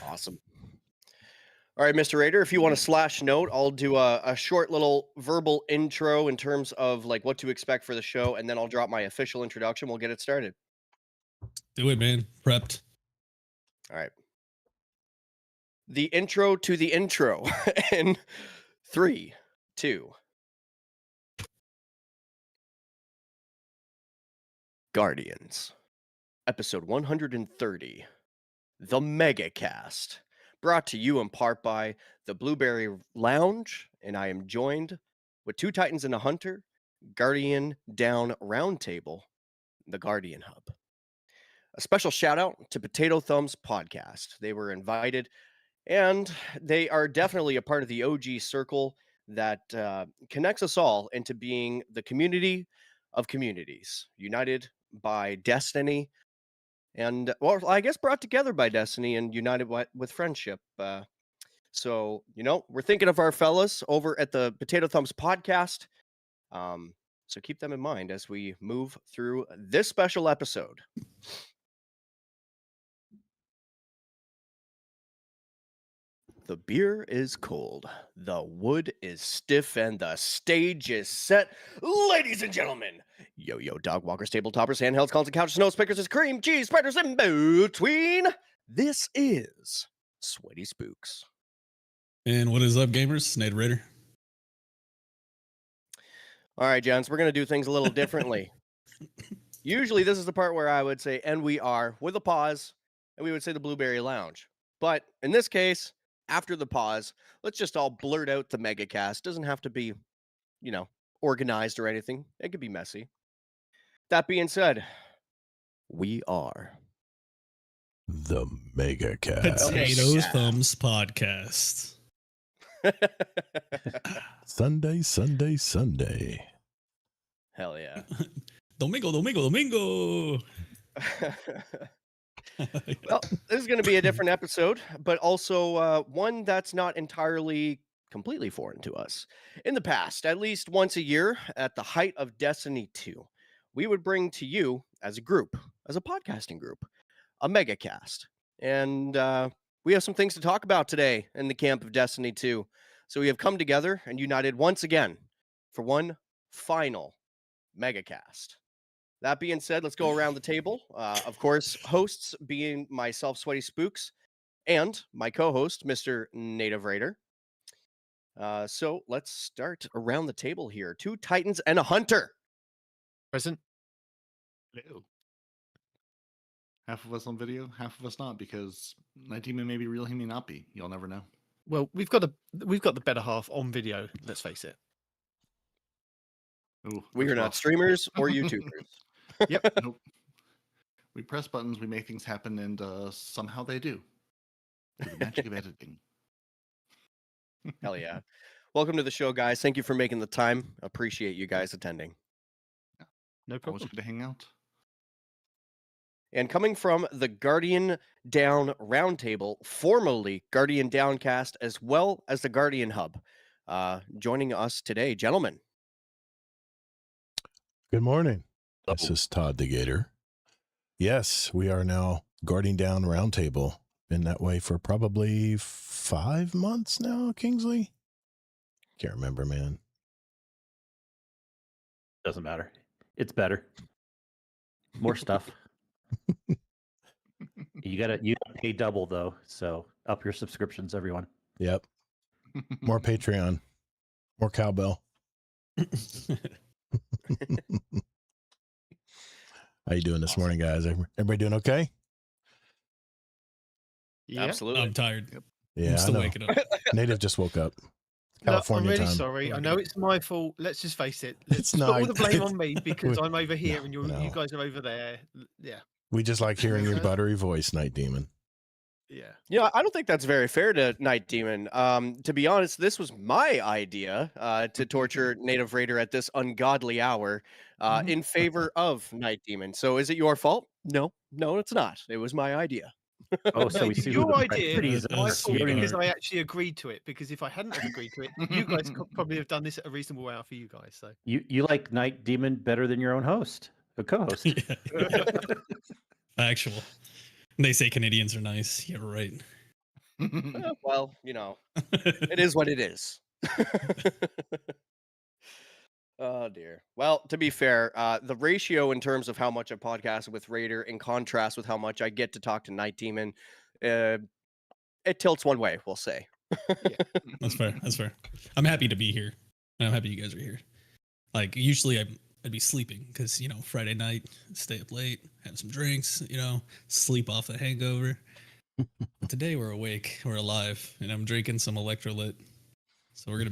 Awesome. All right, Mr. Raider, if you want to slash note, I'll do a short little verbal intro in terms of like what to expect for the show, and then I'll drop my official introduction. We'll get it started. Do it, man. Prepped. All right. The intro to the intro in 3, 2. Guardians, episode 130, the Megacast, brought to you in part by the Blueberry Lounge, and I am joined with 2 Titans and a Hunter, Guardian Down Roundtable, the Guardian Hub. A special shout out to Potato Thumbs Podcast. They were invited, and they are definitely a part of the OG circle that connects us all into being the community of communities, united by destiny, and, well, I guess brought together by destiny and united with friendship. So, we're thinking of our fellas over at the Potato Thumbs Podcast. So keep them in mind as we move through this special episode. The beer is cold, the wood is stiff, and the stage is set. Ladies and gentlemen, yo-yo, dog walkers, tabletoppers, handhelds, calls, and couches, nose pickers, and cream cheese spreaders in between. This is Sweaty Spooks. And what is up, gamers? Nate Raider. All right, gents, we're going to do things a little differently. Usually this is the part where I would say, and we are, with a pause, and we would say the Blueberry Lounge. But in this case, after the pause, let's just all blurt out the Megacast. Doesn't have to be, organized or anything. It could be messy. That being said, we are the Megacast. Potato Thumbs Podcast. Sunday, Sunday, Sunday. Hell yeah. Domingo, Domingo, Domingo. Well, this is going to be a different episode, but also one that's not entirely completely foreign to us. In the past, at least once a year, at the height of Destiny 2, we would bring to you, as a group, as a podcasting group, a Megacast. And we have some things to talk about today in the camp of Destiny 2. So we have come together and united once again for one final Megacast. That being said, let's go around the table. Of course, hosts being myself, Sweaty Spooks, and my co-host, Mr. Native Raider. So let's start around the table here. 2 Titans and a Hunter. Present. Hello. Half of us on video, half of us not, because Night Demon may be real, he may not be. You'll never know. Well, we've got the better half on video. Let's face it. Ooh, We are not streamers or YouTubers. Yep. Nope. We press buttons, we make things happen, and somehow they do. Through the magic of editing. Hell yeah. Welcome to the show, guys. Thank you for making the time. Appreciate you guys attending. No Always problem. good to hang out. And coming from the Guardian Down Roundtable, formerly Guardian Downcast, as well as the Guardian Hub, joining us today, gentlemen. Good morning. This is Todd the Gator. Yes, we are now Guardian Down Roundtable. Been that way for probably 5 months now, Kingsley? Can't remember, man. Doesn't matter. It's better. More stuff. You gotta pay double though, so up your subscriptions, everyone. Yep. More Patreon. More cowbell. How you doing this morning, guys? Everybody doing okay? Yeah. Absolutely. I'm tired. Yep. Yeah, I'm still I know. waking up. Native just woke up. No, California I'm really time. sorry. I know it's my fault. Let's just face it. Let's It's put all not. the blame on me because I'm over here and No. you guys are over there. Yeah. We just like hearing your buttery voice, Night Demon. Yeah. Yeah, I don't think that's very fair to Night Demon. To be honest, this was my idea to torture Native Raider at this ungodly hour in favor of Night Demon. So is it your fault? No, it's not. It was my idea. Oh, so we see who your the idea pretty is is. my fault sweetheart. because I actually agreed to it. Because if I hadn't have agreed to it, you guys could probably have done this at a reasonable hour for you guys. So You like Night Demon better than your own host, a co-host. Yeah. Actual. They say Canadians are nice. Yeah, right. Well, it is what it is. Oh dear. Well, to be fair, the ratio in terms of how much I podcast with Raider, in contrast with how much I get to talk to Night Demon, uh, it tilts one way. We'll say. Yeah. That's fair. That's fair. I'm happy to be here. I'm happy you guys are here. Like usually I'd be sleeping because Friday night, stay up late, have some drinks, sleep off the hangover. But today we're awake, we're alive, and I'm drinking some electrolyte. So we're gonna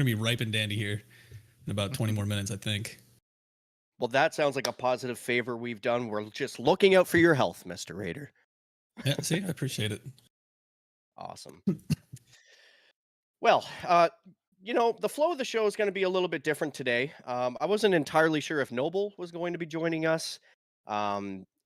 be ripe and dandy here in about 20 more minutes, I think. Well, that sounds like a positive favor we've done. We're just looking out for your health, Mr. Raider. Yeah, see, I appreciate it. Awesome. Well, the flow of the show is going to be a little bit different today. I wasn't entirely sure if Noble was going to be joining us.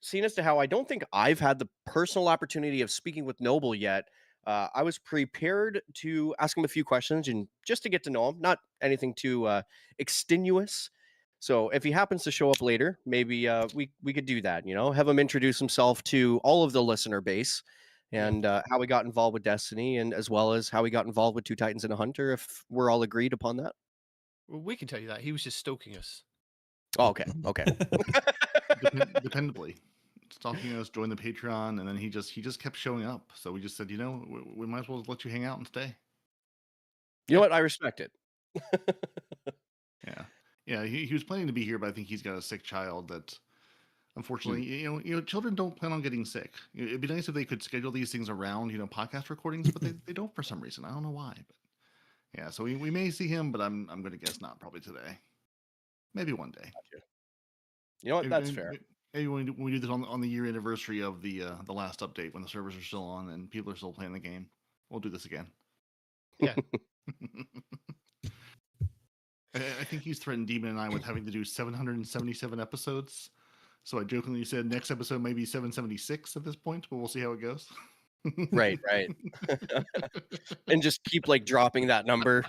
Seeing as to how I don't think I've had the personal opportunity of speaking with Noble yet, I was prepared to ask him a few questions and just to get to know him, not anything too extenuous. So if he happens to show up later, maybe we could do that. Have him introduce himself to all of the listener base, and how we got involved with Destiny, and as well as how we got involved with Two Titans and a Hunter, if we're all agreed upon that. Well, we can tell you that he was just stalking us. Oh, okay. Dependably. Stalking us, join the Patreon, and then he just kept showing up. So we just said, we might as well let you hang out and stay. You know what? I respect it. Yeah. Yeah, he was planning to be here, but I think he's got a sick child that unfortunately, children don't plan on getting sick. It'd be nice if they could schedule these things around, podcast recordings, but they don't for some reason. I don't know why. But yeah, so we may see him, but I'm going to guess not probably today. Maybe one day. You know what? That's fair. Maybe when we do this on the year anniversary of the last update, when the servers are still on and people are still playing the game, we'll do this again. Yeah. I think he's threatened Demon and I with having to do 777 episodes. So I jokingly said next episode may be 776 at this point, but we'll see how it goes. Right. And just keep dropping that number.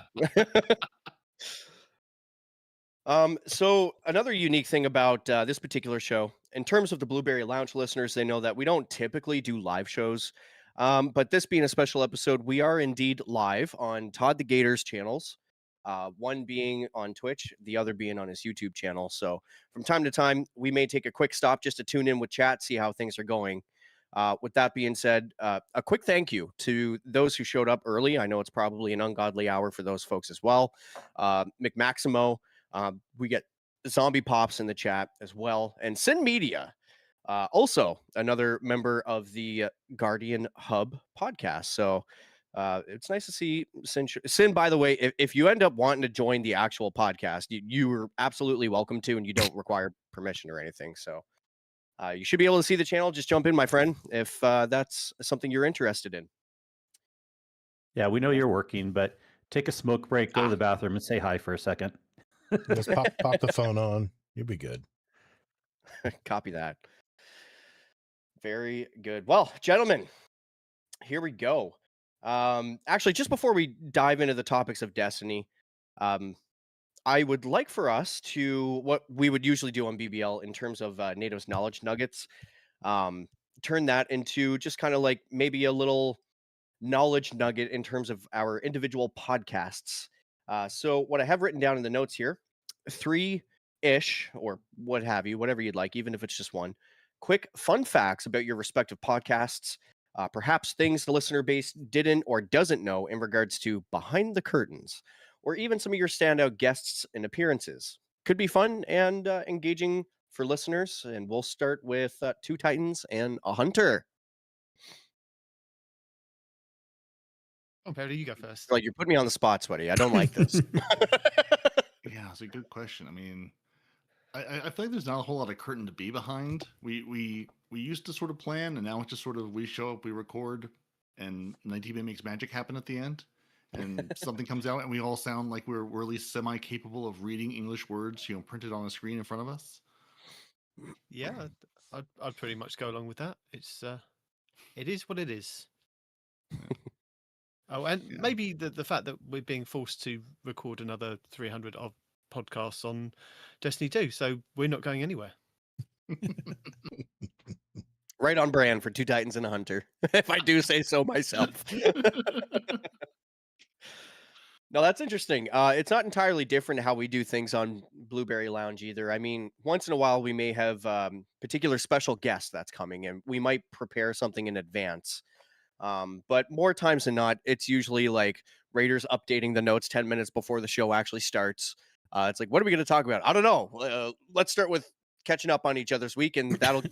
So another unique thing about this particular show, in terms of the Blueberry Lounge listeners, they know that we don't typically do live shows. But this being a special episode, we are indeed live on Todd the Gator's channels. One being on Twitch, the other being on his YouTube channel. So from time to time, we may take a quick stop just to tune in with chat, see how things are going. With that being said, a quick thank you to those who showed up early. I know it's probably an ungodly hour for those folks as well. McMaximo, we get Zombie Pops in the chat as well, and Sin Media, also another member of the Guardian Hub podcast. So it's nice to see Sin. By the way, if you end up wanting to join the actual podcast, you are absolutely welcome to, and you don't require permission or anything. So you should be able to see the channel. Just jump in, my friend, if that's something you're interested in. Yeah, we know you're working, but take a smoke break, go to the bathroom, and say hi for a second. Just pop the phone on. You'll be good. Copy that. Very good. Well, gentlemen, here we go. Actually, just before we dive into the topics of Destiny, I would like for us to, what we would usually do on BBL in terms of NATO's knowledge nuggets, turn that into just kind of maybe a little knowledge nugget in terms of our individual podcasts. So what I have written down in the notes here, 3-ish or what have you, whatever you'd like, even if it's just one, quick fun facts about your respective podcasts, perhaps things the listener base didn't or doesn't know in regards to behind the curtains, or even some of your standout guests and appearances. Could be fun and engaging for listeners. And we'll start with Two Titans and a Hunter. Oh, Perry, you go first. You're putting me on the spot, Sweaty. I don't like this. Yeah, it's a good question. I mean, I feel like there's not a whole lot of curtain to be behind. We used to sort of plan, and now it's just sort of we show up, we record, and Nightingale makes magic happen at the end, and something comes out, and we all sound like we're at least semi-capable of reading English words, printed on a screen in front of us. Yeah, I'd pretty much go along with that. It is what it is. Oh, and maybe the fact that we're being forced to record another 300 of podcasts on Destiny 2, so we're not going anywhere. Right on brand for Two Titans and a Hunter, if I do say so myself. No, that's interesting. It's not entirely different how we do things on Blueberry Lounge either. I mean, once in a while we may have particular special guests that's coming, and we might prepare something in advance. But more times than not, it's usually like Raiders updating the notes 10 minutes before the show actually starts. It's like, what are we going to talk about? I don't know. Let's start with catching up on each other's week, and that'll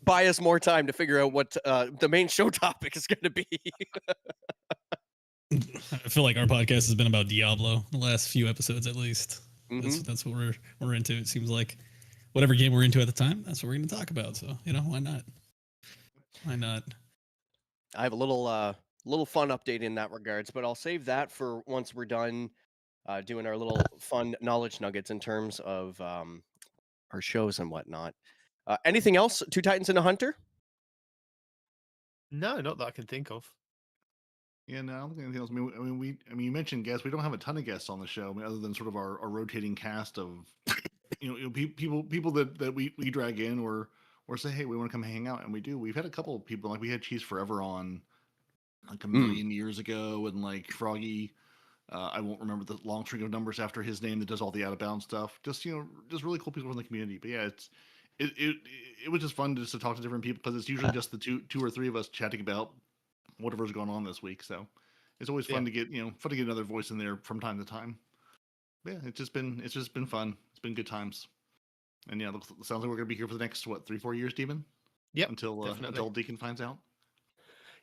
buy us more time to figure out what the main show topic is going to be. I feel like our podcast has been about Diablo the last few episodes, at least. Mhm. That's what we're into. It seems like whatever game we're into at the time, that's what we're going to talk about. So why not? Why not? I have a little fun update in that regards, but I'll save that for once we're done doing our little fun knowledge nuggets in terms of our shows and whatnot. Anything else? Two Titans and a Hunter? No, not that I can think of. Yeah, no, I don't think anything else. I mean, you mentioned guests. We don't have a ton of guests on the show, I mean, other than sort of our rotating cast of, people that we drag in or say, hey, we want to come hang out, and we do. We've had a couple of people, like we had Cheese Forever on like a million years ago, and like Froggy. I won't remember the long string of numbers after his name that does all the out of bounds stuff. Just just really cool people from the community. But yeah, it was just fun just to talk to different people, because it's usually just the two or three of us chatting about whatever's going on this week. So it's always fun to get another voice in there from time to time. But yeah, it's just been fun. It's been good times. And yeah, it sounds like we're gonna be here for the next 3-4 years, Demon. Yep, Until Deacon finds out.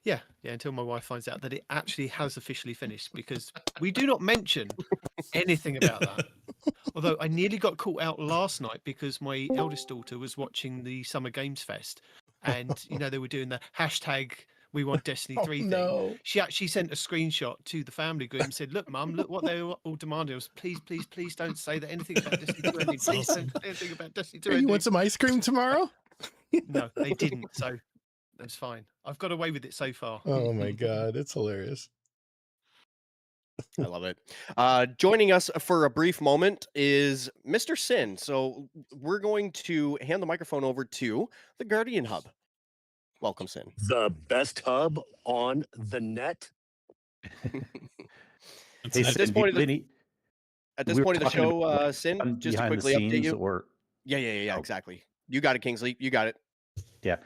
Yeah, until my wife finds out that it actually has officially finished, because we do not mention anything about that. Although I nearly got caught out last night because my eldest daughter was watching the Summer Games Fest, and they were doing the hashtag "We Want Destiny 3" thing. No. She actually sent a screenshot to the family group and said, "Look, Mum, look what they were all demanding was, please don't say that anything about Destiny 2 ending. Please don't say anything about Destiny 2 Hey, ending." you want some ice cream tomorrow? No, they didn't. So it's fine. I've got away with it so far. Oh my god, it's hilarious. I love it. Joining us for a brief moment is Mr. Sin. So we're going to hand the microphone over to the Guardian Hub. Welcome, Sin. The best hub on the net. Hey, At Sin, this point of the Vinny, At this we were point of the talking show, about, Sin, just to behind the quickly update scenes, you. or Yeah, Oh. exactly. You got it, Kingsley. You got it. yeah.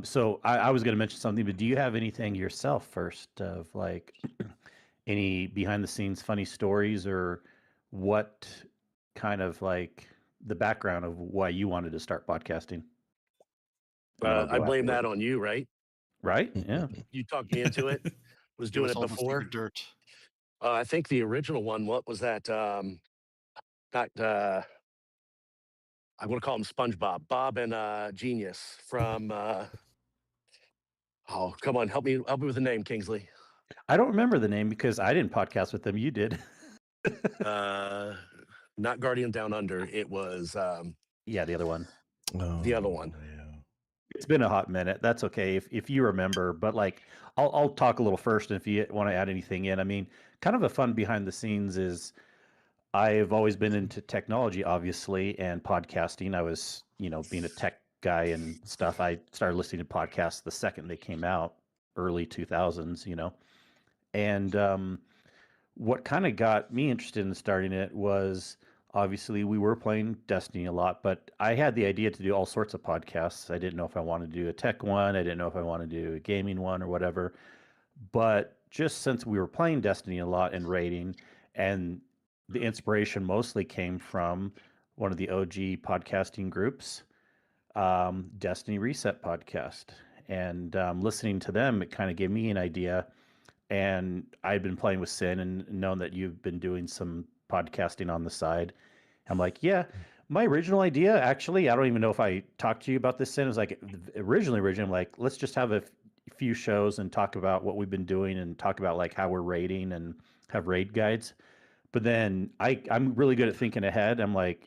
So I was going to mention something, but do you have anything yourself first of like any behind the scenes funny stories, or what kind of like the background of why you wanted to start podcasting? I blame that on you, right? Right? Yeah. You talked me into it. Was doing it all the before. secret dirt. I think the original one. What was that? Not. I want to call him SpongeBob, Bob and Genius from. Oh, come on, help me with the name, Kingsley. I don't remember the name because I didn't podcast with them. You did. Not Guardian Down Under. It was Yeah, the other one. the other one. Yeah. It's been a hot minute. That's okay if you remember, but like I'll talk a little first, and if you want to add anything in. I mean, kind of a fun behind the scenes is I've always been into technology, obviously, and podcasting. I was, being a tech guy and stuff. I started listening to podcasts the second they came out, early 2000s, And what kind of got me interested in starting it was obviously we were playing Destiny a lot, but I had the idea to do all sorts of podcasts. I didn't know if I wanted to do a tech one. I didn't know if I wanted to do a gaming one or whatever. But just since we were playing Destiny a lot and raiding, and the inspiration mostly came from one of the OG podcasting groups, Destiny Reset Podcast. And listening to them, it kind of gave me an idea. And I'd been playing with Sin and known that you've been doing some podcasting on the side. I'm like, yeah, my original idea, actually, I don't even know if I talked to you about this, Sin. It was like originally, I'm like, let's just have a few shows and talk about what we've been doing and talk about like how we're raiding and have raid guides. But then I'm really good at thinking ahead. I'm like,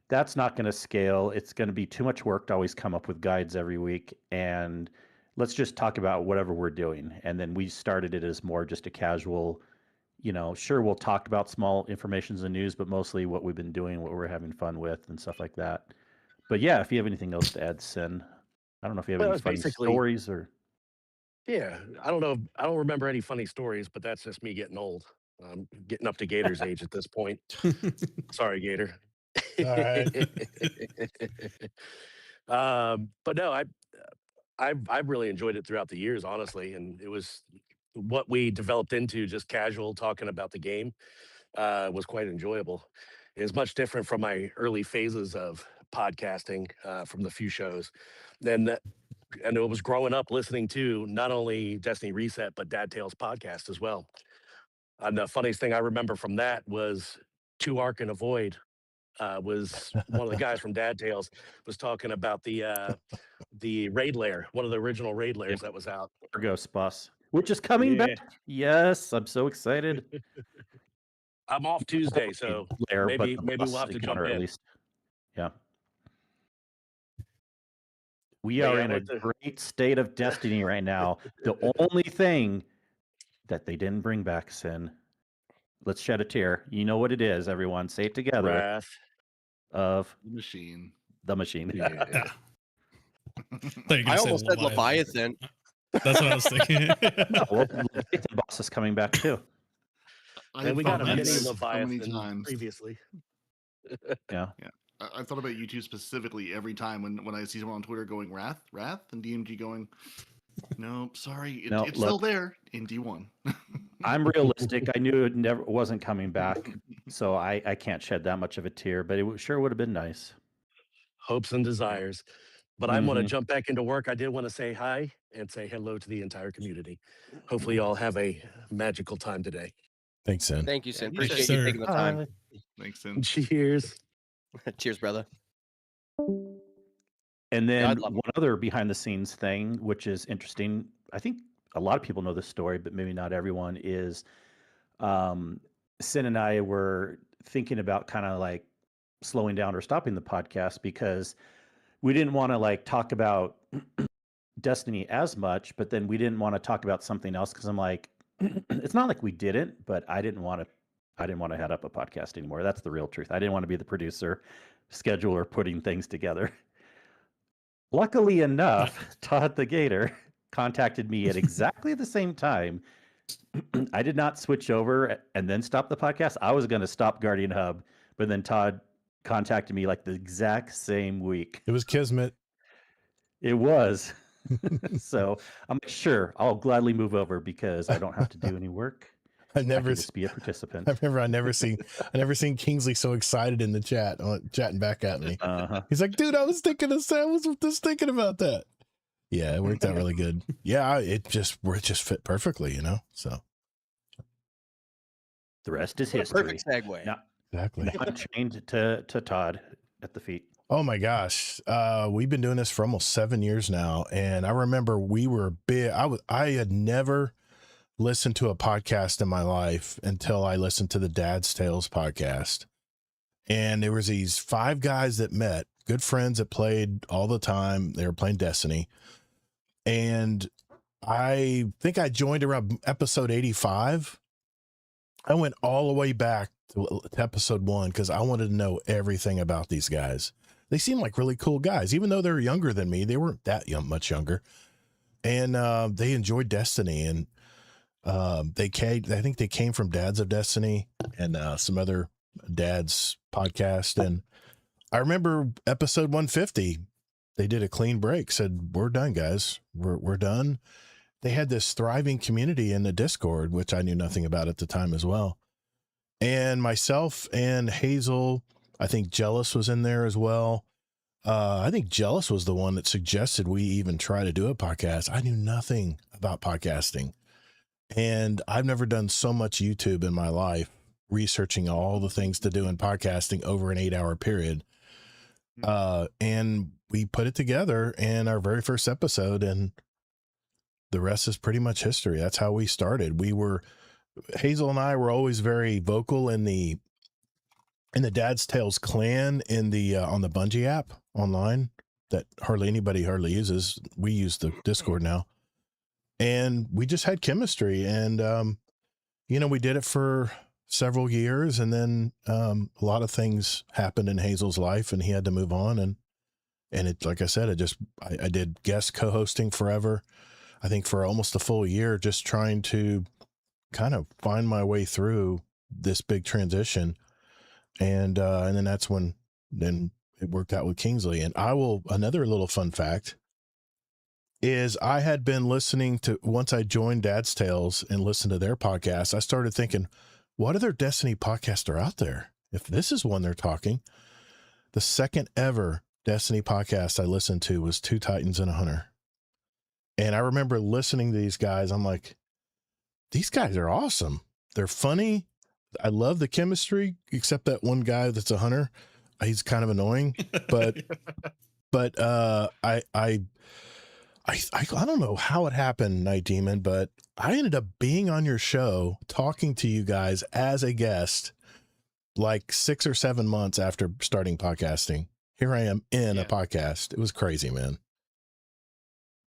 that's not going to scale. It's going to be too much work to always come up with guides every week. And let's just talk about whatever we're doing. And then we started it as more just a casual, sure, we'll talk about small informations and news, but mostly what we've been doing, what we're having fun with and stuff like that. But yeah, if you have anything else to add, Sin. I don't know if you have Well, any it's funny basically, stories or. yeah. I don't know. I don't remember any funny stories, but that's just me getting old. I'm getting up to Gator's age at this point. Sorry, Gator. All right. But no, I've really enjoyed it throughout the years, honestly, and it was what we developed into just casual talking about the game was quite enjoyable. It was much different from my early phases of podcasting from the few shows. Then that, and it was growing up listening to not only Destiny Reset but Dad Tales podcast as well. And the funniest thing I remember from that was Two Arc and a Void. Was one of the guys from Dad Tales was talking about the raid lair, one of the original raid Yeah, lairs that was out. Argos Bus, which is coming Yeah, back. Yes, I'm so excited. I'm off Tuesday, so Lair, but maybe the maybe we'll bus have to jump encounter at in. least. Yeah. We But are yeah, in a what the great state of destiny right now. The only thing that they didn't bring back, Sin. Let's shed a tear. You know what it is, everyone. Say it together. wrath? Of The machine. the machine. Yeah, Thought you were I gonna say almost said Leviathan. That's what I was thinking. No, well, Leviathan boss is coming back too. and we got a thought mini about it so many Leviathan times. previously. Yeah. I thought about YouTube specifically every time when I see someone on Twitter going Wrath, and DMG going, nope, sorry, No, it's still look. there in D1. I'm realistic. I knew it never wasn't coming back, so I can't shed that much of a tear. But it sure would have been nice. Hopes and desires. But I want to Mhm. jump back into work. I did want to say hi and say hello to the entire community. Hopefully, you all have a magical time today. Thanks, Sin. Thank you, Sin. you Appreciate too. you Sir. taking the time. Thanks, Sin. Cheers. Cheers, brother. And then I'd love- one other behind the scenes thing, which is interesting. I think a lot of people know this story, but maybe not everyone, is Sin and I were thinking about kind of like slowing down or stopping the podcast because we didn't want to like talk about Destiny as much, but then we didn't want to talk about something else because I'm like, it's not like we didn't, but I didn't want to head up a podcast anymore. That's the real truth. I didn't want to be the producer, scheduler, putting things together. Luckily enough, Todd the Gator contacted me at exactly the same time. I did not switch over and then stop the podcast. I was going to stop Guardian Hub, but then Todd contacted me like the exact same week. It was Kismet. It was. So I'm like, sure, I'll gladly move over because I don't have to do any work. I I never, can just be a participant. I never seen Kingsley so excited in the chat, chatting back at me. Uh-huh. He's like, dude, I was just thinking about that. Yeah, it worked out really good. Yeah, it just fit perfectly, you know. So The rest is What a history. perfect segue. Now, exactly. now I'm chained to Todd at the feet. Oh my gosh. We've been doing this for almost 7 years now. And I remember we were big. I had never listened to a podcast in my life until I listened to the Dad's Tales podcast. And there was these 5 guys that met, good friends that played all the time. They were playing Destiny. And I think I joined around episode 85. I went all the way back to episode 1 because I wanted to know everything about these guys. They seemed like really cool guys, even though they were younger than me. They weren't that much younger, and they enjoyed Destiny. And I think they came from Dads of Destiny and some other dads podcast. And I remember episode 150. They did a clean break. Said, "We're done, guys. We're done." They had this thriving community in the Discord, which I knew nothing about at the time as well. And myself and Hazel, I think Jealous was in there as well. I think Jealous was the one that suggested we even try to do a podcast. I knew nothing about podcasting. And I've never done so much YouTube in my life, researching all the things to do in podcasting over an 8-hour period. And we put it together in our very first episode, and the rest is pretty much history. That's how we started. Hazel and I were always very vocal in the Dad's Tales clan on the Bungie app online that hardly anybody uses. We use the Discord now, and we just had chemistry. And we did it for several years, and then a lot of things happened in Hazel's life, and he had to move on. And And it, like I said, I did guest co-hosting forever. I think for almost a full year, just trying to kind of find my way through this big transition. And then that's when then it worked out with Kingsley. And another little fun fact is I had been listening to, once I joined Dad's Tales and listened to their podcast, I started thinking, what other Destiny podcasts are out there? If this is one they're talking, the second ever Destiny podcast I listened to was Two Titans and a Hunter. And I remember listening to these guys. I'm like, these guys are awesome. They're funny. I love the chemistry, except that one guy that's a hunter. He's kind of annoying, but I don't know how it happened, Night Demon, but I ended up being on your show talking to you guys as a guest like 6 or 7 months after starting podcasting. Here I am in a podcast. It was crazy, man.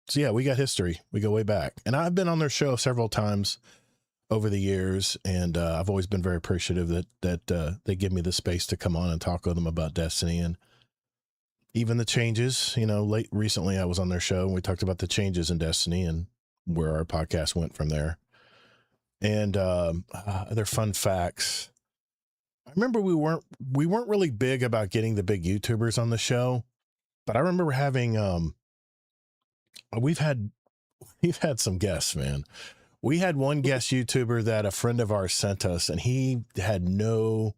So yeah, we got history. We go way back. And I've been on their show several times over the years, and I've always been very appreciative that they give me the space to come on and talk with them about Destiny and even the changes. You know, recently I was on their show and we talked about the changes in Destiny and where our podcast went from there. And other fun facts. I remember we weren't really big about getting the big YouTubers on the show, but I remember having we've had some guests, man. We had one guest YouTuber that a friend of ours sent us, and he had no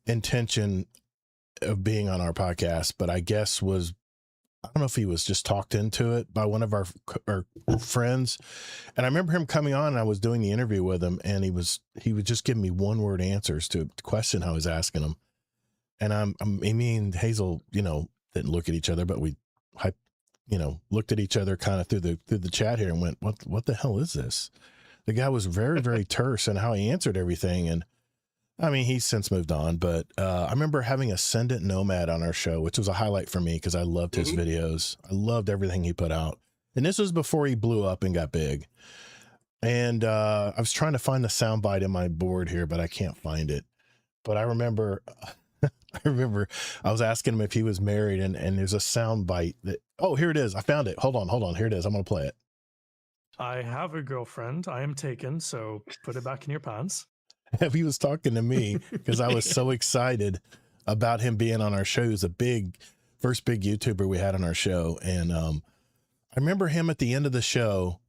intention of being on our podcast, but I guess I don't know if he was just talked into it by one of our friends. And I remember him coming on and I was doing the interview with him, and he would just give me one word answers to a question I was asking him. And me and Hazel, didn't look at each other, but we looked at each other kind of through the chat here and went, what the hell is this? The guy was very, very terse in how he answered everything. And I mean, he's since moved on, but I remember having Ascendant Nomad on our show, which was a highlight for me because I loved his videos. I loved everything he put out. And this was before he blew up and got big. And I was trying to find the soundbite in my board here, but I can't find it. But I remember I was asking him if he was married, and there's a soundbite that, oh, here it is. I found it. Hold on. Here it is. I'm going to play it. I have a girlfriend. I am taken, so put it back in your pants. He was talking to me because I was so excited about him being on our show. He was first big YouTuber we had on our show. And I remember him at the end of the show,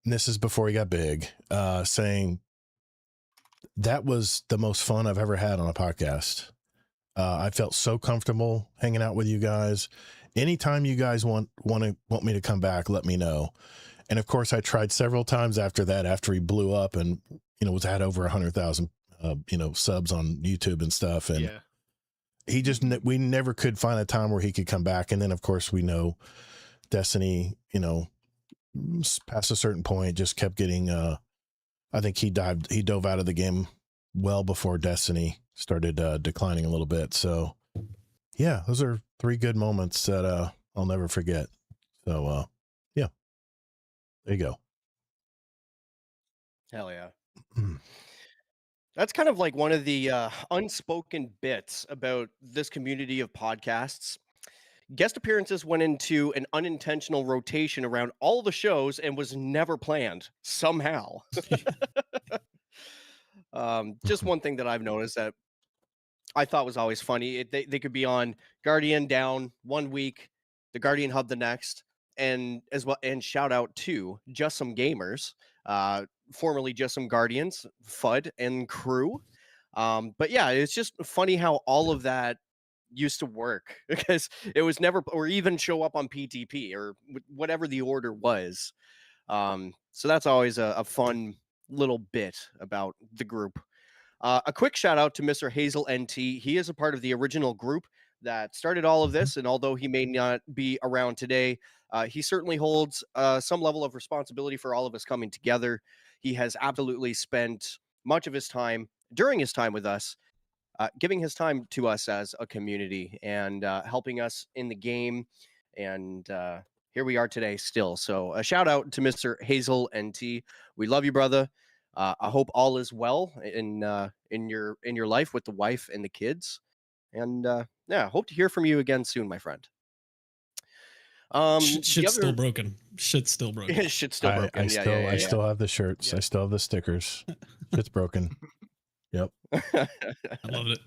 and this is before he got big, saying, that was the most fun I've ever had on a podcast. I felt so comfortable hanging out with you guys. Anytime you guys want me to come back, let me know. And of course, I tried several times after that, after he blew up and, was had over 100,000, subs on YouTube and stuff. And we never could find a time where he could come back. And then of course we know Destiny, past a certain point, just kept getting, I think he dove out of the game well before Destiny started declining a little bit. So yeah, those are 3 good moments that I'll never forget. So yeah, there you go. Hell yeah. That's kind of like one of the unspoken bits about this community of podcasts. Guest appearances went into an unintentional rotation around all the shows and was never planned somehow. Just one thing that I've noticed that I thought was always funny. They could be on Guardian Down one week, the Guardian Hub the next, and as well. And shout out to Just Some Gamers, formerly Just Some Guardians, FUD and crew. But yeah, it's just funny how all of that used to work because it was never, or even show up on PTP or whatever the order was. So that's always a fun little bit about the group. A quick shout out to Mr. Hazel NT. He is a part of the original group that started all of this. And although he may not be around today, he certainly holds some level of responsibility for all of us coming together. He has absolutely spent much of his time during his time with us, giving his time to us as a community and helping us in the game. And here we are today still. So a shout out to Mr. Hazel NT. We love you, brother. I hope all is well in your life with the wife and the kids. And yeah, hope to hear from you again soon, my friend. The Shit's still other broken. Shit's still broken. shit's still broken. I still have the shirts. Yeah. I still have the stickers. Shit's broken. Yep. I loved it.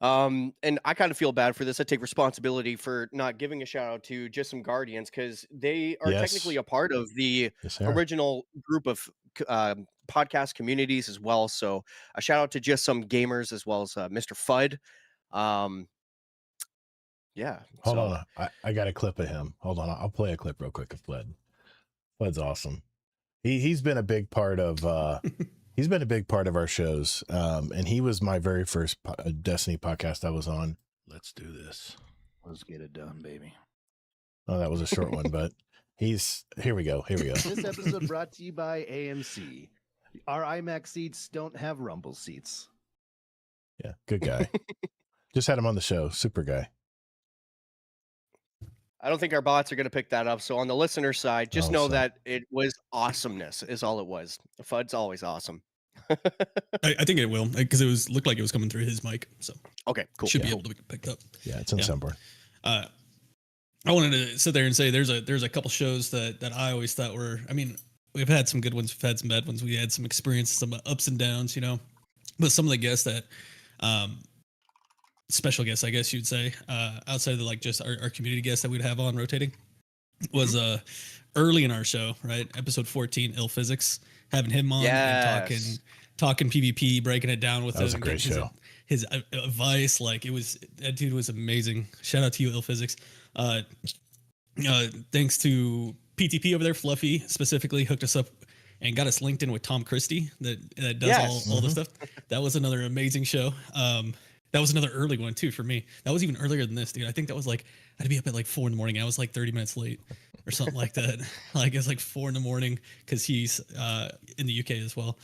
And I kind of feel bad for this. I take responsibility for not giving a shout out to just some Guardians because they are technically Yes. a part of the Yes, they are. original group of podcast communities as well. So a shout out to just some gamers as well as Mr. Fudd. Yeah. Hold so on. I got a clip of him. Hold on. I'll play a clip real quick of Fled. Fled's awesome. He's been a big part of he's been a big part of our shows. And he was my very first Destiny podcast I was on. Let's do this. Let's get it done, baby. Oh, that was a short one, but here we go. This episode brought to you by AMC. Our IMAX seats don't have rumble seats. Yeah, good guy. Just had him on the show. Super guy. I don't think our bots are going to pick that up. So on the listener side, just know Awesome. that it was awesomeness is all it was. Fudd's always awesome. I think it will because it looked like it was coming through his mic, so Okay, cool. should be able to be picked up. Yeah, it's in the Yeah. soundboard. I wanted to sit there and say there's a couple shows that I always thought were. I mean, we've had some good ones, we've had some bad ones, we had some experience, some ups and downs, you know. But some of the guests that, special guests, I guess you'd say, outside of like just our community guests that we'd have on rotating, was early in our show, right? Episode 14, Ill Physics, having him on and Yes. talking PvP, breaking it down with That was him, a great getting show. his advice. Like that dude was amazing. Shout out to you, Ill Physics. Thanks to PTP over there, Fluffy specifically hooked us up and got us linked in with Tom Christie that does Yes. all the stuff. That was another amazing show. That was another early one too for me. That was even earlier than this, dude. I think that was like I had to be up at like 4 a.m. I was like 30 minutes late or something like that. Like it's like 4 a.m. because he's in the UK as well.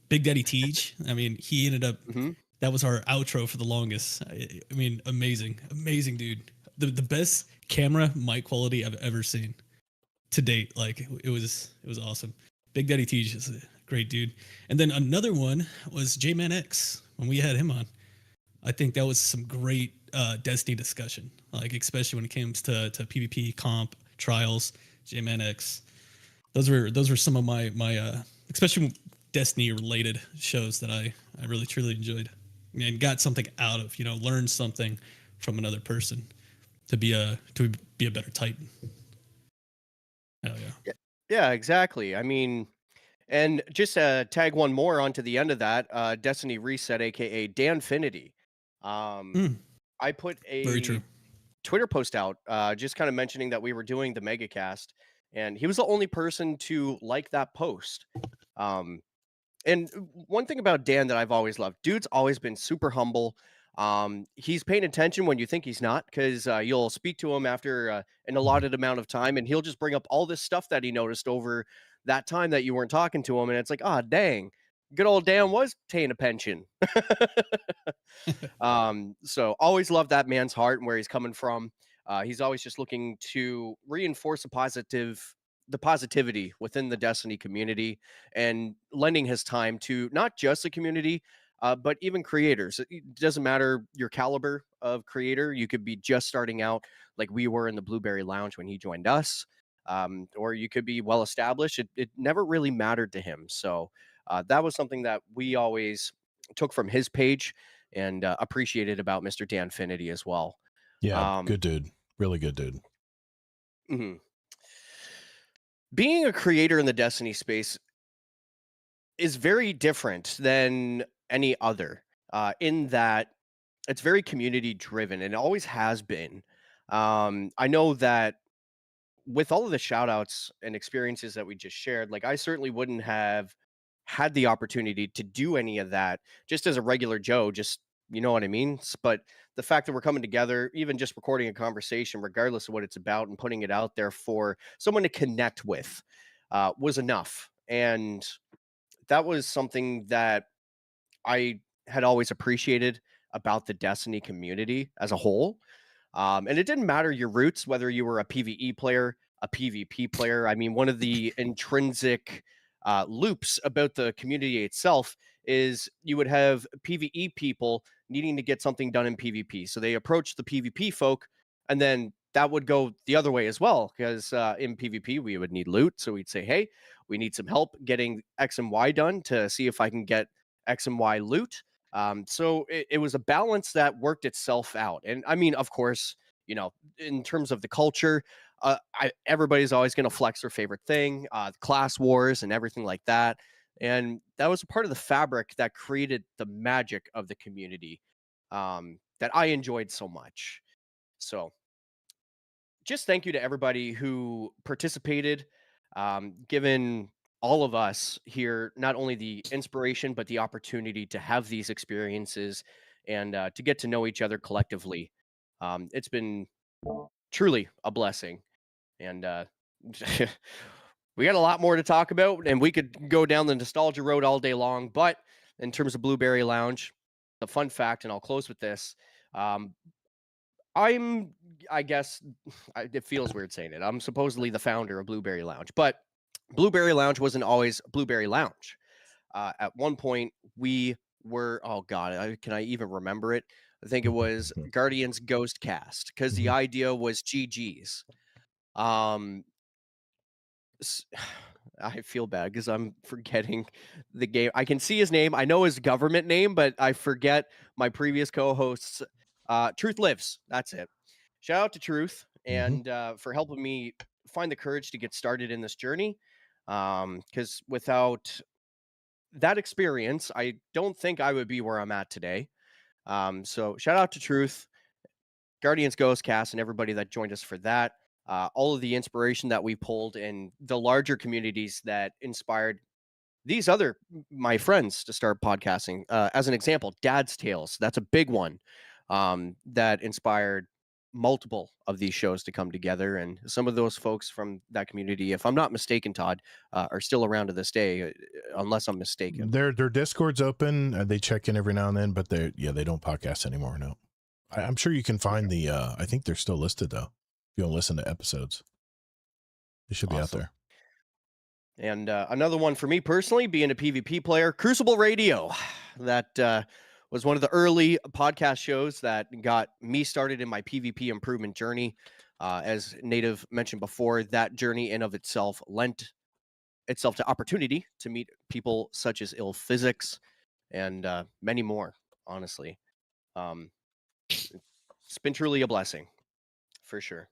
Big Daddy Teej. I mean, he ended up. Mhm. That was our outro for the longest. I mean, amazing dude. The best camera mic quality I've ever seen to date. Like it was awesome. Big Daddy Teej is a great dude. And then another one was J-Man X when we had him on. I think that was some great Destiny discussion, like especially when it comes to PvP, comp, trials, J-Man X. Those were some of my especially Destiny related shows that I really truly enjoyed and got something out of, you know, learned something from another person to be a better Titan. Hell yeah. Yeah, exactly. I mean, and just tag one more onto the end of that, Destiny Reset, aka Danfinity. Mm, I put very a true. Twitter post out, just kind of mentioning that we were doing the Megacast, and he was the only person to like that post. And one thing about Dan that I've always loved, dude's always been super humble. He's paying attention when you think he's not, because you'll speak to him after an allotted amount of time, and he'll just bring up all this stuff that he noticed over that time that you weren't talking to him, and it's like, ah, dang, good old Dan was paying a pension. So always love that man's heart and where he's coming from. He's always just looking to reinforce the positivity within the Destiny community and lending his time to not just the community, but even creators. It doesn't matter your caliber of creator. You could be just starting out like we were in the Blueberry Lounge when he joined us. Or you could be well established. It never really mattered to him. So that was something that we always took from his page and appreciated about Mr. Danfinity as well. Yeah, good dude. Really good dude. Mhm. Being a creator in the Destiny space is very different than any other, in that it's very community driven and it always has been. I know that with all of the shout outs and experiences that we just shared, like I certainly wouldn't have had the opportunity to do any of that just as a regular Joe, just you know what I mean? But the fact that we're coming together, even just recording a conversation, regardless of what it's about, and putting it out there for someone to connect with, was enough. And that was something that I had always appreciated about the Destiny community as a whole. And it didn't matter your roots, whether you were a PvE player, a PvP player. I mean, one of the intrinsic loops about the community itself is you would have PvE people needing to get something done in PvP. So they approach the PvP folk, and then that would go the other way as well, because in PvP we would need loot. So we'd say, hey, we need some help getting X and Y done to see if I can get X and Y loot. So it was a balance that worked itself out. And I mean, of course, in terms of the culture, everybody's always going to flex their favorite thing, class wars and everything like that. And that was a part of the fabric that created the magic of the community that I enjoyed so much. So just thank you to everybody who participated, given all of us here not only the inspiration, but the opportunity to have these experiences and to get to know each other collectively. It's been truly a blessing. And we got a lot more to talk about, and we could go down the nostalgia road all day long. But in terms of Blueberry Lounge, the fun fact, and I'll close with this. I guess it feels weird saying it. I'm supposedly the founder of Blueberry Lounge, but Blueberry Lounge wasn't always Blueberry Lounge. At one point, we were, oh God, can I even remember it? I think it was Guardians Ghost Cast, because the idea was GG's. I feel bad because I'm forgetting the game. I can see his name. I know his government name, but I forget my previous co-hosts. Truth Lives. That's it. Shout out to Truth and for helping me find the courage to get started in this journey. Because without that experience, I don't think I would be where I'm at today. So shout out to Truth, Guardians Ghost Cast, and everybody that joined us for that. All of the inspiration that we pulled and the larger communities that inspired these other my friends to start podcasting. As an example, Dad's Tales. That's a big one that inspired multiple of these shows to come together. And some of those folks from that community, if I'm not mistaken, Todd, are still around to this day, unless I'm mistaken. Their Discord's open. They check in every now and then, but they don't podcast anymore. No, I'm sure you can find the. I think they're still listed though. If you don't listen to episodes, they should be out there. And another one for me personally, being a PvP player, Crucible Radio. That was one of the early podcast shows that got me started in my PvP improvement journey. As Native mentioned before, that journey in of itself lent itself to opportunity to meet people such as Ill Physics and many more, honestly. It's been truly a blessing, for sure.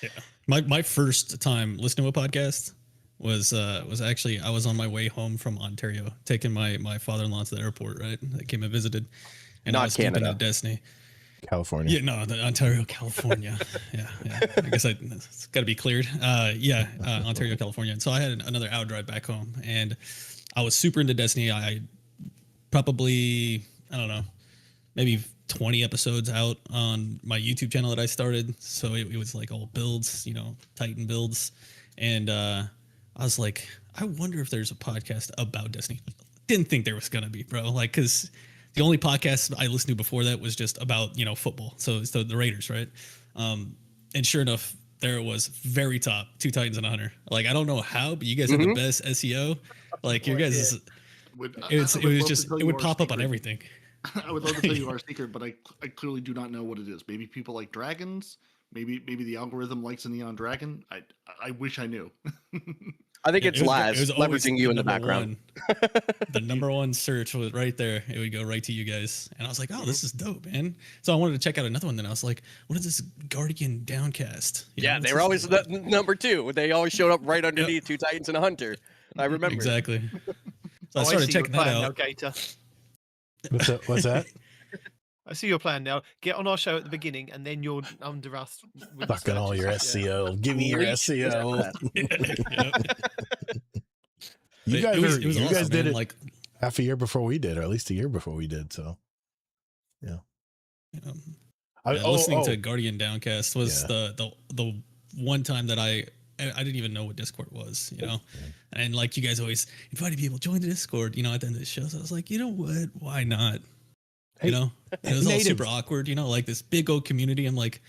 Yeah. My first time listening to a podcast was actually, I was on my way home from Ontario, taking my father-in-law to the airport, right? I came and visited, and Not I was Canada. keeping at Destiny. California. Yeah, no, the Ontario, California. yeah. I guess it's got to be cleared. Ontario, California. And so I had another hour drive back home, and I was super into Destiny. I probably, I don't know, maybe 20 episodes out on my YouTube channel that I started. So it was like all builds, Titan builds. And I was like, I wonder if there's a podcast about Destiny. Didn't think there was going to be, bro. Like, because the only podcast I listened to before that was just about, football. So the Raiders, right? And sure enough, there it was, very top, 2 Titans and a Hunter. Like, I don't know how, but you guys had the best SEO. Like, your guys, it would pop up on everything. I would love to tell you our secret, but I clearly do not know what it is. Maybe people like dragons. Maybe the algorithm likes a neon dragon. I wish I knew. I think it's Laz leveraging you in the background. The number one search was right there. It would go right to you guys. And I was like, oh, this is dope, man. So I wanted to check out another one. Then I was like, what is this Guardian Downcast? They were always the number 2. They always showed up right underneath 2 Titans and a Hunter. I remember. Exactly. So I started checking that out. Now, Gator. What's that? I see your plan now. Get on our show at the beginning, and then you're under us. Fucking all your SEO. Give me your SEO. You guys did it like half a year before we did, or at least a year before we did. So, yeah. Listening to Guardian Downcast was the one time that I didn't even know what Discord was, and like you guys always invited people join the Discord, at the end of the show. So I was like, you know what? Why not? It was all super awkward, like this big old community. I'm like,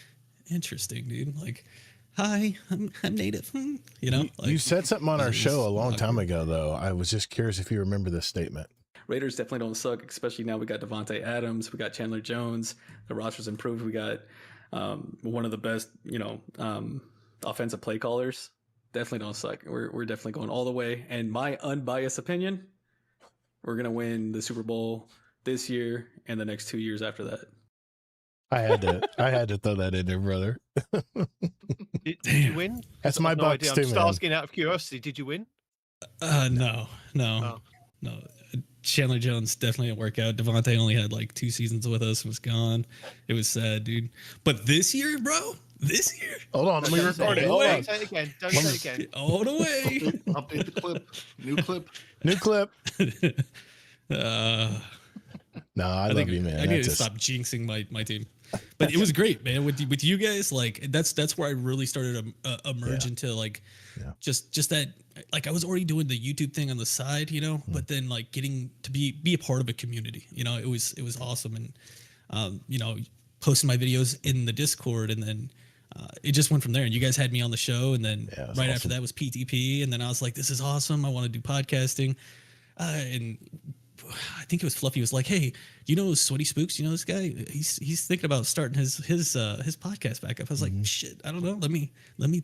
interesting, dude. Like, hi, I'm Native. You said something on our show a long time ago, though. I was just curious if you remember this statement. Raiders definitely don't suck, especially now we got Devontae Adams, we got Chandler Jones, the roster's improved, we got one of the best, offensive play callers. Definitely don't suck. We're definitely going all the way. And my unbiased opinion, we're gonna win the Super Bowl this year and the next 2 years after that. I had to throw that in there, brother. Did you win? That's I've my no Bucks idea. I'm too, just man. asking out of curiosity. Did you win? No. Oh. Chandler Jones definitely didn't work out. Devontae only had like 2 seasons with us and was gone. It was sad, dude. But this year, bro, Hold on, let me Don't record say it. Hold on. Say it again. Don't say it again. all the way. Update the clip. New clip. New clip. uh, No, I love you, man. I need to That's stop jinxing my team. But it was great, man. With you guys, like that's where I really started to emerge into like just that. Like I was already doing the YouTube thing on the side, but then like getting to be a part of a community, it was awesome, and posting my videos in the Discord, and then it just went from there. And you guys had me on the show, and then right after that was PTP, and then I was like, this is awesome. I want to do podcasting, and I think it was Fluffy was like, hey, do you know Sweaty Spooks? You know this guy? He's thinking about starting his podcast back up. I was like, shit, I don't know. Let me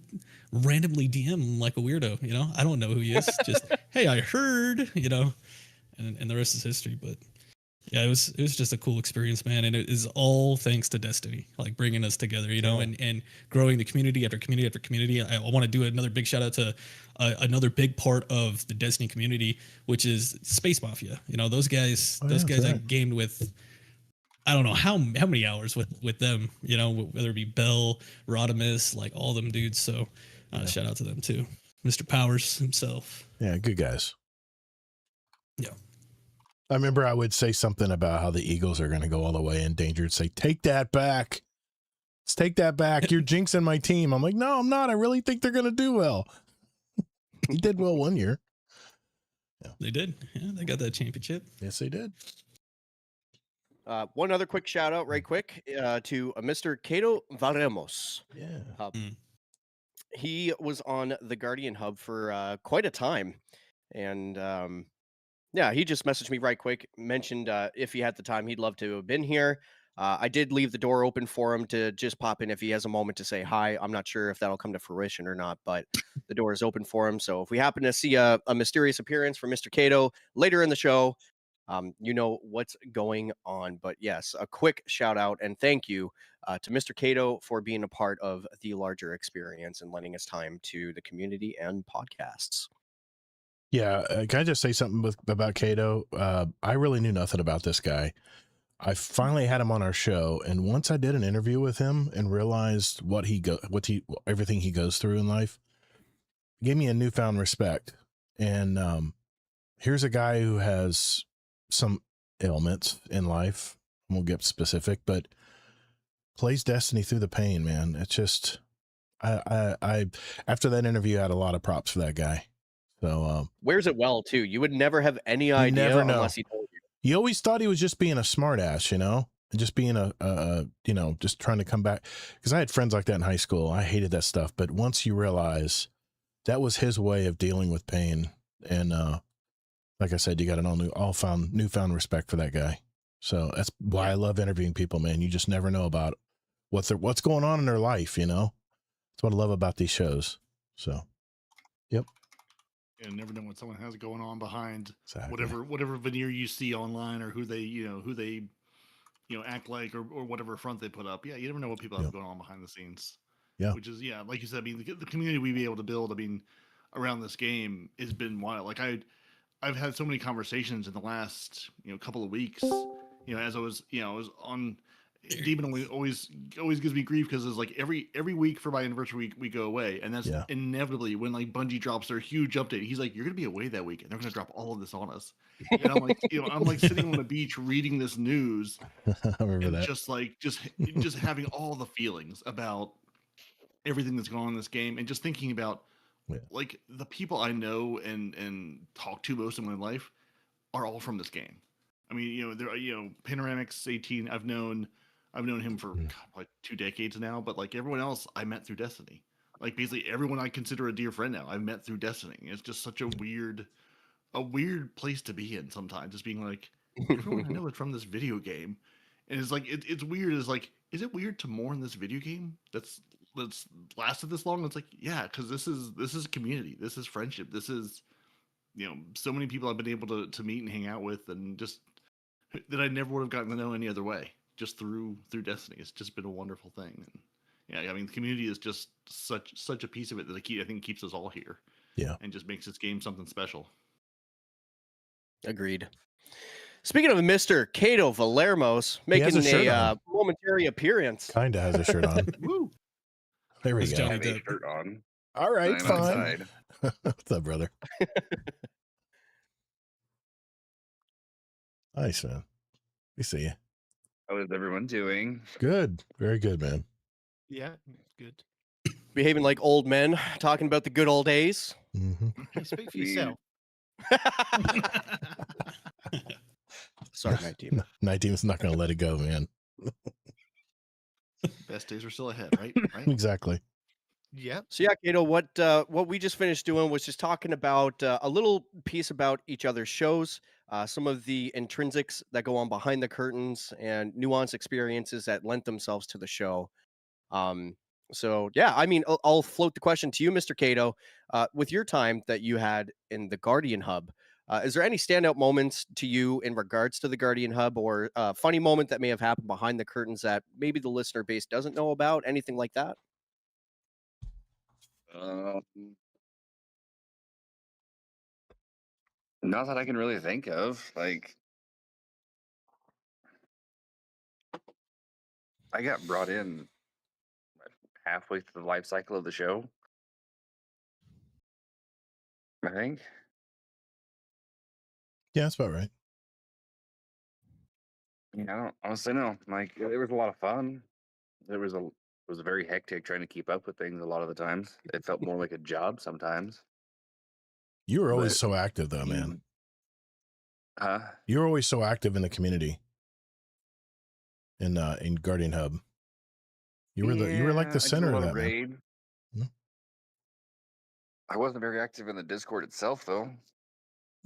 randomly DM him like a weirdo. I don't know who he is. Just hey, I heard. And the rest is history. But yeah, it was just a cool experience, man. And it is all thanks to Destiny, like bringing us together, and growing the community after community after community. I want to do another big shout out to another big part of the Destiny community, which is Space Mafia. Those guys, I gamed with. I don't know how many hours with them, whether it be Bell, Rodimus, like all them dudes. So shout out to them too. Mr. Powers himself. Yeah, good guys. Yeah. I remember I would say something about how the Eagles are going to go all the way, and Danger would say, take that back. Let's take that back. You're jinxing my team. I'm like, no, I'm not. I really think they're going to do well. He did well one year. Yeah. They did. Yeah, they got that championship. Yes, they did. One other quick shout out, right quick, to Mr. Cato Varemos. Yeah. He was on the Guardian Hub for quite a time, and he just messaged me right quick, mentioned if he had the time, he'd love to have been here. I did leave the door open for him to just pop in if he has a moment to say hi. I'm not sure if that'll come to fruition or not, but the door is open for him. So if we happen to see a mysterious appearance from Mr. Cato later in the show, you know what's going on. But yes, a quick shout out and thank you to Mr. Cato for being a part of the larger experience and lending his time to the community and podcasts. Yeah, can I just say something about Cato? I really knew nothing about this guy. I finally had him on our show, and once I did an interview with him and realized everything he goes through in life, it gave me a newfound respect. And here's a guy who has some ailments in life. I won't get specific, but plays Destiny through the pain, man. It's just, I after that interview, I had a lot of props for that guy. So wears it well too. You would never have any idea unless he told you. You always thought he was just being a smartass, and just being just trying to come back. Because I had friends like that in high school. I hated that stuff. But once you realize that was his way of dealing with pain, and like I said, you got an newfound respect for that guy. So that's why I love interviewing people, man. You just never know about what's going on in their life. That's what I love about these shows. So, yep. And never know what someone has going on behind whatever veneer you see online, or who they act like, or whatever front they put up. Yeah, you never know what people have going on behind the scenes. Yeah, which is like you said. I mean, the community we be able to build. I mean, around this game has been wild. Like I've had so many conversations in the last couple of weeks. As I was on. Demon always gives me grief because it's like every week for my anniversary we go away, and that's inevitably when like Bungie drops their huge update. He's like, "You're gonna be away that week, and they're gonna drop all of this on us." And I'm like, I'm like sitting on the beach reading this news, I remember and that. just having all the feelings about everything that's going on in this game, and just thinking about like the people I know and talk to most of my life are all from this game. I mean, there Panoramix 18. I've known him for like 2 decades now, but like everyone else I met through Destiny. Like basically everyone I consider a dear friend now, I've met through Destiny. It's just such a weird place to be in sometimes. Just being like, everyone I know is from this video game. And it's like it's weird. It's like, is it weird to mourn this video game that's lasted this long? It's like, yeah, because this is community, this is friendship, this is, so many people I've been able to meet and hang out with, and just that I never would have gotten to know any other way, just through Destiny. It's just been a wonderful thing. And yeah, I mean, the community is just such a piece of it that I think keeps us all here. Yeah. And just makes this game something special. Agreed. Speaking of Mr. Cato Valermos making a momentary appearance. Kinda has a shirt on. Woo! There we That's go. Johnny I have a Depp. shirt on. All right, I'm fine. outside. What's up, brother? Nice, man. We see you. How is everyone doing? Good. Very good, man. Yeah, good. Behaving like old men, talking about the good old days. Mm-hmm. Hey, speak for We- yourself. Sorry, Night Team. Night Team's not going to let it go, man. Best days are still ahead, right? Right. Exactly. Yeah. So yeah, Cato, what we just finished doing was just talking about a little piece about each other's shows, some of the intrinsics that go on behind the curtains, and nuanced experiences that lent themselves to the show. So yeah, I mean, I'll float the question to you, Mr. Cato. With your time that you had in the Guardian Hub, is there any standout moments to you in regards to the Guardian Hub, or a funny moment that may have happened behind the curtains that maybe the listener base doesn't know about? Anything like that? Not that I can really think of. Like, I got brought in halfway through the life cycle of the show, I think. Yeah, that's about right. I don't honestly know. Like, it was a lot of fun. It was very hectic trying to keep up with things a lot of the times. It felt more like a job sometimes. You were always But so active, though, man. Huh? You were always so active in the community. In Guardian Hub, you were like the center of that, man. Raid. Hmm. I wasn't very active in the Discord itself, though.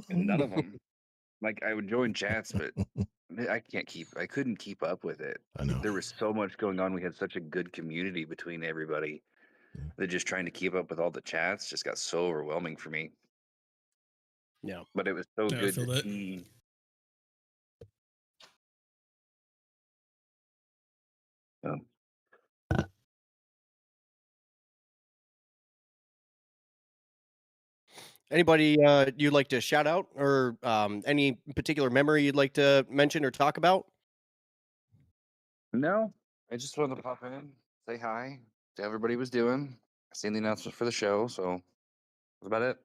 And none of them. Like, I would join chats, but I couldn't keep up with it. I know. There was so much going on. We had such a good community between everybody that just trying to keep up with all the chats just got so overwhelming for me. Yeah. But it was so Yeah, I good feel to that. see. Anybody you'd like to shout out, or any particular memory you'd like to mention or talk about? No, I just wanted to pop in, say hi to everybody was doing. I seen the announcement for the show, so that's about it.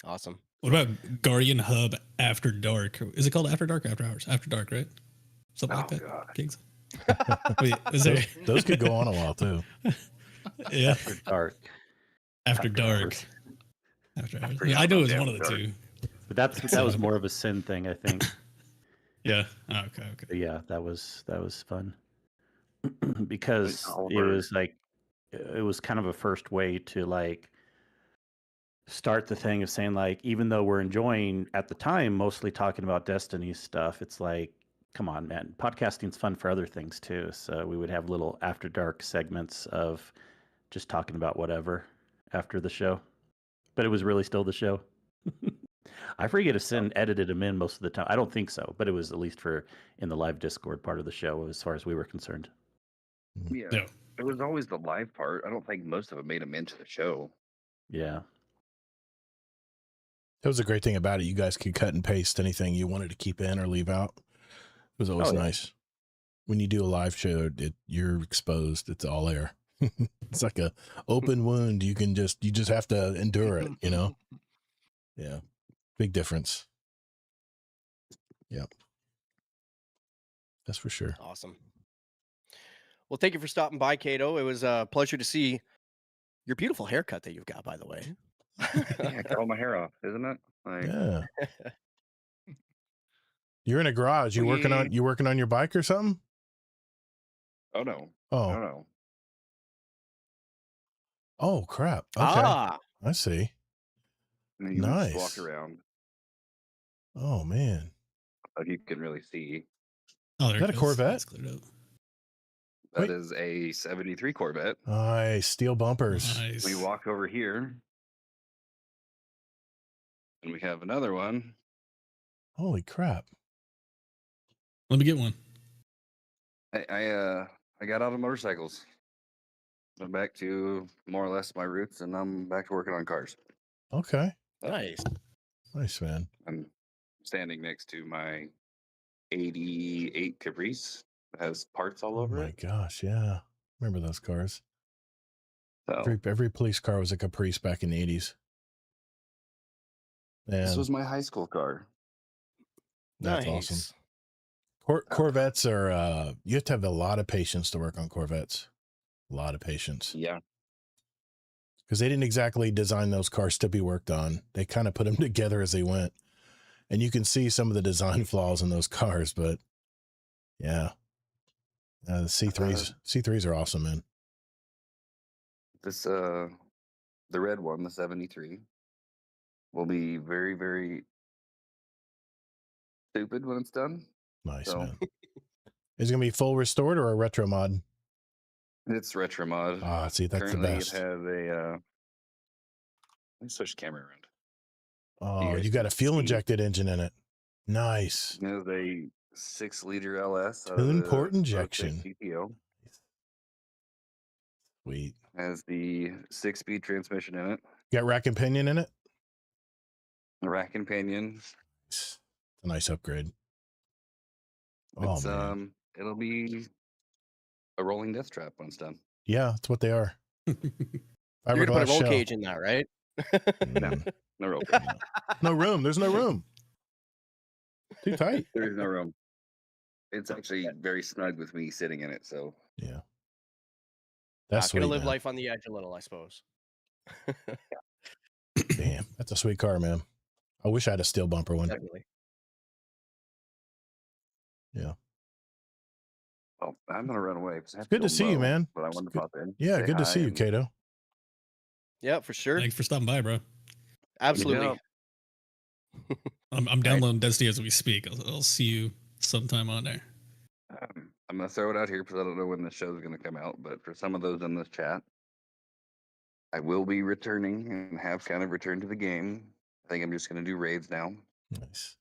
Awesome. What about Guardian Hub After Dark? Is it called After Dark or After Hours? After Dark, right? Something like Oh, that. God. Kings. Wait, is there? Those could go on a while too. Yeah. After dark. After Dark. Hours. After Hours. forgot I know it was about one of the After two. But that was more of a sin thing, I think. Yeah. Oh, okay. But yeah, that was fun. Because Oliver. it was kind of a first way to like start the thing of saying, like, even though we're enjoying at the time mostly talking about Destiny stuff, it's like, come on, man, podcasting's fun for other things too. So we would have little after dark segments of just talking about whatever after the show, but it was really still the show. I forget if Sin edited them in most of the time. I don't think so, but it was at least for in the live Discord part of the show as far as we were concerned. Yeah, Yeah. it was always the live part. I don't think most of it made them into the show. Yeah. That was a great thing about it. You guys could cut and paste anything you wanted to keep in or leave out. It was always Oh, yeah. nice. When you do a live show, you're exposed. It's all air. It's like a open wound. You just have to endure it, you know? Yeah. Big difference. Yep. That's for sure. Awesome. Well, thank you for stopping by, Cato. It was a pleasure to see your beautiful haircut that you've got, by the way. Yeah, I cut all my hair off, isn't it? Like, Yeah. You're in a garage. You working on your bike or something? oh no, Oh. no. Oh crap. Okay. Ah, I see. And you can just Nice. walk around, Oh man. like you can really see. Oh, there Is that it a goes. Corvette? That's cleared up. That Wait. is a 73 Corvette. Nice. Steel bumpers. Nice. We walk over here, and we have another one. Holy crap. Let me get one. I got out of motorcycles. I'm back to more or less my roots, and I'm back to working on cars. Okay. Nice. Nice, man. I'm standing next to my 88 Caprice that has parts all Oh over my it. gosh. Yeah. Remember those cars? So Every police car was a Caprice back in the 80s. this And was my high school car. that's Nice. awesome. Corvettes are, you have to have a lot of patience to work on Corvettes. A lot of patience. Yeah. Because they didn't exactly design those cars to be worked on. They kind of put them together as they went. And you can see some of the design flaws in those cars, but yeah. The C3s are awesome, man. This the red one, the 73, will be very, very stupid when it's done. Nice, So man. Is it going to be full restored or a retro mod? it's retro mod. Ah, see, that's Currently, the best. it has a. Let me switch the camera around. Oh, guys you got can a fuel see. injected engine in it. Nice. It has a 6-liter LS out of Twin the port 06 injection. GTO. Sweet. Has the 6-speed transmission in it. Got rack and pinion in it? Rack and pinion. It's a nice upgrade. Oh, It's man. it'll be a rolling death trap when it's done. Yeah, that's what they are. You're gonna put a Fiberglass roll shell. cage in that, right? Mm, No roll cage. no room. There's no room. Too tight. There is no room. It's actually very snug with me sitting in it. So Yeah. That's Not sweet, gonna live man. life on the edge a little, I suppose. Damn, that's a sweet car, man. I wish I had a steel bumper one. Definitely. Yeah. well, I'm gonna run away because I have Good to go see you, mow, man. But I It's wanted to good- pop in. Yeah, say good to hi, see you, and- Kato. Yeah, for sure. Thanks for stopping by, bro. Absolutely. Yeah. I'm downloading Destiny as we speak. I'll see you sometime on there. I'm gonna throw it out here because I don't know when the show's gonna come out. But for some of those in this chat, I will be returning and have kind of returned to the game. I think I'm just gonna do raids now. Nice.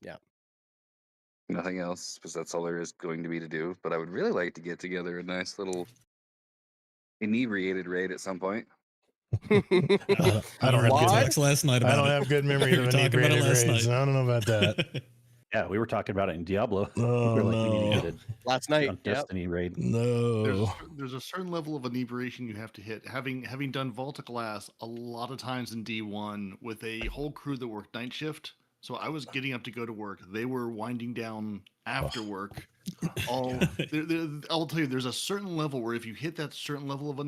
Nothing else because that's all there is going to be to do. But I would really like to get together a nice little inebriated raid at some point. I don't have What? good, Talks last night about I don't it. have good memory We of were talking about it inebriated last raids. night. I don't know about that. Yeah, we were talking about it in Diablo. Oh, we were like, we need to no. get it Last night. on Yep. Destiny raid. No. There's a certain level of inebriation you have to hit. Having done Vault of Glass a lot of times in D1 with a whole crew that worked night shift. So I was getting up to go to work. They were winding down after work. I'll tell you, there's a certain level where if you hit that certain level of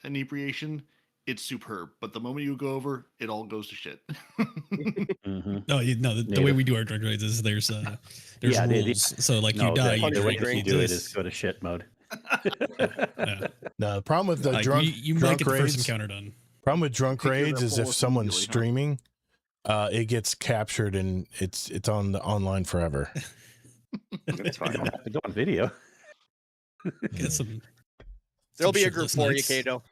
inebriation, it's superb. But the moment you go over, it all goes to shit. Mm-hmm. No, the way we do our drug raids is there's Yeah, rules. So like you die, you the way drink. that you You do it this. is go to shit mode. Yeah. No, the problem with the Like, drunk you might drunk get the first raids. encounter done. Problem with drunk Take care of raids that is if bolus someone's immediately, huh? streaming, it gets captured and it's on the online forever. It's You fine. don't have to go on video. Get some. There'll be a some group shirtless for you, nights. Kato.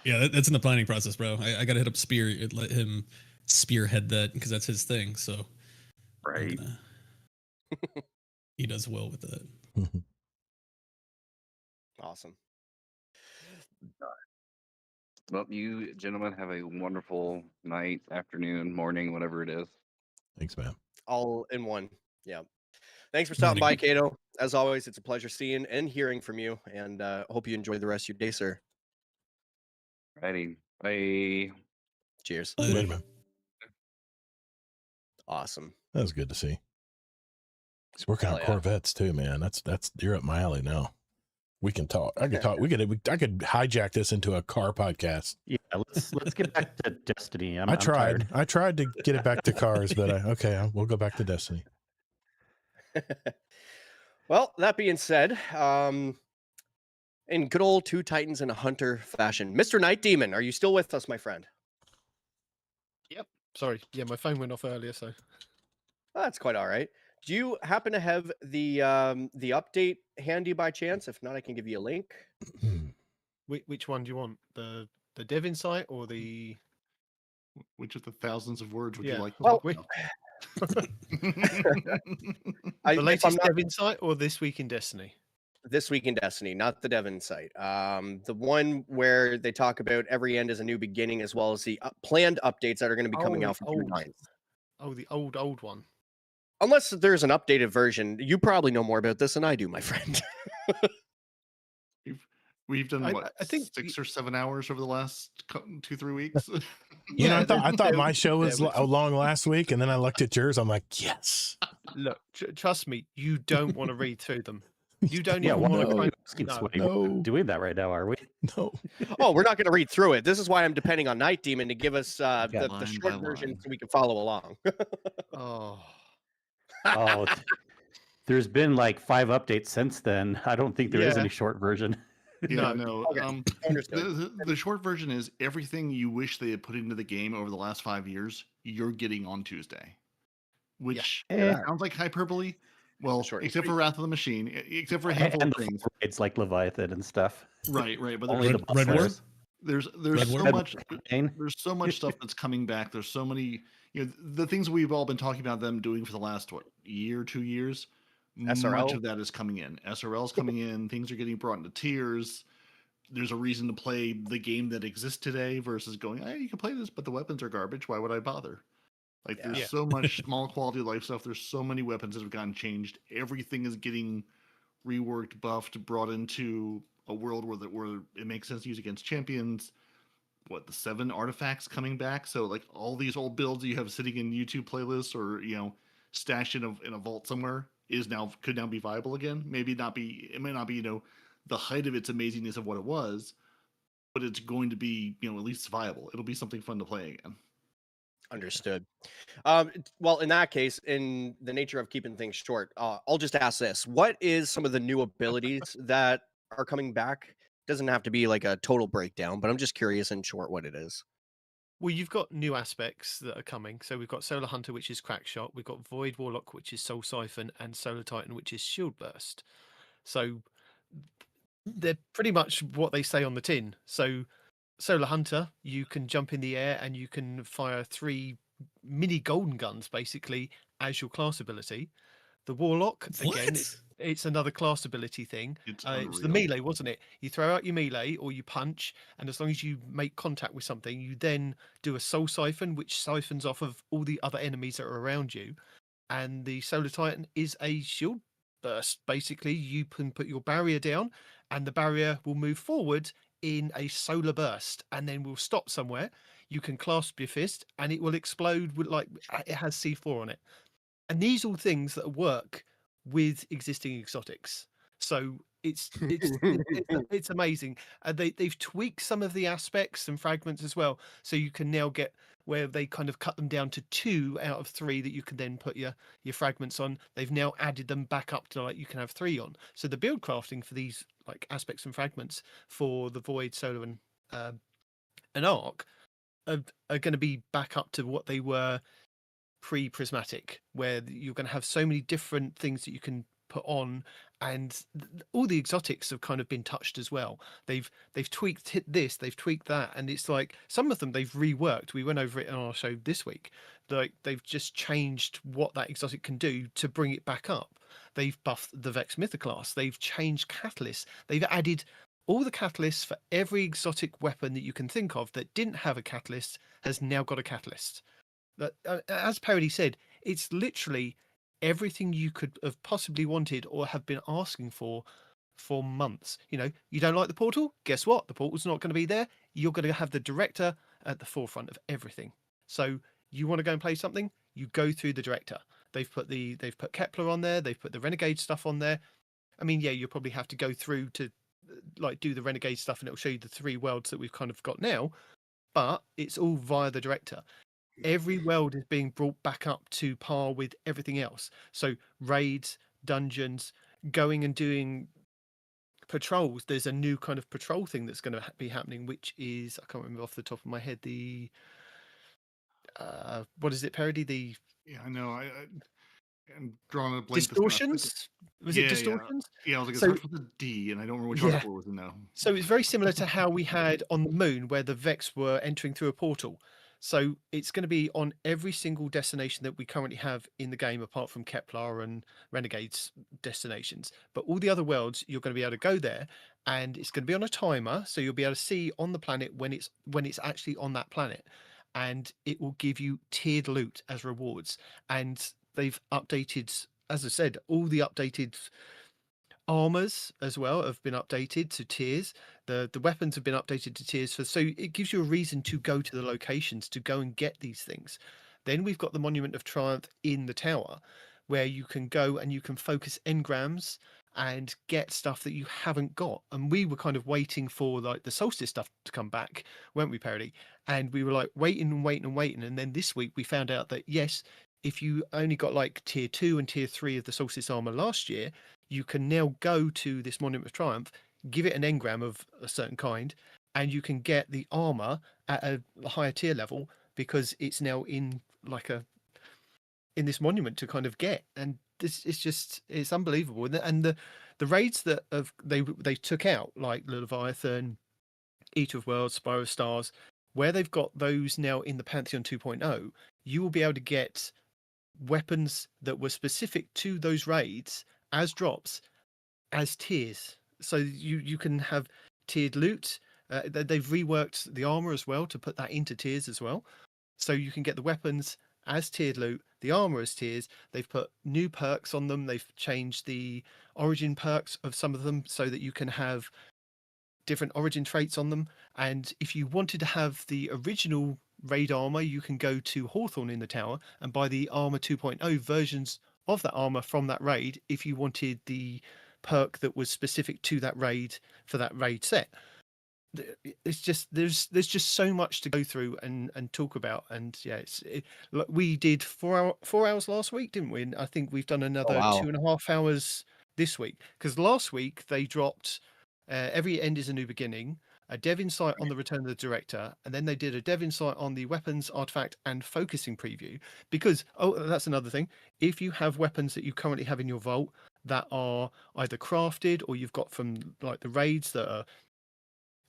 Yeah, that's in the planning process, bro. I gotta hit up Spear and let him spearhead that because that's his thing. So I'm Right. gonna- he does well with that. Awesome. Well, you gentlemen have a wonderful night, afternoon, morning, whatever it is. Thanks, man. All in one. Yeah. Thanks for stopping by, Kato. As always, it's a pleasure seeing and hearing from you. And hope you enjoy the rest of your day, sir. Righty. Bye. Cheers. Later. Later, man. Awesome. That was good to see. He's working Hell on yeah. Corvettes too, man. That's you're up my alley now. We can talk. I could talk. I could hijack this into a car podcast. Yeah, let's get back to Destiny. I'm I tired. tried to get it back to cars, but we'll go back to Destiny. Well, that being said, in good old Two Titans and a Hunter fashion, Mr. Night Demon, are you still with us, my friend? Yep. Sorry. Yeah, my phone went off earlier, so. That's quite all right. Do you happen to have the update handy by chance? If not, I can give you a link. Which one do you want? The dev insight or the Which of the thousands of words would you Yeah. like to Well, talk about? the if I'm latest not dev insight or this week in Destiny? This Week in Destiny, not the Devon site. The one where they talk about every end is a new beginning, as well as the planned updates that are going to be coming the out for June old. 9th. Oh, the old one. Unless there's an updated version. You probably know more about this than I do, my friend. We've done what, I think 6 or 7 hours over the last 2-3 weeks. You know, I there's- thought my show was there was- long last week, and then I looked at yours. I'm like, yes. Look, trust me, you don't want to read through them. You don't Yeah, even well, want to no. try. Skin No. sweaty. No. We're not doing that right now, are we? No. Oh, we're not going to read through it. This is why I'm depending on Night Demon to give us the Line short by version line. so we can follow along. Oh, Oh, there's been like 5 updates since then. I don't think there is Yeah. any short version. Yeah, No. no. Okay, understood. The short version is everything you wish they had put into the game over the last 5 years, you're getting on Tuesday. Which Eh. sounds like hyperbole. Well, Short and except for sweet. Wrath of the Machine, except for a handful And of the things. it's like Leviathan and stuff. Right, but Only there's, the Red War? bosses. there's Red so War? much Campaign. there's so much stuff that's coming back. There's so many, the things we've all been talking about them doing for the last year, 2 years. Much SRL? of that is coming in. SRL's coming in. Things are getting brought into tiers. There's a reason to play the game that exists today versus going, hey, you can play this, but the weapons are garbage. Why would I bother? Like, there's Yeah. so much small quality of life stuff. There's so many weapons that have gotten changed. Everything is getting reworked, buffed, brought into a world where it makes sense to use against champions. What, the 7 artifacts coming back? So like all these old builds you have sitting in YouTube playlists or stashed in a vault somewhere could now be viable again. It may not be the height of its amazingness of what it was, but it's going to be at least viable. It'll be something fun to play again. Understood. Well, in that case, in the nature of keeping things short, I'll just ask this. What is some of the new abilities that are coming back? Doesn't have to be like a total breakdown, but I'm just curious in short what it is. Well, you've got new aspects that are coming. So we've got Solar Hunter, which is Crackshot. We've got Void Warlock, which is Soul Siphon, and Solar Titan, which is Shield Burst. So they're pretty much what they say on the tin. So Solar Hunter, you can jump in the air and you can fire 3 mini golden guns basically as your class ability. The Warlock, again, What? it's another class ability thing. It's It was the unreal. melee, wasn't it? You throw out your melee or you punch, and as long as you make contact with something, you then do a soul siphon, which siphons off of all the other enemies that are around you. And the Solar Titan is a shield burst. Basically, you can put your barrier down, and the barrier will move forward in a solar burst, and then will stop somewhere. You can clasp your fist, and it will explode with it has C4 on it. And these all things that work with existing exotics. So it's amazing. They've tweaked some of the aspects and fragments as well, so you can now get where they kind of cut them down to 2 out of 3 that you can then put your fragments on. They've now added them back up to you can have 3 on. So the build crafting for these aspects and fragments for the Void, Solar, and Arc are going to be back up to what they were pre-prismatic, where you're going to have so many different things that you can put on, and all the exotics have kind of been touched as well. They've tweaked this, they've tweaked that, and it's like some of them they've reworked. We went over it on our show this week. They've just changed what that exotic can do to bring it back up. They've buffed the Vex Mythoclast. They've changed catalysts. They've added all the catalysts for every exotic weapon that you can think of that didn't have a catalyst has now got a catalyst. As Parody said, it's literally everything you could have possibly wanted or have been asking for months. You don't like the portal? Guess what? The portal's not going to be there. You're going to have the director at the forefront of everything. So you want to go and play something? You go through the director. They've put Kepler on there. They've put the Renegade stuff on there. I mean, yeah, you'll probably have to go through to do the Renegade stuff, and it'll show you the 3 worlds that we've kind of got now. But it's all via the director. Every world is being brought back up to par with everything else. So raids, dungeons, going and doing patrols. There's a new kind of patrol thing that's going to be happening, which is, I can't remember off the top of my head, the what is it, Parody? Yeah, I know. I'm drawing a blank. Distortions? Was it Yeah. distortions? Yeah, I was like, it So starts with a D, and I don't remember which yeah. article it was in now. So it's very similar to how we had on the moon where the Vex were entering through a portal. So it's going to be on every single destination that we currently have in the game, apart from Kepler and Renegade's destinations. But all the other worlds, you're going to be able to go there, and it's going to be on a timer, so you'll be able to see on the planet when it's actually on that planet, and it will give you tiered loot as rewards. And they've updated, as I said, all the updated armors as well have been updated to tiers. The weapons have been updated to tiers so it gives you a reason to go to the locations to go and get these things. Then we've got the Monument of Triumph in the tower, where you can go and you can focus engrams and get stuff that you haven't got. And we were kind of waiting for like the solstice stuff to come back, weren't we, Parody? And we were like waiting and waiting and waiting. And then this week we found out that yes, if you only got like tier 2 and tier 3 of the solstice armor last year, you can now go to this Monument of Triumph, give it an engram of a certain kind, and you can get the armor at a higher tier level because it's now in like in this monument to kind of get. And this is just, it's unbelievable. And the raids that they took out, like the Leviathan, Eater of Worlds, Spire of Stars, where they've got those now in the Pantheon 2.0, you will be able to get weapons that were specific to those raids as drops as tiers. So you can have tiered loot. They've reworked the armor as well to put that into tiers as well. So you can get the weapons as tiered loot, the armor as tiers. They've put new perks on them. They've changed the origin perks of some of them so that you can have different origin traits on them. And if you wanted to have the original raid armor, you can go to Hawthorne in the tower and buy the armor 2.0 versions of that armor from that raid if you wanted the perk that was specific to that raid for that raid set. It's just there's just so much to go through and talk about. And yeah, we did 4 hours last week, didn't we? And I think we've done another wow. 2.5 hours this week, because last week they dropped every end is a new beginning, a dev insight on the return of the director, and then they did a dev insight on the weapons, artifact, and focusing preview. Because that's another thing, if you have weapons that you currently have in your vault that are either crafted or you've got from like the raids that are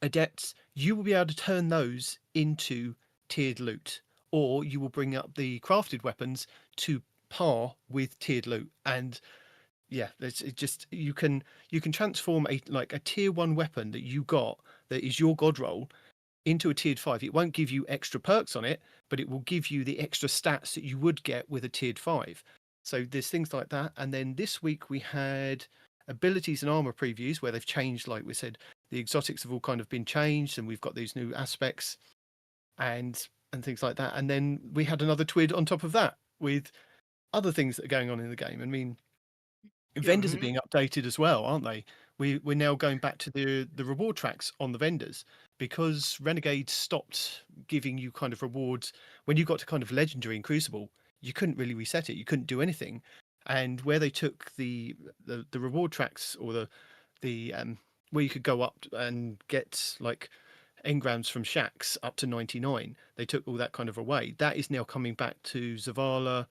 adepts, you will be able to turn those into tiered loot, or you will bring up the crafted weapons to par with tiered loot. And yeah, it just you can transform a tier 1 weapon that you got that is your god roll into a tiered 5. It won't give you extra perks on it, but it will give you the extra stats that you would get with a tiered 5. So there's things like that. And then this week we had abilities and armor previews where they've changed, like we said, the exotics have all kind of been changed, and we've got these new aspects and things like that. And then we had another TWID on top of that with other things that are going on in the game. I mean, vendors are being updated as well, aren't they? We're now going back to the reward tracks on the vendors, because Renegade stopped giving you kind of rewards when you got to kind of legendary in Crucible. You couldn't really reset it. You couldn't do anything. And where they took the reward tracks, or the where you could go up and get like engrams from shacks up to 99, they took all that kind of away. That is now coming back to Zavala,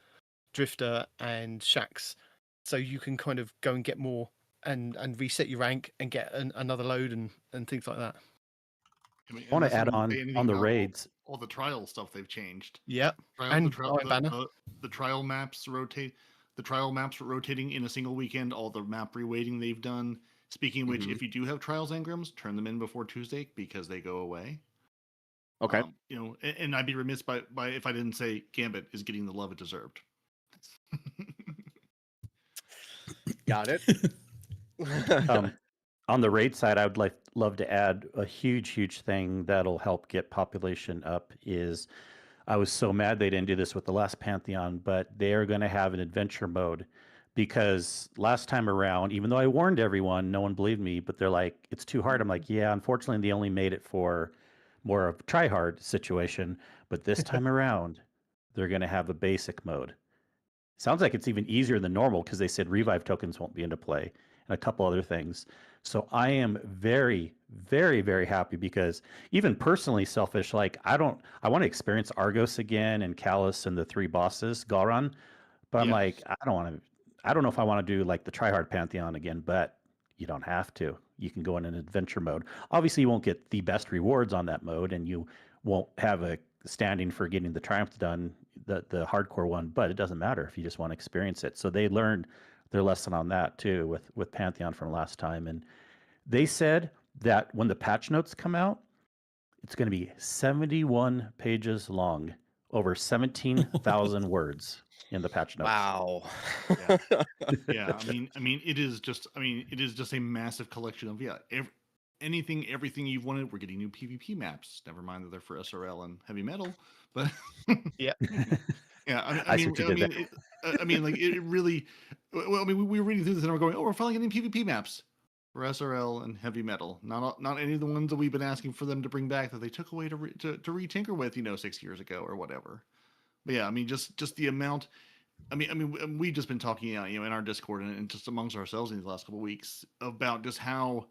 Drifter, and shacks. So you can kind of go and get more and reset your rank and get another load and things like that. I mean, I want unless to you add wanna say on anything the about raids. all the trial stuff they've changed. Yeah, Trial, and Iron Banner. the trial maps rotate. The trial maps are rotating in a single weekend. All the map reweighting they've done. Speaking of which, if you do have trials engrams, turn them in before Tuesday because they go away. Okay. You know, and I'd be remiss by if I didn't say Gambit is getting the love it deserved. Got it. On the raid side, I would love to add a huge thing that'll help get population up. Is I was so mad they didn't do this with the last Pantheon, but they are going to have an adventure mode, because last time around, even though I warned everyone, no one believed me, but they're like, it's too hard. I'm like, yeah, unfortunately, they only made it for more of a try hard situation. But this time around, they're going to have a basic mode. Sounds like it's even easier than normal, because they said revive tokens won't be into play and a couple other things. So I am very, very happy, because even personally selfish, like I want to experience Argos again and Callus and the 3 bosses, Galran, But I'm Yeah. like, I don't know if I want to do like the tryhard Pantheon again, but you don't have to. You can go in an adventure mode. Obviously, you won't get the best rewards on that mode, and you won't have a standing for getting the triumph done, the hardcore one. But it doesn't matter if you just want to experience it. So they learned their lesson on that too with Pantheon from last time, and they said that when the patch notes come out, it's going to be 71 pages long, over 17,000 words in the patch notes. Wow. Yeah. Yeah, it is just, it is just a massive collection of everything you've wanted. We're getting new PvP maps. Never mind that they're for SRL and heavy metal, but Yeah. yeah, I see what you did there. like it really. Well, we were reading through this and we're going, oh, we're finally getting PvP maps for SRL and heavy metal. Not any of the ones that we've been asking for them to bring back that they took away to retinker with, 6 years ago or whatever. But yeah, just the amount. We've just been talking, in our Discord and just amongst ourselves in these last couple of weeks about just how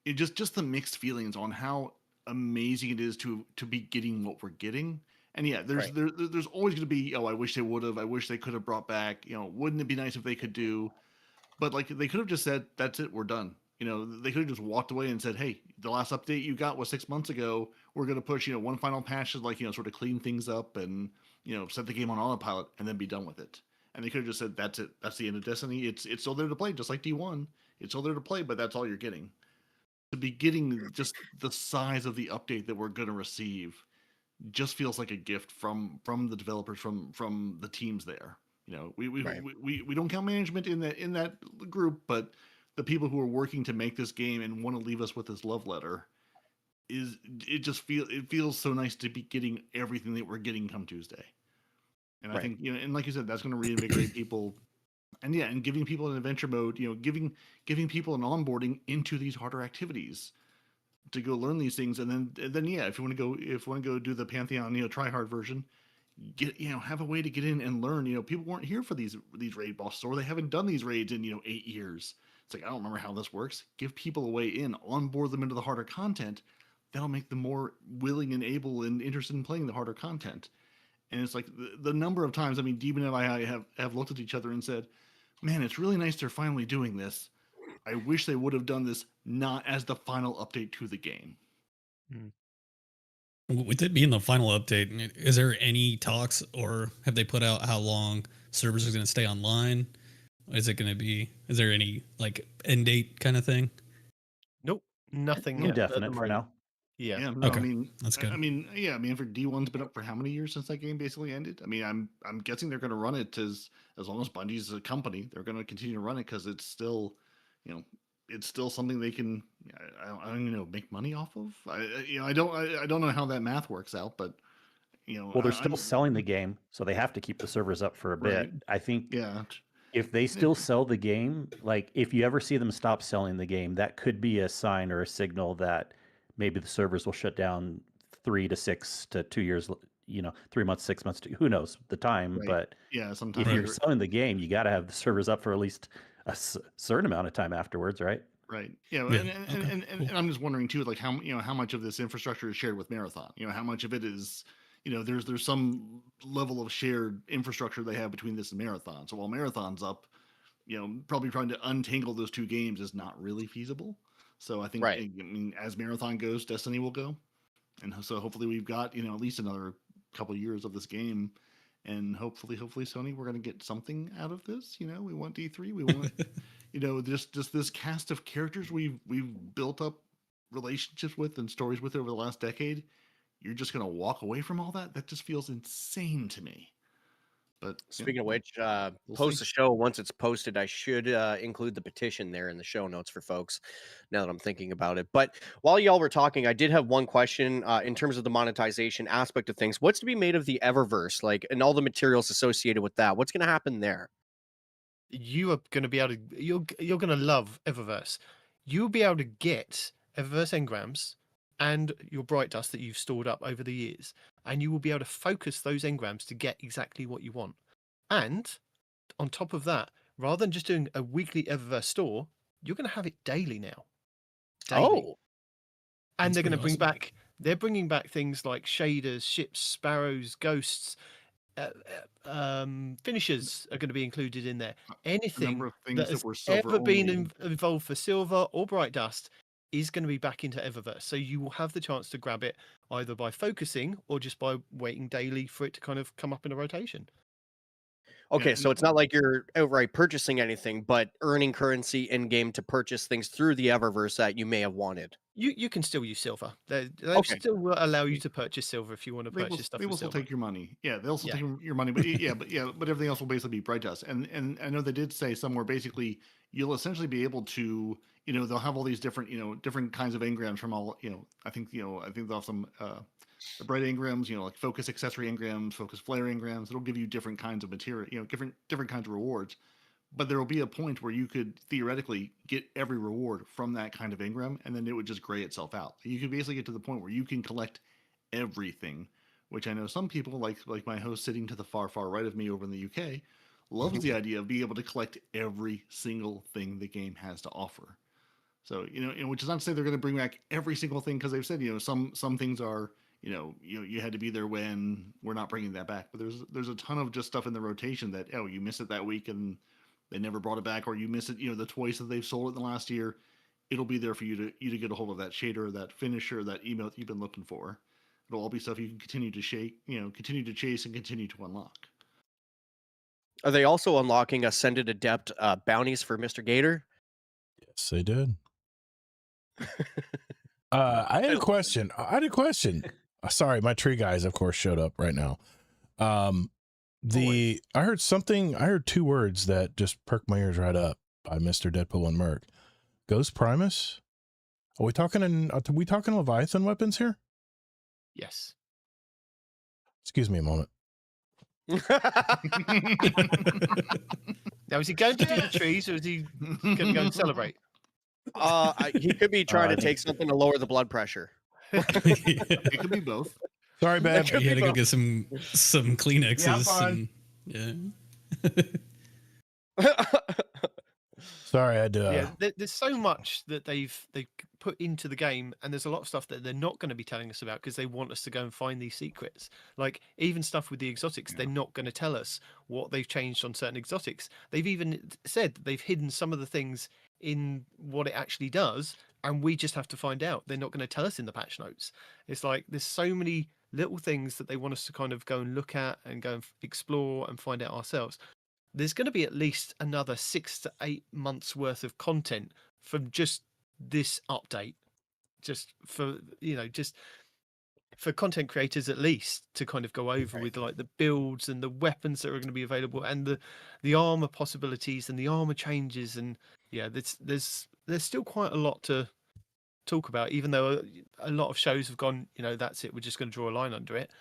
just the mixed feelings on how amazing it is to be getting what we're getting. And yeah, there's always going to be, I wish they would have, I wish they could have brought back, wouldn't it be nice if they could do, but like they could have just said, that's it, we're done. They could have just walked away and said, hey, the last update you got was 6 months ago. We're going to push, one final patch to sort of clean things up and, set the game on autopilot and then be done with it. And they could have just said, that's it. That's the end of Destiny. It's still there to play, just like D1. It's still there to play, but that's all you're getting. To be getting just the size of the update that we're going to receive just feels like a gift from the developers, from the teams there. We don't count management in that group, but the people who are working to make this game and want to leave us with this love letter it feels so nice to be getting everything that we're getting come Tuesday. And I think, and like you said, that's going to reinvigorate people. And yeah, and giving people an adventure mode, giving people an onboarding into these harder activities to go learn these things. And then yeah, if you want to go do the Pantheon, try hard version, have a way to get in and learn. People weren't here for these raid bosses, or they haven't done these raids in 8 years. It's like, I don't remember how this works. Give people a way in, onboard them into the harder content. That'll make them more willing and able and interested in playing the harder content. And it's like the number of times, Demon and I have looked at each other and said, man, it's really nice they're finally doing this. I wish they would have done this not as the final update to the game. With it being the final update, is there any talks or have they put out how long servers are going to stay online? Is there any like end date kind of thing? Nope. Nothing. Indefinite for now. Yeah. Yeah. No, Okay. That's good. For D1's been up for how many years since that game basically ended? I'm guessing they're going to run it as long as Bungie's a company. They're going to continue to run it because it's still, it's still something they can, I don't even know, make money off of. I don't know how that math works out, but well, they're still selling the game, so they have to keep the servers up for a bit. Right. I think. Yeah. If they still sell the game, like if you ever see them stop selling the game, that could be a sign or a signal that maybe the servers will shut down 3 to 6 to 2 years, 3 months, 6 months, who knows the time. Right. But yeah, sometimes if you're selling the game, you got to have the servers up for at least a certain amount of time afterwards, right? Right. Yeah. Yeah. And I'm just wondering too, like how much of this infrastructure is shared with Marathon? How much of it is, there's some level of shared infrastructure they have between this and Marathon. So while Marathon's up, probably trying to untangle those two games is not really feasible. So I think, as Marathon goes, Destiny will go. And so hopefully we've got, at least another couple of years of this game. And hopefully Sony, we're going to get something out of this. We want D3. We want, just this cast of characters we've built up relationships with and stories with over the last decade. You're just going to walk away from all that? That just feels insane to me. But speaking of which, we'll post see. the show once it's posted. I should include the petition there in the show notes for folks. Now that I'm thinking about it, but while y'all were talking, I did have one question in terms of the monetization aspect of things. What's to be made of the Eververse, and all the materials associated with that? What's going to happen there? You are going to be able to. You're going to love Eververse. You'll be able to get Eververse engrams and your Bright Dust that you've stored up over the years, and you will be able to focus those engrams to get exactly what you want. And on top of that, rather than just doing a weekly Eververse store, you're going to have it daily now. Daily. Oh, and That's they're going to pretty bring awesome. back. They're bringing back things like shaders, ships, sparrows, ghosts, finishers are going to be included in there. A Anything number of that things that has were silver ever been only. involved for Silver or Bright Dust is going to be back into Eververse. So you will have the chance to grab it either by focusing or just by waiting daily for it to kind of come up in a rotation. Okay, and so it's not like you're outright purchasing anything, but earning currency in game to purchase things through the Eververse that you may have wanted. You can still use Silver. They Okay. still will allow you to purchase Silver if you want to They will purchase stuff they with will still Silver. take your money. Yeah, they'll still Yeah. take your money, but but everything else will basically be bright dust. And I know they did say somewhere basically you'll essentially be able to, they'll have all these different, different kinds of engrams from all, I think they'll have some the bright engrams, like focus accessory engrams, focus flare engrams. It'll give you different kinds of material, different kinds of rewards. But there will be a point where you could theoretically get every reward from that kind of engram, and then it would just gray itself out. You could basically get to the point where you can collect everything, which I know some people like my host sitting to the far right of me over in the UK loves the idea of being able to collect every single thing the game has to offer. So which is not to say they're going to bring back every single thing because they've said some things are you had to be there when we're not bringing that back. But there's a ton of just stuff in the rotation that you miss it that week and they never brought it back, or you miss it the twice that they've sold it in the last year. It'll be there for you to get a hold of that shader, that finisher, that email that you've been looking for. It'll all be stuff you can continue to continue to chase and continue to unlock. Are they also unlocking Ascended Adept bounties for Mr. Gator? Yes, they did. I had a question. Sorry, my tree guys, of course, showed up right now. I heard two words that just perked my ears right up by Mr. Deadpool and Merc. Ghost Primus? Are we talking Leviathan weapons here? Yes. Excuse me a moment. Now, is he going to do the trees or is he going to go and celebrate? He could be trying to take something to lower the blood pressure. It could be both. Sorry, babe. You had to go get some Kleenexes. Yeah, Yeah. Sorry, I had to. There's so much that they've put into the game, and there's a lot of stuff that they're not going to be telling us about because they want us to go and find these secrets. Like even stuff with the exotics, they're not going to tell us what they've changed on certain exotics. They've even said that they've hidden some of the things in what it actually does, and we just have to find out. They're not going to tell us in the patch notes. It's like there's so many little things that they want us to kind of go and look at and go and explore and find out ourselves. There's going to be at least another 6 to 8 months worth of content from just this update, just for just for content creators at least to kind of go over with like the builds and the weapons that are going to be available and the armor possibilities and the armor changes. And there's still quite a lot to talk about, even though a lot of shows have gone, that's it, we're just going to draw a line under it.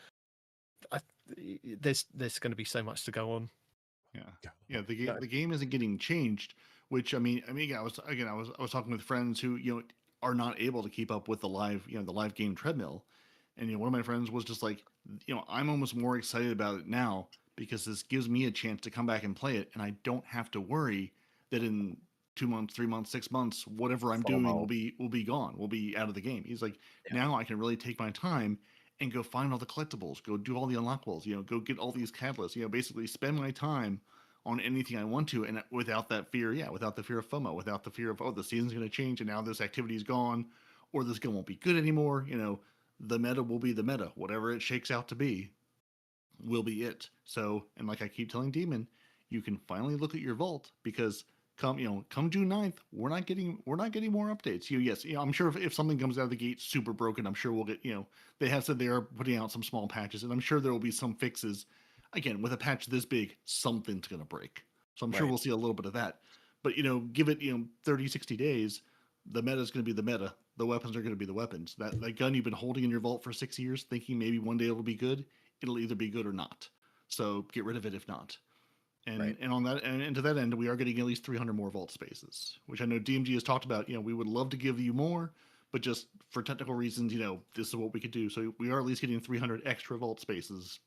There's going to be so much to go on. Yeah. The game isn't getting changed, which I was talking with friends who are not able to keep up with the live game treadmill, and one of my friends was just like, I'm almost more excited about it now because this gives me a chance to come back and play it, and I don't have to worry that in 2 months, 3 months, 6 months, whatever I'm doing will be gone, will be out of the game. He's like, now I can really take my time and go find all the collectibles, go do all the unlockables, go get all these catalysts, basically spend my time on anything I want to, and without that fear, without the fear of FOMO, without the fear of, the season's going to change and now this activity is gone, or this gun won't be good anymore. The meta will be the meta. Whatever it shakes out to be will be it. So, and like I keep telling Demon, you can finally look at your vault because come June 9th, we're not getting more updates. Yes, I'm sure if something comes out of the gate super broken, I'm sure we'll get, they have said they are putting out some small patches, and I'm sure there will be some fixes. Again, with a patch this big, something's going to break. So I'm sure we'll see a little bit of that. But, give it, 30, 60 days, the meta is going to be the meta. The weapons are going to be the weapons. That gun you've been holding in your vault for 6 years, thinking maybe one day it'll be good, it'll either be good or not. So get rid of it if not. And on that, and to that end, we are getting at least 300 more vault spaces, which I know DMG has talked about. We would love to give you more, but just for technical reasons, this is what we could do. So we are at least getting 300 extra vault spaces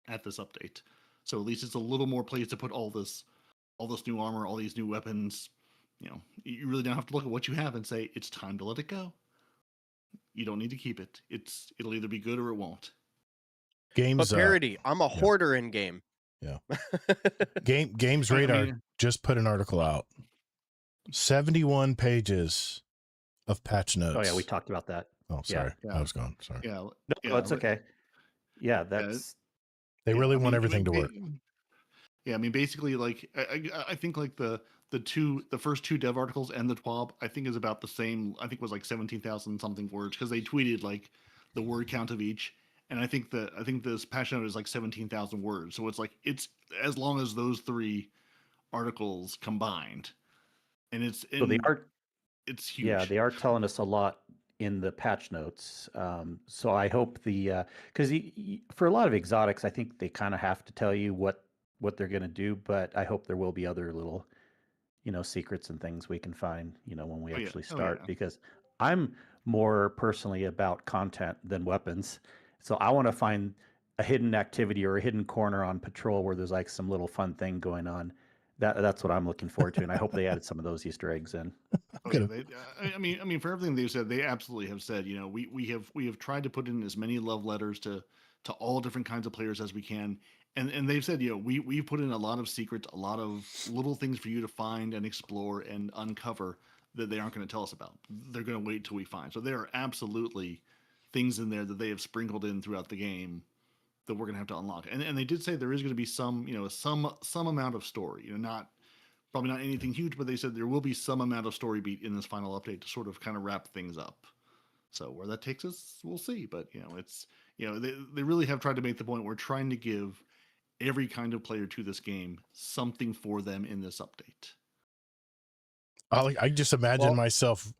at this update. So at least it's a little more place to put all this new armor, all these new weapons. You really don't have to look at what you have and say it's time to let it go. You don't need to keep it. It'll either be good or it won't. Games, Parody, I'm a hoarder in game. Yeah. Games I Radar mean- just put an article out. 71 pages of patch notes. Oh yeah, we talked about that. Oh, sorry. Yeah. I was gone. Sorry. Yeah. No, it's okay. Yeah, that's They really want I everything to mean, work. Yeah, I mean, basically, like I think like the first two dev articles and the TWAB, I think is about the same. I think it was like 17,000 something words because they tweeted like the word count of each, and I think this patch note is like 17,000 words. So it's as long as those three articles combined, and it's so they are. it's huge. Yeah, they are telling us a lot in the patch notes. So I hope because for a lot of exotics, I think they kind of have to tell you what they're going to do. But I hope there will be other little, secrets and things we can find, when we Oh, yeah. actually Oh, start. yeah. Because I'm more personally about content than weapons. So I want to find a hidden activity or a hidden corner on patrol where there's like some little fun thing going on. That's what I'm looking forward to, and I hope they added some of those Easter eggs in. Oh, yeah, I mean, for everything they've said, they absolutely have said. We have tried to put in as many love letters to all different kinds of players as we can, and they've said, we've put in a lot of secrets, a lot of little things for you to find and explore and uncover that they aren't going to tell us about. They're going to wait till we find. So there are absolutely things in there that they have sprinkled in throughout the game that we're going to have to unlock. And they did say there is going to be some amount of story. Probably not anything huge, but they said there will be some amount of story beat in this final update to sort of kind of wrap things up. So where that takes us, we'll see. But they really have tried to make the point we're trying to give every kind of player to this game something for them in this update. I just imagine myself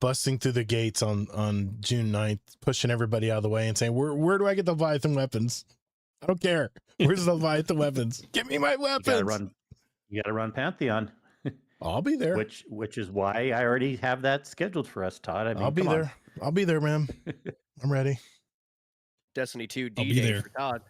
busting through the gates on June 9th, pushing everybody out of the way and saying, where do I get the Leviathan weapons? I don't care. Where's the Leviathan weapons? Give me my weapons. You gotta run Pantheon. I'll be there. Which is why I already have that scheduled for us, Todd. I mean, I'll be there. I'll be there, man. I'm ready. Destiny 2 I'll be D-Day there. for Todd.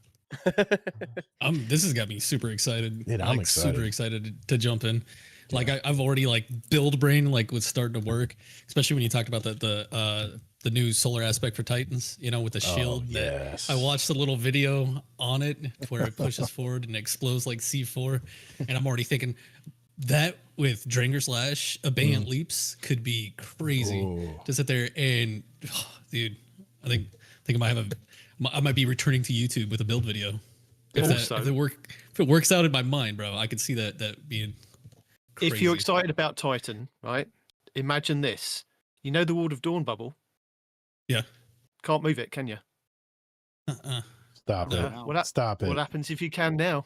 This has got me super excited. Yeah, I'm excited. Super excited to jump in. Like I've already build brain was starting to work, especially when you talked about the new solar aspect for Titans, with the shield. Yes. I watched a little video on it where it pushes forward and explodes like C4, and I'm already thinking that with Dranger Slash, Abeyant Leaps could be crazy. Ooh. To sit there and, dude, I think I might be returning to YouTube with a build video. If it works out in my mind, bro, I could see that being crazy. If you're excited about Titan, right? Imagine this. You know the Ward of Dawn bubble? Yeah. Can't move it, can you? Stop it. Stop it. What happens if you can now?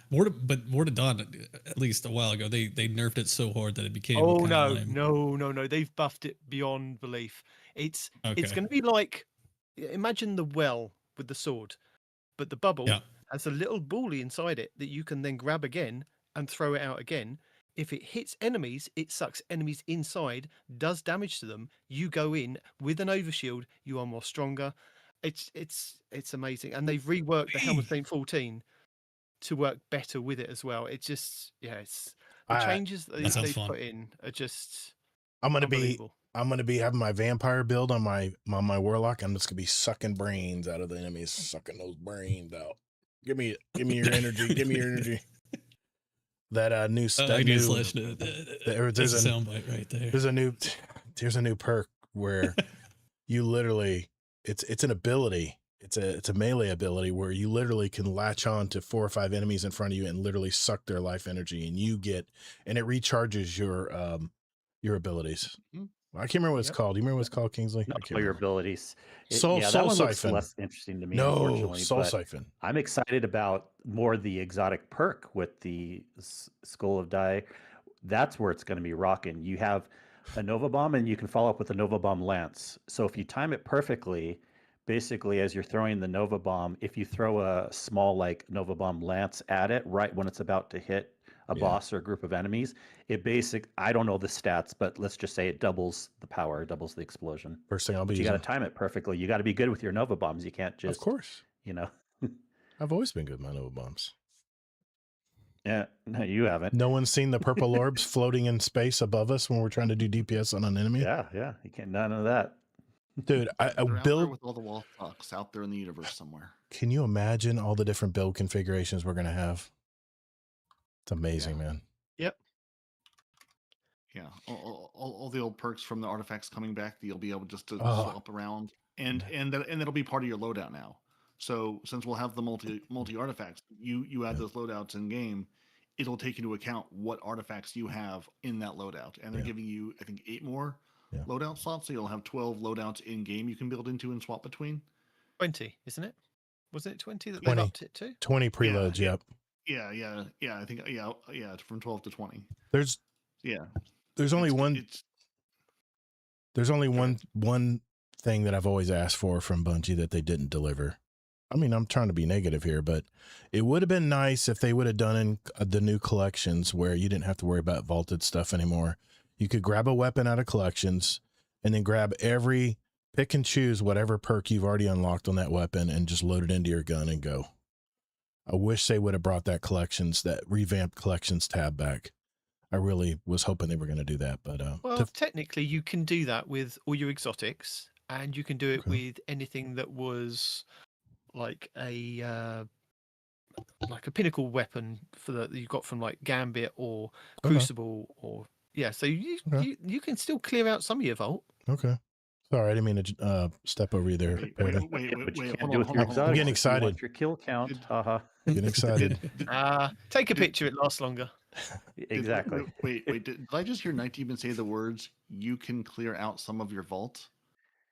Ward of Dawn, at least a while ago, they nerfed it so hard that it became. Oh lame. no! They've buffed it beyond belief. It's going to be like, imagine the well with the sword, but the bubble has a little bully inside it that you can then grab again and throw it out again. If it hits enemies, it sucks enemies inside, does damage to them. You go in with an overshield, you are more stronger. It's amazing, and they've reworked the Helm of Saint 14 to work better with it as well. It just it's the changes that they've put in are just. I'm gonna be having my vampire build on my warlock. I'm just gonna be sucking brains out of the enemies, sucking those brains out. Give me your energy. Give me your energy. That new there's a soundbite right there. There's a new perk where you literally it's an ability. It's a melee ability where you literally can latch on to 4 or 5 enemies in front of you and literally suck their life energy, and it recharges your abilities. I can't remember what it's called. Do you remember what it's called, Kingsley? Not all your abilities. Soul that one looks Siphon. less interesting to me. No, unfortunately, Soul but Siphon. I'm excited about more the exotic perk with the Skull of Die. That's where it's going to be rocking. You have a Nova Bomb, and you can follow up with a Nova Bomb Lance. So if you time it perfectly, basically as you're throwing the Nova Bomb, if you throw a small Nova Bomb Lance at it right when it's about to hit a boss or a group of enemies, I don't know the stats, but let's just say it doubles the power, doubles the explosion. First thing I'll be You using. got to time it perfectly. You got to be good with your Nova Bombs. You can't just, of course, I've always been good with my Nova Bombs. Yeah, no, you haven't. No one's seen the purple orbs floating in space above us when we're trying to do DPS on an enemy. Yeah, you can't, none of that. Dude, They're out there build. with all the wall clocks out there in the universe somewhere. Can you imagine all the different build configurations we're gonna have? It's amazing, Yeah. man. Yep. Yeah, all the old perks from the artifacts coming back that you'll be able just to Oh. swap around, and that'll be part of your loadout now. So since we'll have the multi artifacts, you add those loadouts in game, it'll take into account what artifacts you have in that loadout, and they're Yeah. giving you I think 8 more Yeah. loadout slots, so you'll have 12 loadouts in game you can build into and swap between. 20, isn't it? Wasn't it 20 that 20. they've upped it to? 20 preloads. Yeah. Yep. Yeah. I think from 12 to 20. There's Yeah. only It's- one. It's There's only Go ahead. one thing that I've always asked for from Bungie that they didn't deliver. I mean, I'm trying to be negative here, but it would have been nice if they would have done in the new collections where you didn't have to worry about vaulted stuff anymore. You could grab a weapon out of collections and then pick and choose whatever perk you've already unlocked on that weapon and just load it into your gun and go. I wish they would have brought that revamped collections tab back. I really was hoping they were going to do that, but Well, technically, you can do that with all your exotics, and you can do it Okay. with anything that was like a pinnacle weapon that you got from like Gambit or Okay. Crucible or So you can still clear out some of your vault. okay. Sorry, I didn't mean to step over you there, wait, Patty. wait, But you wait, can't hold do on, with hold your on, hold on. exotics. Getting if you excited. want your kill count. Haha. Getting excited. Take a picture. It lasts longer. Exactly. Wait. Did I just hear Night Demon say the words, "You can clear out some of your vault"?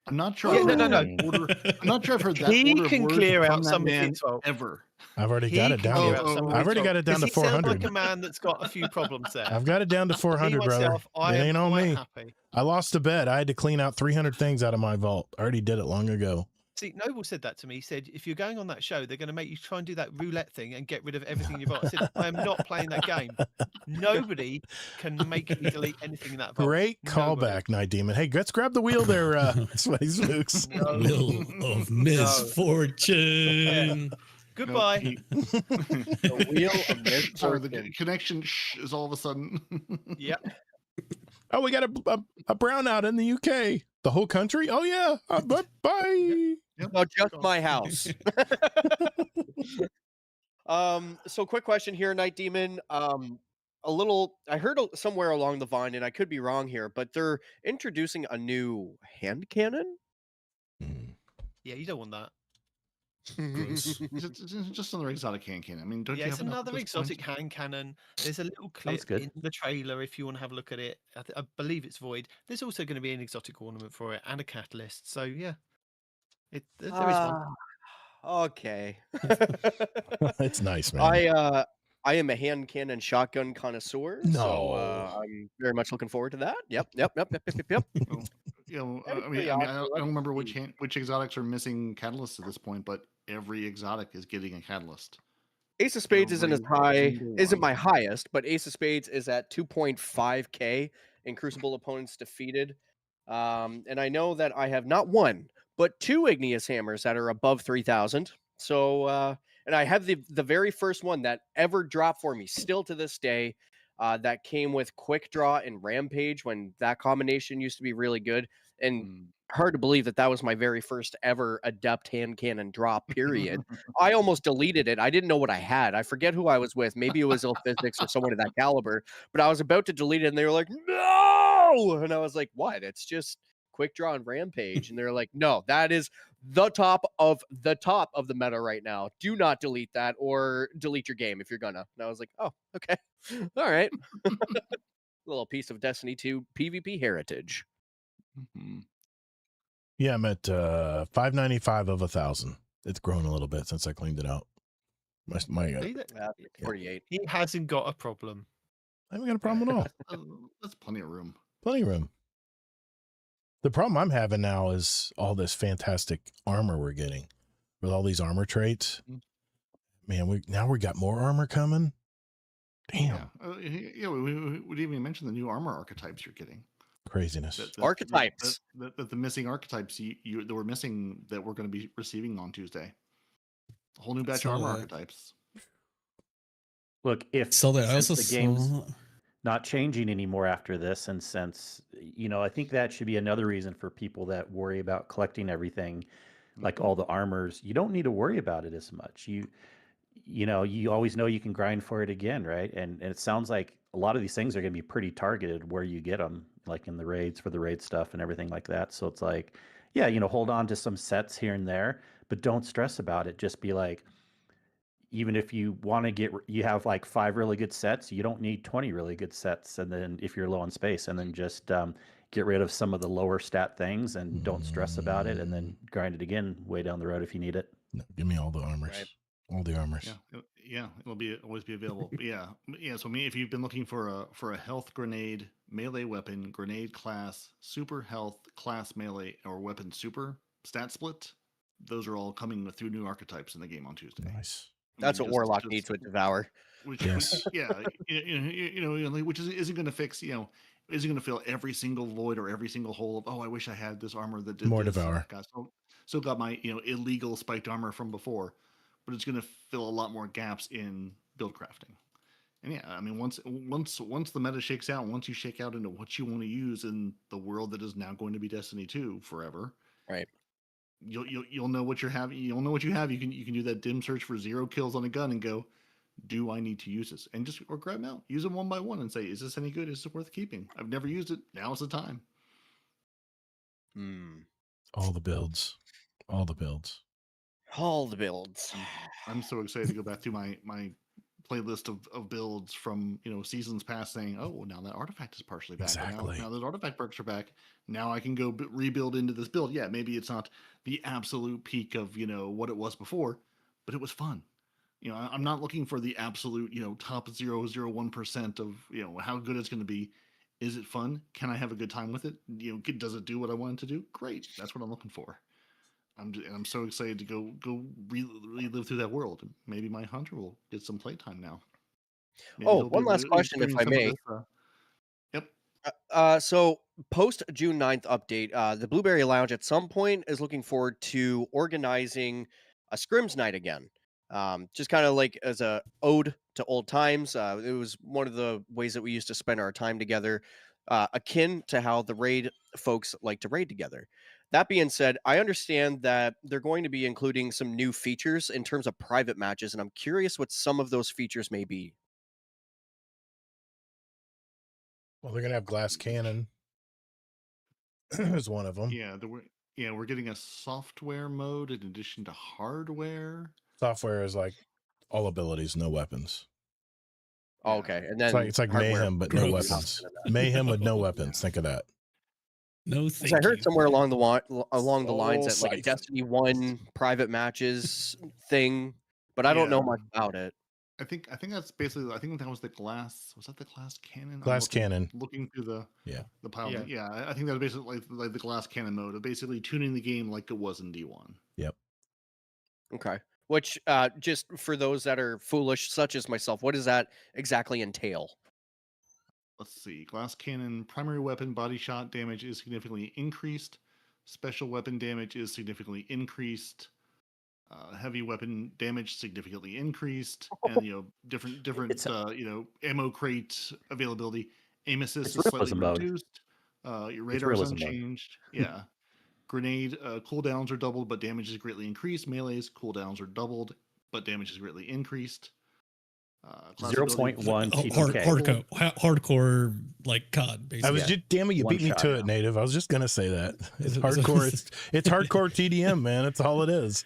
I'm not sure. Yeah, I've no, heard no. that order. I'm not sure I've heard that He order of can words clear from out that some of man his vault. ever. I've already He got it can down. clear Oh, out some of I've his already vault, got it down 'cause to he sounds 400. like a man that's got a few problems there. I've got it down to 400, Me, brother. myself, I It am ain't on quite me. happy. I lost a bet. I had to clean out 300 things out of my vault. I already did it long ago. See, Noble said that to me. He said, if you're going on that show, they're going to make you try and do that roulette thing and get rid of everything you've got. I said, I am not playing that game. Nobody can make me delete anything in that vault. Great Nobody. callback, Night Demon. Hey, let's grab the wheel there, Sweaty Spooks. No. Will of misfortune. Goodbye. The wheel of Sorry, the misfortune. connection is all of a sudden. Yep. Oh, we got a brownout in the UK. The whole country? Oh, yeah. Bye. No, just my house. So quick question here, Night Demon. I heard somewhere along the vine, and I could be wrong here, but they're introducing a new hand cannon. Yeah, you don't want that. Gross. It's just another exotic hand cannon. I mean, don't Yeah, you it's have enough at another this point? exotic hand cannon. There's a little clip good. in the trailer if you want to have a look at it. I believe it's void. There's also going to be an exotic ornament for it and a catalyst. So yeah, there is one. Okay. It's nice, man. I am a hand cannon shotgun connoisseur. So No. I'm very much looking forward to that. Yep. Oh, That'd be I pretty mean, awesome. I Let's don't remember see. which exotics are missing catalysts at this point, but every exotic is getting a catalyst. Ace of Spades isn't as Every high, single isn't one. my highest, but Ace of Spades is at 2.5k in Crucible opponents defeated. And I know that I have not one, but 2 Igneous Hammers that are above 3,000. So, and I have the very first one that ever dropped for me, still to this day, that came with Quick Draw and Rampage when that combination used to be really good. And hard to believe that was my very first ever Adept hand cannon drop, period. I almost deleted it. I didn't know what I had. I forget who I was with. Maybe it was Ill Physics or someone of that caliber, but I was about to delete it and they were like, no! And I was like, what? It's just Quick Draw and Rampage. And they're like, no, that is the top of the meta right now. Do not delete that or delete your game if you're gonna. And I was like, oh, okay. All right. Little piece of Destiny 2 PvP heritage. Yeah, I'm at 595 of 1,000. It's grown a little bit since I cleaned it out. My See that? 48. He hasn't got a problem. I haven't got a problem at all. That's plenty of room. Plenty of room. The problem I'm having now is all this fantastic armor we're getting with all these armor traits. Man, we got more armor coming. Damn. Yeah, we didn't even mention the new armor archetypes you're getting. Craziness. Archetypes. The missing archetypes that were missing that we're going to be receiving on Tuesday. A whole new batch of armor archetypes. Look, if Saw that. I since also the game's saw. not changing anymore after this. And since, I think that should be another reason for people that worry about collecting everything, like all the armors. You don't need to worry about it as much. You always know you can grind for it again, right? And it sounds like a lot of these things are going to be pretty targeted where you get them, like in the raids for the raid stuff and everything like that. So it's like, yeah, hold on to some sets here and there, but don't stress about it. Just be like, even if you want to you have like 5 really good sets, you don't need 20 really good sets. And then if you're low on space, and then just get rid of some of the lower stat things and don't stress about it, and then grind it again way down the road if you need it. No, give me all the armors. Right. All the armors. Yeah, it'll always be available. But yeah. So if you've been looking for a health grenade, melee weapon, grenade class, super health class melee, or weapon super stat split, those are all coming through new archetypes in the game on Tuesday. Nice. That's what Warlock needs with Devour. Yes. Which isn't going to fix, isn't going to fill every single void or every single hole of, oh, I wish I had this armor that did More this. Devour. Still got my illegal spiked armor from before, but it's going to fill a lot more gaps in build crafting. And yeah, I mean, once the meta shakes out, once you shake out into what you want to use in the world that is now going to be Destiny 2 forever, right? You'll know what you're having. You'll know what you have. You can do that dim search for 0 kills on a gun and go, do I need to use this? And or grab them out, use them one by one, and say, is this any good? Is it worth keeping? I've never used it. Now's the time. All the builds. All the builds. All the builds. I'm so excited to go back through my playlist of builds from seasons past, saying, oh, well, now that artifact is partially back. Exactly. Now those artifact perks are back. Now I can go rebuild into this build. Yeah, maybe it's not the absolute peak of what it was before, but it was fun. I'm not looking for the absolute top 0.001% of how good it's going to be. Is it fun? Can I have a good time with it? Does it do what I want it to do? Great. That's what I'm looking for. I'm so excited to go relive through that world. Maybe my hunter will get some playtime now. Maybe one last question, if I may. Yep. So post June 9th update, the Blueberry Lounge at some point is looking forward to organizing a scrims night again. Just kind of like as a ode to old times. It was one of the ways that we used to spend our time together, akin to how the raid folks like to raid together. That being said, I understand that they're going to be including some new features in terms of private matches, and I'm curious what some of those features may be. Well, they're gonna have glass cannon. Is one of them. Yeah, we're getting a software mode in addition to hardware. Software is like all abilities, no weapons. Oh, okay, and then it's like mayhem, but no weapons. Mayhem with no weapons. Think of that. No, thank you. I heard somewhere along the lines that like a Destiny 1 private matches thing, but I don't know much about it. I think that's basically. I think that was the glass. Was that the glass cannon? Glass cannon. Looking through the pile. Yeah. I think that was basically like the glass cannon mode of basically tuning the game like it was in D1. Yep. Okay. Which just for those that are foolish, such as myself, what does that exactly entail? Let's see. Glass cannon primary weapon body shot damage is significantly increased. Special weapon damage is significantly increased. Heavy weapon damage significantly increased, and different ammo crate availability. Aim assist is slightly reduced. Your radar is unchanged. Yeah. Grenade cooldowns are doubled, but damage is greatly increased. Melee's cooldowns are doubled, but damage is greatly increased. 0.1 TPK. Hardcore like COD, basically. I was just, damn it, you beat me to it, Native. I was just gonna say that. It's hardcore. It's hardcore TDM, man. That's all it is.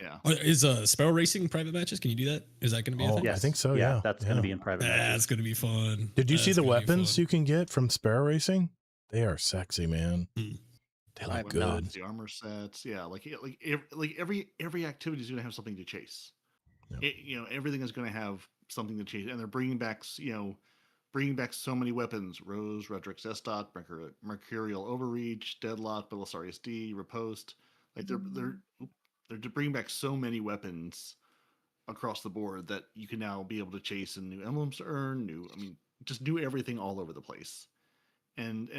Yeah. Is Sparrow Racing private matches? Can you do that? Is that going to be a thing? I think so. Yeah, that's going to be in private matches. That's going to be fun. Did you see the weapons you can get from Sparrow Racing? They are sexy, man. They look good. The armor sets, every activity is going to have something to chase. Yep. Everything is going to have something to chase, and they're bringing back so many weapons: Rose, Redrix, Estot, Mercurial Overreach, Deadlock, Belisarius D, Riposte. Like they're bringing back so many weapons across the board that you can now be able to chase and new emblems to earn. Just do everything all over the place. And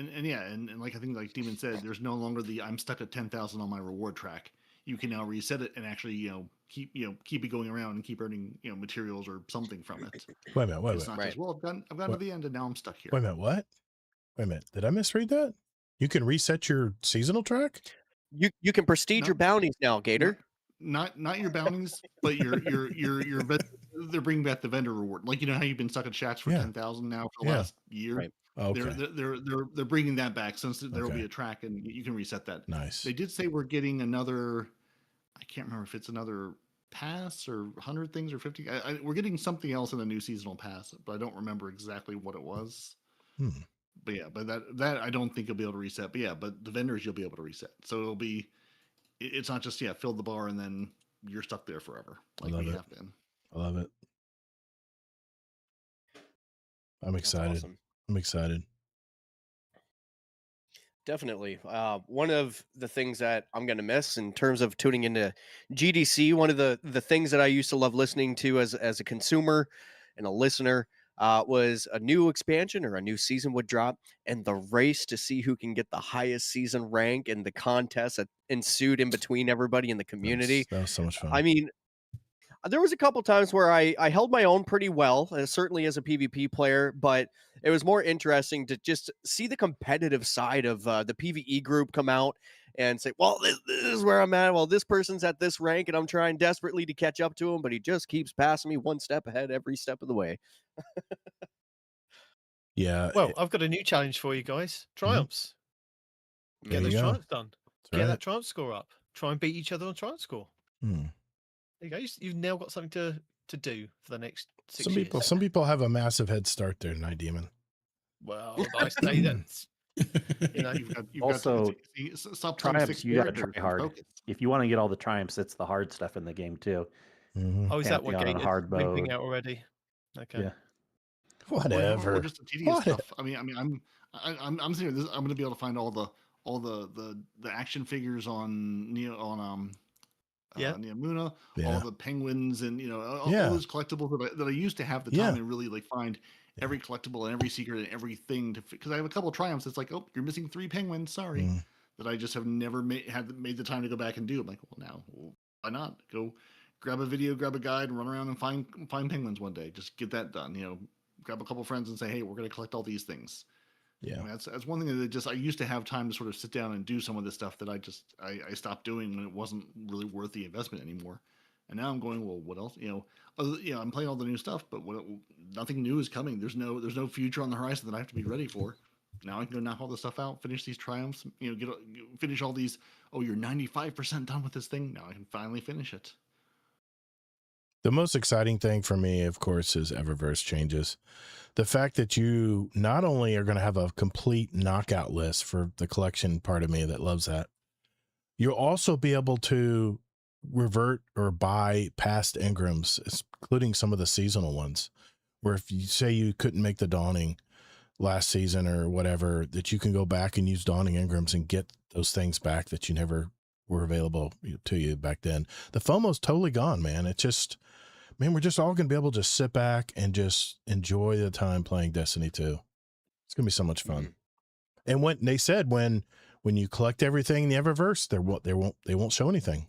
like I think like Demon said, there's no longer the I'm stuck at 10,000 on my reward track. You can now reset it and actually keep it going around and keep earning materials or something from it. Wait a minute. Wait a It's minute. not just I've gotten to What? the end and now I'm stuck here. Wait a minute. What? Wait a minute. Did I misread that? You can reset your seasonal track? You can prestige your No. bounties now, Gator. Not your bounties, but your they're bringing back the vendor reward. Like how you've been stuck in chats for Yeah. 10,000 now for the Yeah. last year. Right. Okay. They're bringing that back since there will be Okay. a track and you can reset that. Nice. They did say we're getting another. I can't remember if it's another pass or 100 things or 50. We're getting something else in the new seasonal pass, but I don't remember exactly what it was. But yeah, but that I don't think you'll be able to reset. But yeah, but the vendors you'll be able to reset. So it'll be. It's not just fill the bar and then you're stuck there forever like we have been. I love it. I'm That's excited. awesome. I'm excited. Definitely. One of the things that I'm going to miss in terms of tuning into GDC, one of the things that I used to love listening to as a consumer and a listener was a new expansion or a new season would drop, and the race to see who can get the highest season rank and the contest that ensued in between everybody in the community. That was so much fun. I mean, there was a couple times where I held my own pretty well, certainly as a PvP player, but it was more interesting to just see the competitive side of the PvE group come out and say, well, this is where I'm at. Well, this person's at this rank, and I'm trying desperately to catch up to him, but he just keeps passing me one step ahead every step of the way. Yeah. Well, I've got a new challenge for you guys. Triumphs. There Get you those go. triumphs done. That's Get right. that triumph score up. Try and beat each other on triumph score. Hmm. There you go. You've now got something to do for the next 6 Some years. some people have a massive head start there, Night Demon. Well, I say that's You've Also, stop playing triumphs, 6 you got to characters try and hard. focus. If you want to get all the triumphs, it's the hard stuff in the game too. Mhm. Oh, is that what Pantheon and Gator's hard wimping mode. out already? Okay. Yeah. Whatever. Or just the tedious stuff. I mean, I'm sitting here. I'm going to be able to find all the action figures on Neomuna, Yeah. all the penguins, and all Yeah. those collectibles that I used to have the time and really find every collectible and every secret and everything because I have a couple triumphs. It's like, oh, you're missing 3 penguins. Sorry, that I just have never made the time to go back and do. I'm like, well, now why not go grab a video, grab a guide, and run around and find penguins one day. Just get that done. Grab a couple friends and say, hey, we're going to collect all these things. Yeah. I mean, that's one thing that I used to have time to sort of sit down and do some of this stuff that I stopped doing when it wasn't really worth the investment anymore. And now I'm going, well, what else? I'm playing all the new stuff, but nothing new is coming. There's no future on the horizon that I have to be ready for. Now I can go knock all this stuff out, finish these triumphs, finish all these. Oh, you're 95% done with this thing. Now I can finally finish it. The most exciting thing for me, of course, is Eververse changes. The fact that you not only are going to have a complete knockout list for the collection part of me that loves that, you'll also be able to revert or buy past engrams, including some of the seasonal ones, where if you say you couldn't make the Dawning last season or whatever, that you can go back and use Dawning engrams and get those things back that you never were available to you back then. The FOMO's totally gone, man. It's just, man, we're just all going to be able to sit back and just enjoy the time playing Destiny 2. It's going to be so much fun. And when they said, when you collect everything in the Eververse, they won't show anything.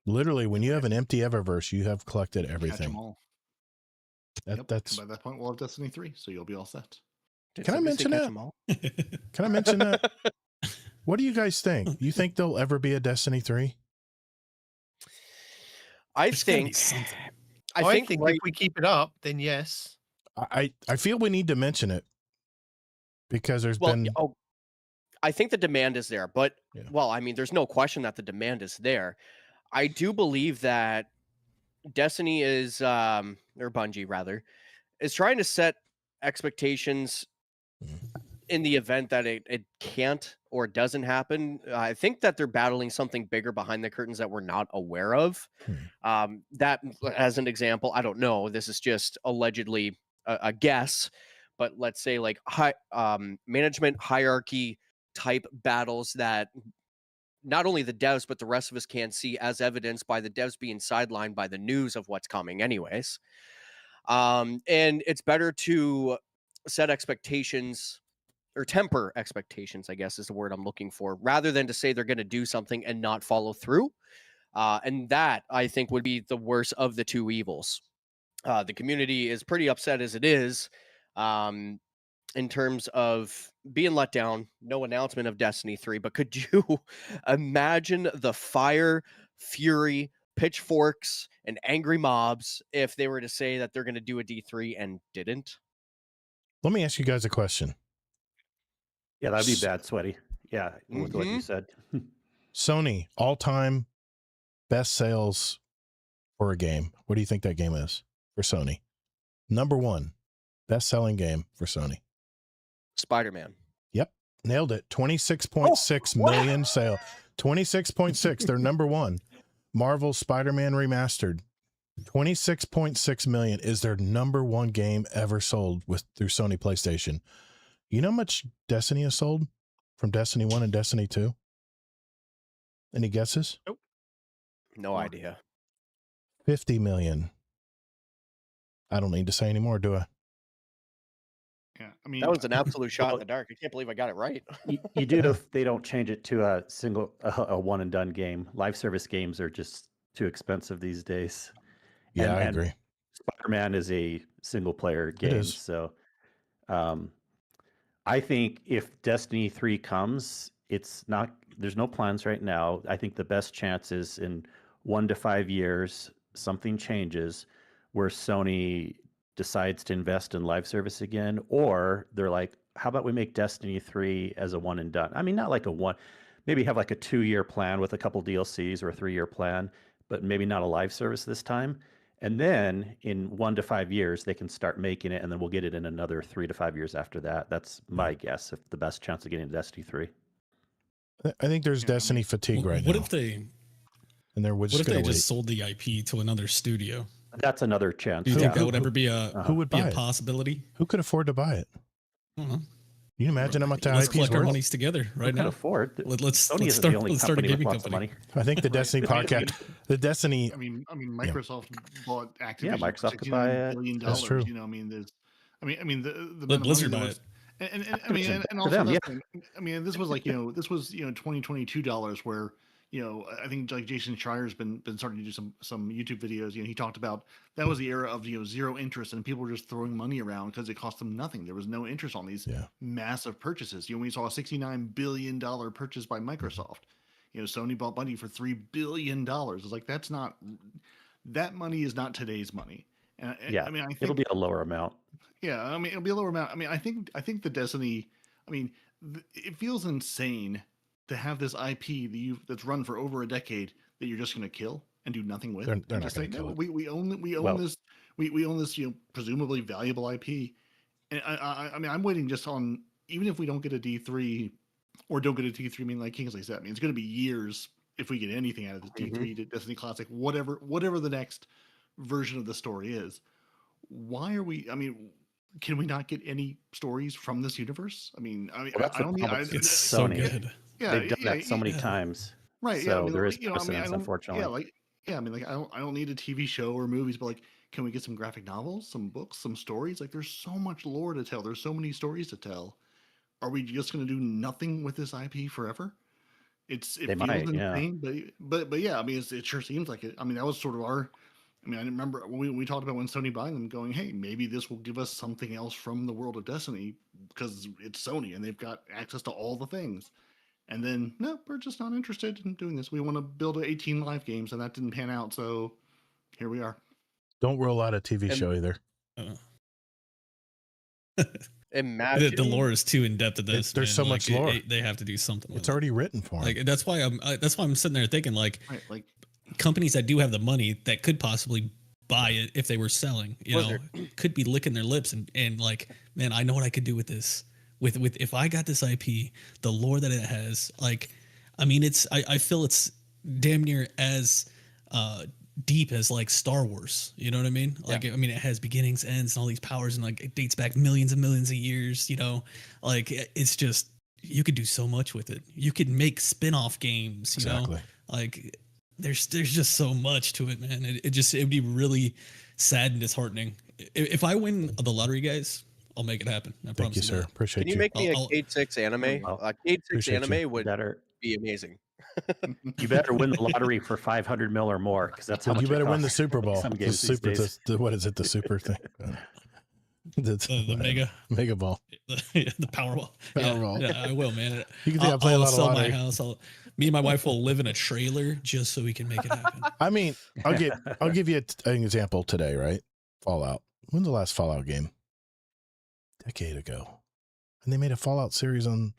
Literally, when you have an empty Eververse, you have collected Catch them everything. all. That's And by that point, we'll have Destiny 3, so you'll be all set. Can I mention that? Can I mention that? What do you guys think? You think there'll ever be a Destiny 3? I There's gotta be think something. I think if we keep it up, then yes. I feel we need to mention it because there's been. I think the demand is there, but well, I mean, there's no question that the demand is there. I do believe that Destiny is, or Bungie rather, is trying to set expectations in the event that it can't or doesn't happen. I think that they're battling something bigger behind the curtains that we're not aware of. That, as an example, I don't know. This is just allegedly a guess, but let's say like management hierarchy type battles that not only the devs but the rest of us can't see, as evidenced by the devs being sidelined by the news of what's coming anyways. And it's better to set expectations or temper expectations, I guess is the word I'm looking for, rather than to say they're going to do something and not follow through. And that, I think, would be the worst of the two evils. The community is pretty upset as it is, um, in terms of being let down. No announcement of Destiny 3, but could you imagine the fire, fury, pitchforks, and angry mobs if they were to say that they're going to do a D3 and didn't? Let me ask you guys a question. Yeah, that'd be bad, Sweaty. Yeah, with what you Mhm. said. Sony, all-time best sales for a game. What do you think that game is for Sony? Number one, best-selling game for Sony. Spider-Man. Yep, nailed it. 26.6 million sale. 26.6. They're number one. Marvel Spider-Man Remastered. 26.6 million is their number one game ever sold through Sony PlayStation. You know how much Destiny has sold from Destiny 1 and Destiny 2? Any guesses? Nope. No idea. 50 million. I don't need to say anymore, do I? Yeah, I mean, That was an absolute shot in Well- the dark. I can't believe I got it right. You do if they don't change it to a single, a one and done game. Live service games are just too expensive these days. Yeah, I And agree. Spider-Man is a single player game. is. So I think if Destiny 3 comes, there's no plans right now. I think the best chance is in 1 to 5 years, something changes where Sony decides to invest in live service again, or they're like, how about we make Destiny 3 as a one and done? I mean, not like a one, maybe have like a 2-year plan with a couple DLCs or a 3-year plan, but maybe not a live service this time. And then in 1 to 5 years, they can start making it, and then we'll get it in another 3 to 5 years after that. That's my guess, if the best chance of getting Destiny 3. I think there's Destiny fatigue right What now. if they? And they're What just if they going to wait. just sold the IP to another studio? That's another chance. Do you Who- think that who- would ever be a Who would be buy a it? possibility? Who could afford to buy it? I don't know. You imagine how much that Let's IP is collect our worth? monies together Who right could now. afford? Let's Sony let's isn't start the only let's start a company with gaming lots of company. money. I think the Destiny podcast, the Destiny, I mean, Microsoft bought Activision Microsoft for could buy $69 it. billion. That's true. You know, I mean, the Let amount of money Blizzard that buy was, it. and I mean, Activision, and for also them, that's, I mean, this was like, this was 2022 dollars, where I think like Jason Schreier's been starting to do some YouTube videos. He talked about that was the era of zero interest, and people were just throwing money around because it cost them nothing. There was no interest on these massive purchases. We saw a $69 billion purchase by Microsoft. Sony bought money for $3 billion. It's like that money is not today's money. And Yeah, I mean, I think it'll be a lower amount. yeah, I mean, it'll be a lower amount. I mean, I think the Destiny. I mean, it feels insane to have this IP that's run for over a decade that you're just going to kill and do nothing with. They're And not just gonna say, kill no, it. we own this. We own this presumably valuable IP. And I mean, I'm waiting just on, even if we don't get a D3 or don't get a D3. I mean, like Kingsley said, I mean, it's going to be years if we get anything out of the D3 to Destiny Classic, whatever the next version of the story is. Why are we? I mean, can we not get any stories from this universe? I mean, Well, that's I the don't need. problem. It's so Sony. good. Yeah, They've done that so many times. right. So Yeah, I mean, there is I mean, precedence, I don't. unfortunately. Yeah, I mean, like, I don't need a TV show or movies, but like, can we get some graphic novels, some books, some stories? Like, there's so much lore to tell. There's so many stories to tell. Are we just going to do nothing with this IP forever? It They feels might, yeah. insane, but yeah, I mean, it sure seems like it. I mean, that was sort of our. I mean, I remember when we talked about when Sony buying them, going, "Hey, maybe this will give us something else from the world of Destiny because it's Sony and they've got access to all the things." And then, no, we're just not interested in doing this. We want to build 18 live games, and that didn't pan out. So here we are. don't roll out a TV show either. Imagine The lore is too in depth of this. There's so much lore. They have to do something. With It's already written for them. like that's why I'm sitting there thinking like Right, like companies that do have the money that could possibly buy it if they were selling, could be licking their lips and like, man, I know what I could do with this. With if I got this IP, the lore that it has, like, I mean, I feel it's damn near as deep as like Star Wars. You know what I mean? Like, I mean, it has beginnings, ends, and all these powers, and like it dates back millions and millions of years. Like it's just, you could do so much with it. You could make spin-off games. Exactly. Like there's just so much to it, man. It would be really sad and disheartening. If I win the lottery, guys, I'll make it happen. I Thank promise you, sir. that. Appreciate Can you make me a I'll- Cade 6 anime? I'll- Cade 6 Appreciate you. anime would Better. be amazing. You better win the lottery for 500 mil or more, because that's how Well, much you better it win the costs Super Bowl. some The games these super, days. what is it? The super thing. The mega ball. the Powerball. Powerball. Yeah, I will, man. You can think I play a I'll lot of sell my lottery. house. Me and my wife will live in a trailer just so we can make it happen. I mean, I'll give you an example today, right? Fallout. When's the last Fallout game? Decade ago. And they made a Fallout series on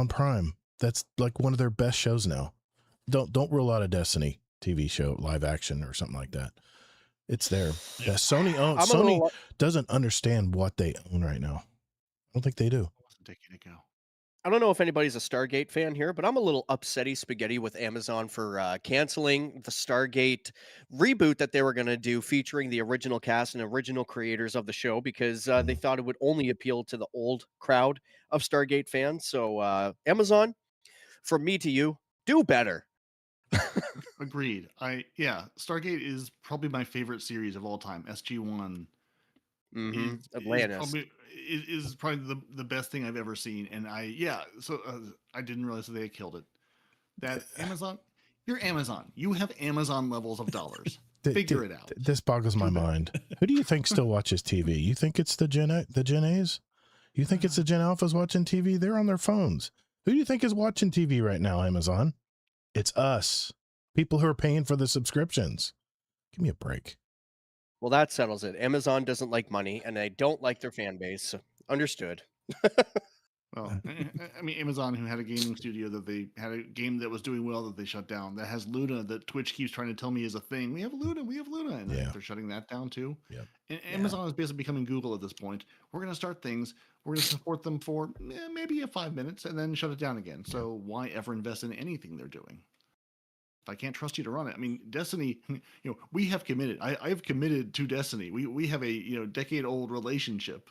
Prime. That's like one of their best shows now. Don't rule out a Destiny TV show, live action or something like that. It's there. Yeah, Sony doesn't understand what they own right now. I don't think they do. A decade ago. I don't know if anybody's a Stargate fan here, but I'm a little upsetty spaghetti with Amazon for canceling the Stargate reboot that they were going to do featuring the original cast and original creators of the show because they thought it would only appeal to the old crowd of Stargate fans. So Amazon, from me to you, do better. Agreed. Stargate is probably my favorite series of all time. SG-1 Atlantis. is probably the best thing I've ever seen. And I didn't realize that they had killed it. That Amazon, you're Amazon. You have Amazon levels of dollars. Figure it out. This boggles my mind. Who do you think still watches TV? You think it's the Gen A's? You think it's the Gen Alphas watching TV? They're on their phones. Who do you think is watching TV right now, Amazon? It's us. People who are paying for the subscriptions. Give me a break. Well, that settles it. Amazon doesn't like money, and they don't like their fan base. So understood. Well, I mean, Amazon, who had a gaming studio that they had a game that was doing well that they shut down, that has Luna that Twitch keeps trying to tell me is a thing. We have Luna, and they're shutting that down too. Yep. And Amazon is basically becoming Google at this point. We're going to start things. We're going to support them for maybe 5 minutes and then shut it down again. So why ever invest in anything they're doing? If I can't trust you to run it, I mean, Destiny, we have committed. I've committed to Destiny. We have a decade-old relationship.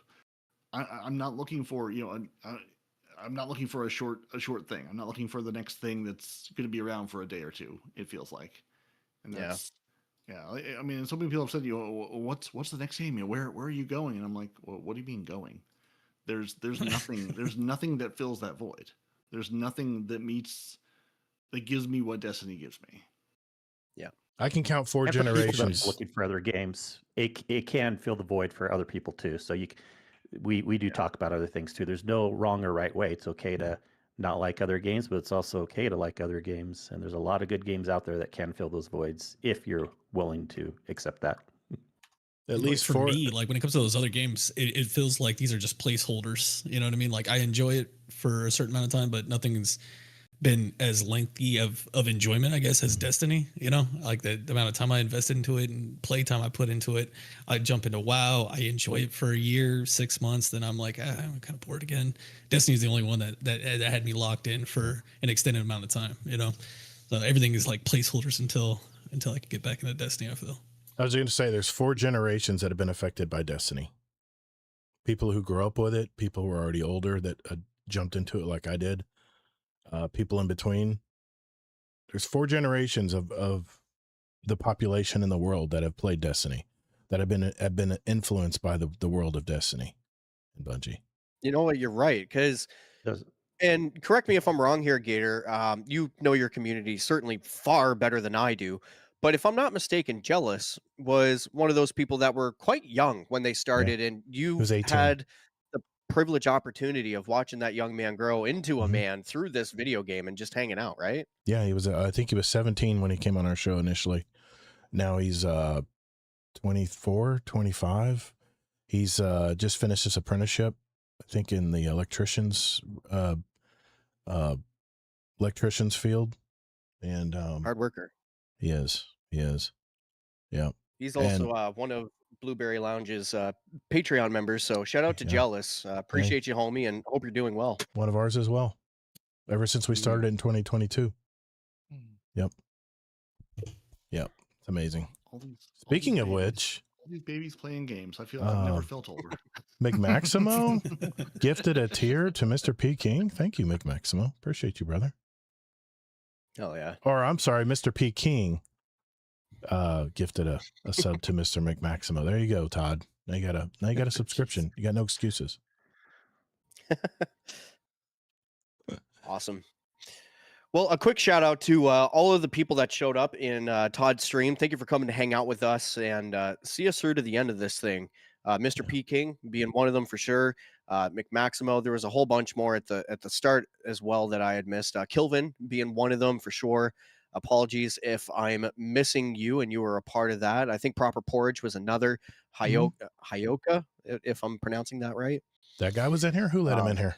I'm not looking for I'm not looking for a short thing. I'm not looking for the next thing that's going to be around for a day or two. It feels like, and that's I mean, so many people have said, what's the next game? Where are you going? And I'm like, well, what do you mean going? There's nothing. There's nothing that fills that void. There's nothing that gives me what Destiny gives me. Yeah, I can count 4 And for people that are generations. looking for other games, it can fill the void for other people too. So we do talk about other things too. There's no wrong or right way. It's okay to not like other games, but it's also okay to like other games. And there's a lot of good games out there that can fill those voids if you're willing to accept that. At least for me, like when it comes to those other games, it feels like these are just placeholders. You know what I mean? Like I enjoy it for a certain amount of time, but nothing's been as lengthy of enjoyment, I guess, as Destiny. Like the amount of time I invested into it and play time I put into it. I jump into WoW, I enjoy it for a year, 6 months, then I'm like, I'm kind of bored again. Destiny's the only one that had me locked in for an extended amount of time. So everything is like placeholders until I can get back into Destiny, I feel. I was going to say there's 4 generations that have been affected by Destiny. People who grew up with it, people who are already older that jumped into it like I did. People in between. There's 4 generations of the population in the world that have played Destiny, that have been influenced by the world of Destiny and Bungie. You know what? You're right. And correct me if I'm wrong here, Gator. You know your community certainly far better than I do. But if I'm not mistaken, Jealous was one of those people that were quite young when they started, and you was 18. had the privileged opportunity of watching that young man grow into a man through this video game and just hanging out, right? Yeah, he was. I think he was 17 when he came on our show initially. Now he's 24, 25. He's just finished his apprenticeship, I think, in the electrician's field, and Hard worker. He is. Yeah. He's also one of Blueberry Lounge's Patreon members. So shout out to Jealous. Appreciate you, homie, and hope you're doing well. One of ours as well. Ever since we started in 2022. Yep. It's amazing. Speaking of which, all these babies playing games. I feel I've never felt older. McMaximo gifted a tier to Mr. P. King. Thank you, McMaximo. Appreciate you, brother. Oh yeah. Or I'm sorry, Mr. P. King gifted a sub to Mr. McMaximo. There you go, Todd. Now you got a subscription. You got no excuses. Awesome. Well, a quick shout out to all of the people that showed up in Todd's stream. Thank you for coming to hang out with us and see us through to the end of this thing. Mr. Yeah. P King being one of them for sure. McMaximo, there was a whole bunch more at the start as well that I had missed. Kilvin being one of them for sure. Apologies if I'm missing you and you were a part of that. I think Proper Porridge was another. Hyoka, if I'm pronouncing that right. That guy was in here. Who let him in here?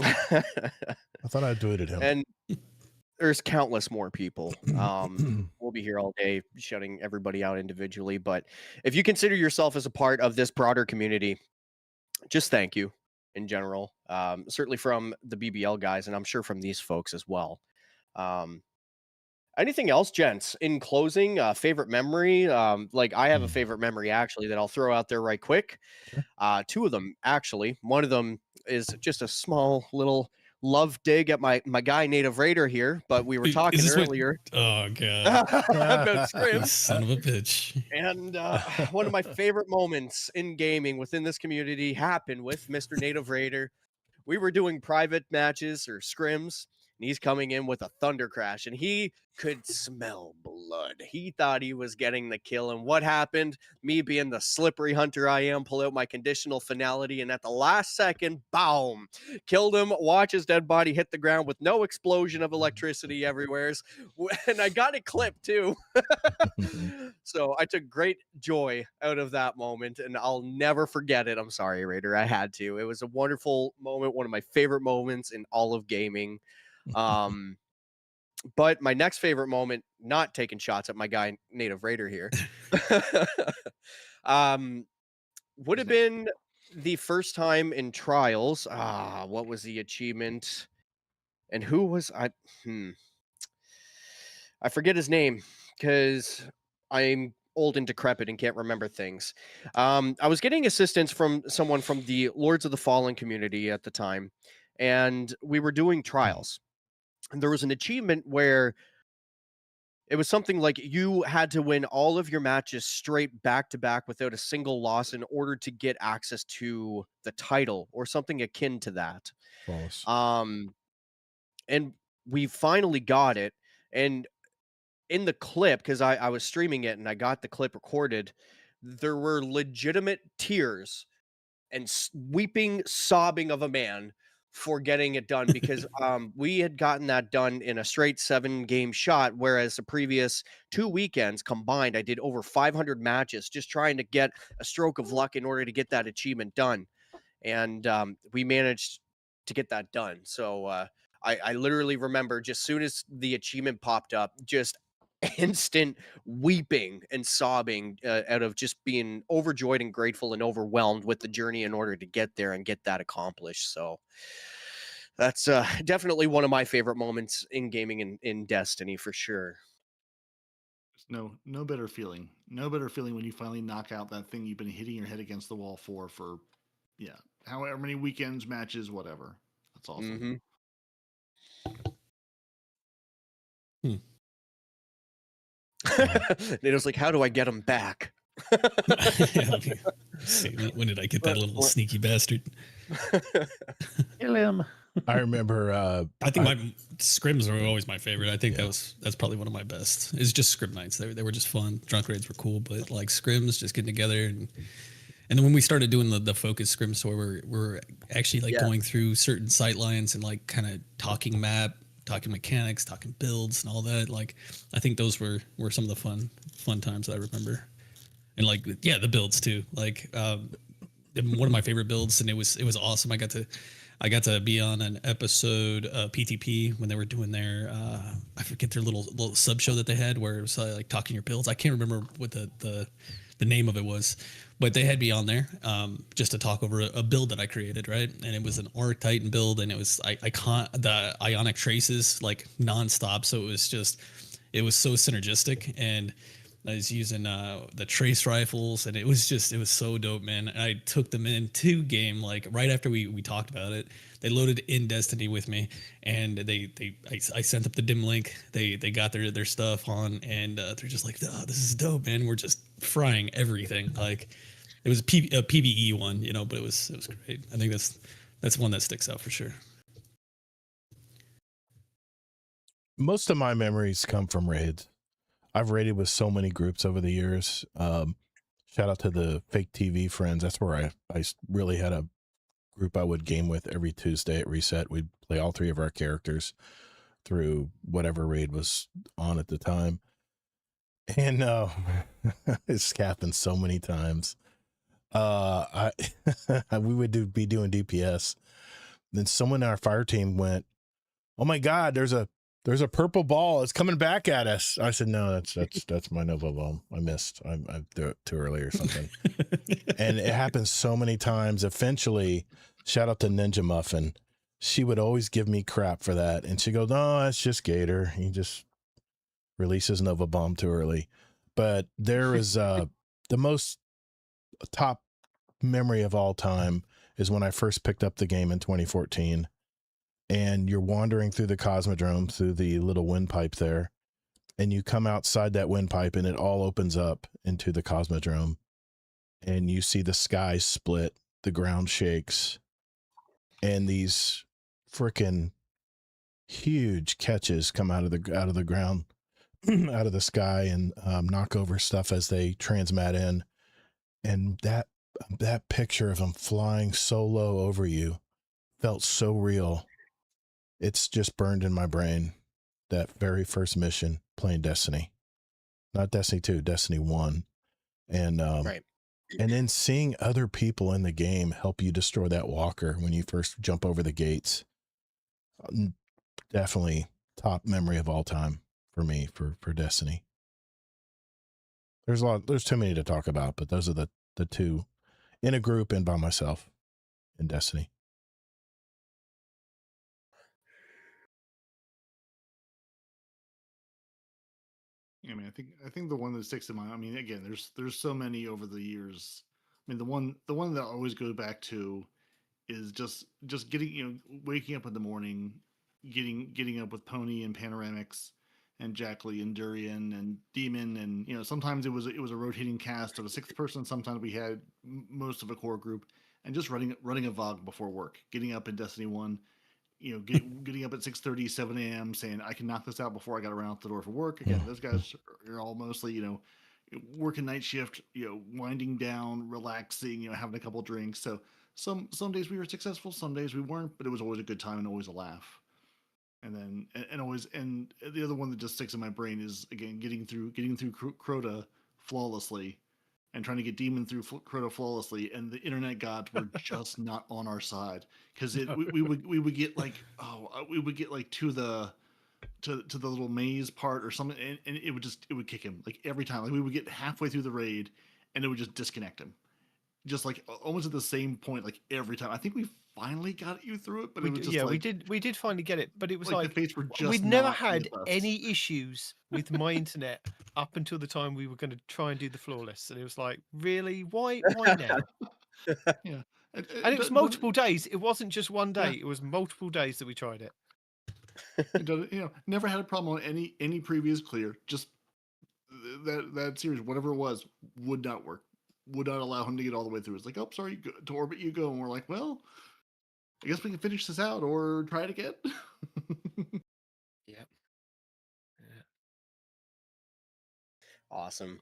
I thought I tweeted him. And there's countless more people. We'll be here all day shutting everybody out individually. But if you consider yourself as a part of this broader community, just thank you in general. Certainly from the BBL guys, and I'm sure from these folks as well. Anything else, gents? In closing, favorite memory? Like I have a favorite memory actually that I'll throw out there right quick. Two of them actually. One of them is just a small little love dig at my guy Native Raider here, but we were talking earlier. Oh god, about Scrim. son of a bitch. And one of my favorite moments in gaming within this community happened with Mr. Native Raider. We were doing private matches or scrims, and he's coming in with a thunder crash, and he could smell blood. He thought he was getting the kill, and what happened? Me being the slippery hunter I am, pull out my conditional finality, and at the last second, boom, killed him. Watch his dead body hit the ground with no explosion of electricity everywhere, and I got it clipped too. So I took great joy out of that moment, and I'll never forget it. I'm sorry, Raider, I had to. It was a wonderful moment, one of my favorite moments in all of gaming. But my next favorite moment, not taking shots at my guy Native Raider here, would have been the first time in trials. What was the achievement? And who was I? I forget his name because I'm old and decrepit and can't remember things. I was getting assistance from someone from the Lords of the Fallen community at the time, and we were doing trials. And there was an achievement where it was something like you had to win all of your matches straight back to back without a single loss in order to get access to the title or something akin to that. False. And we finally got it. And in the clip, because I was streaming it and I got the clip recorded, there were legitimate tears and weeping, sobbing of a man for getting it done because we had gotten that done in a straight 7-game shot, whereas the previous 2 weekends combined, I did over 500 matches just trying to get a stroke of luck in order to get that achievement done. And we managed to get that done. So I literally remember just soon as the achievement popped up, just instant weeping and sobbing out of just being overjoyed and grateful and overwhelmed with the journey in order to get there and get that accomplished. So that's definitely one of my favorite moments in gaming in Destiny for sure. No better feeling. No better feeling when you finally knock out that thing you've been hitting your head against the wall for however many weekends, matches, whatever. That's awesome. It was like, how do I get him back? See, when did I get that little sneaky bastard? Kill him. I remember. I think my scrims are always my favorite. I think that's probably one of my best. It's just scrim nights. They were just fun. Drunk raids were cool, but like scrims, just getting together and then when we started doing the focus scrims, where we're actually like going through certain sight lines and like kind of talking map, talking mechanics, talking builds and all that. Like I think those were some of the fun times that I remember. And like the builds too. Like one of my favorite builds, and it was awesome. I got to be on an episode of PTP when they were doing their I forget their little sub show that they had where it was like talking your builds. I can't remember what the name of it was, but they had me on there just to talk over a build that I created, right? And it was an Auric Titan build, and it was the Ionic Traces like nonstop. So it was so synergistic, and I was using the trace rifles, and it was so dope, man. And I took them into game like right after we talked about it. They loaded in Destiny with me, and I sent up the dim link. They got their stuff on, and they're just like, oh, this is dope, man. We're just frying everything. Like it was a PvE one, but it was great. I think that's one that sticks out for sure. Most of my memories come from raids. I've raided with so many groups over the years. Shout out to the fake TV friends. That's where I really had a group I would game with every Tuesday at reset. We'd play all three of our characters through whatever raid was on at the time. And it's happened so many times. I we would be doing DPS. Then someone in our fire team went, "Oh my God, there's a purple ball. It's coming back at us." I said, "No, that's my Nova bomb. I missed. I threw it too early or something." And it happens so many times. Eventually, shout out to Ninja Muffin. She would always give me crap for that, and she goes, "No, that's just Gator. He just releases Nova bomb too early." But there is the most top memory of all time is when I first picked up the game in 2014. And you're wandering through the Cosmodrome, through the little windpipe there, and you come outside that windpipe and it all opens up into the Cosmodrome, and you see the sky split, the ground shakes, and these freaking huge catches come out of the ground, out of the sky, and knock over stuff as they transmat in. And that picture of them flying so low over you felt so real. It's just burned in my brain. That very first mission playing Destiny, not Destiny 2, Destiny 1. And, Right. and then seeing other people in the game help you destroy that walker when you first jump over the gates. Definitely top memory of all time for me for Destiny. There's too many to talk about, but those are the two in a group and by myself in Destiny. Yeah, I mean, I think the one that sticks in my, I mean, again, there's so many over the years. I mean, the one that I always go back to is just getting, waking up in the morning, getting up with Pony and Panoramics and Jackley and Durian and Demon, and sometimes it was a rotating cast of a sixth person. Sometimes we had most of a core group, and just running a VOG before work, getting up in Destiny 1, getting up at 6:30, 7 a.m., saying I can knock this out before I got around the door for work. Again, those guys are all mostly, working night shift, winding down, relaxing, having a couple drinks. So some days we were successful, some days we weren't, but it was always a good time and always a laugh. And then and always, and the other one that just sticks in my brain is, again, getting through Crota flawlessly, and trying to get Demon through Crota flawlessly, and the internet gods were just not on our side, because we would get like, we would get like to the little maze part or something, and it would kick him like every time. Like, we would get halfway through the raid and it would just disconnect him, just like almost at the same point, like every time. I think we finally got you through it, but it was just like, we did finally get it, but it was like the fates were just we'd never not had with us. any issues with my internet up until the time we were going to try and do the flawless, and it was like, really, why now? Yeah, And it was multiple days. It wasn't just one day. It was multiple days that we tried it. Never had a problem on any previous clear. Just that series, whatever it was, would not work. Would not allow him to get all the way through. It's like, oh, sorry, to orbit you go, and we're like, well, I guess we can finish this out or try it again. Yep. Yeah. Awesome.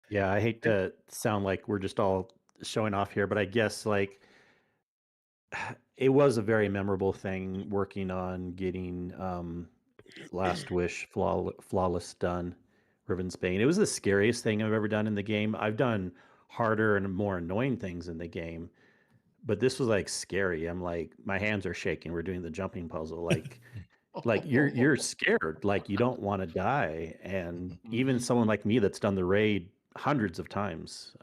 Yeah, I hate to sound like we're just all showing off here, but I guess like it was a very memorable thing working on getting Last Wish flawless done, Riven Spain. It was the scariest thing I've ever done in the game. I've done harder and more annoying things in the game, but this was like scary. I'm like, my hands are shaking. We're doing the jumping puzzle, like you're scared, like you don't want to die. And even someone like me that's done the raid hundreds of times,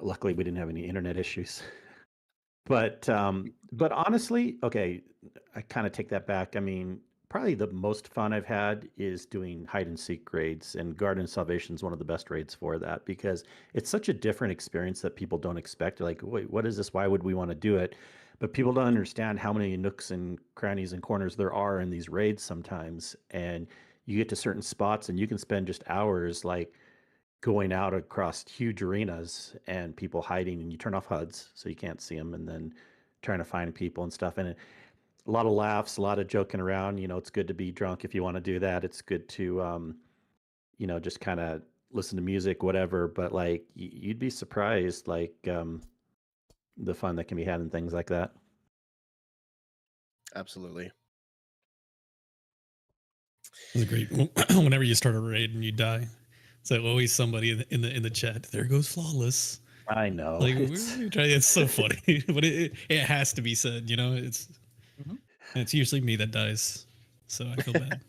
luckily we didn't have any internet issues. But honestly, okay, I kind of take that back. I mean, probably the most fun I've had is doing hide and seek raids, and Garden of Salvation is one of the best raids for that, because it's such a different experience that people don't expect. Like, wait, what is this? Why would we want to do it? But people don't understand how many nooks and crannies and corners there are in these raids sometimes. And you get to certain spots and you can spend just hours like going out across huge arenas and people hiding, and you turn off HUDs so you can't see them, and then trying to find people and stuff. And a lot of laughs, a lot of joking around. It's good to be drunk if you want to do that. It's good to just kind of listen to music, whatever. But like, you'd be surprised, like the fun that can be had in things like that. Absolutely. It was great. Whenever you start a raid and you die, so always somebody in the chat. There goes flawless. I know. Like we're trying. It's so funny, but it has to be said. It's usually me that dies, so I feel bad.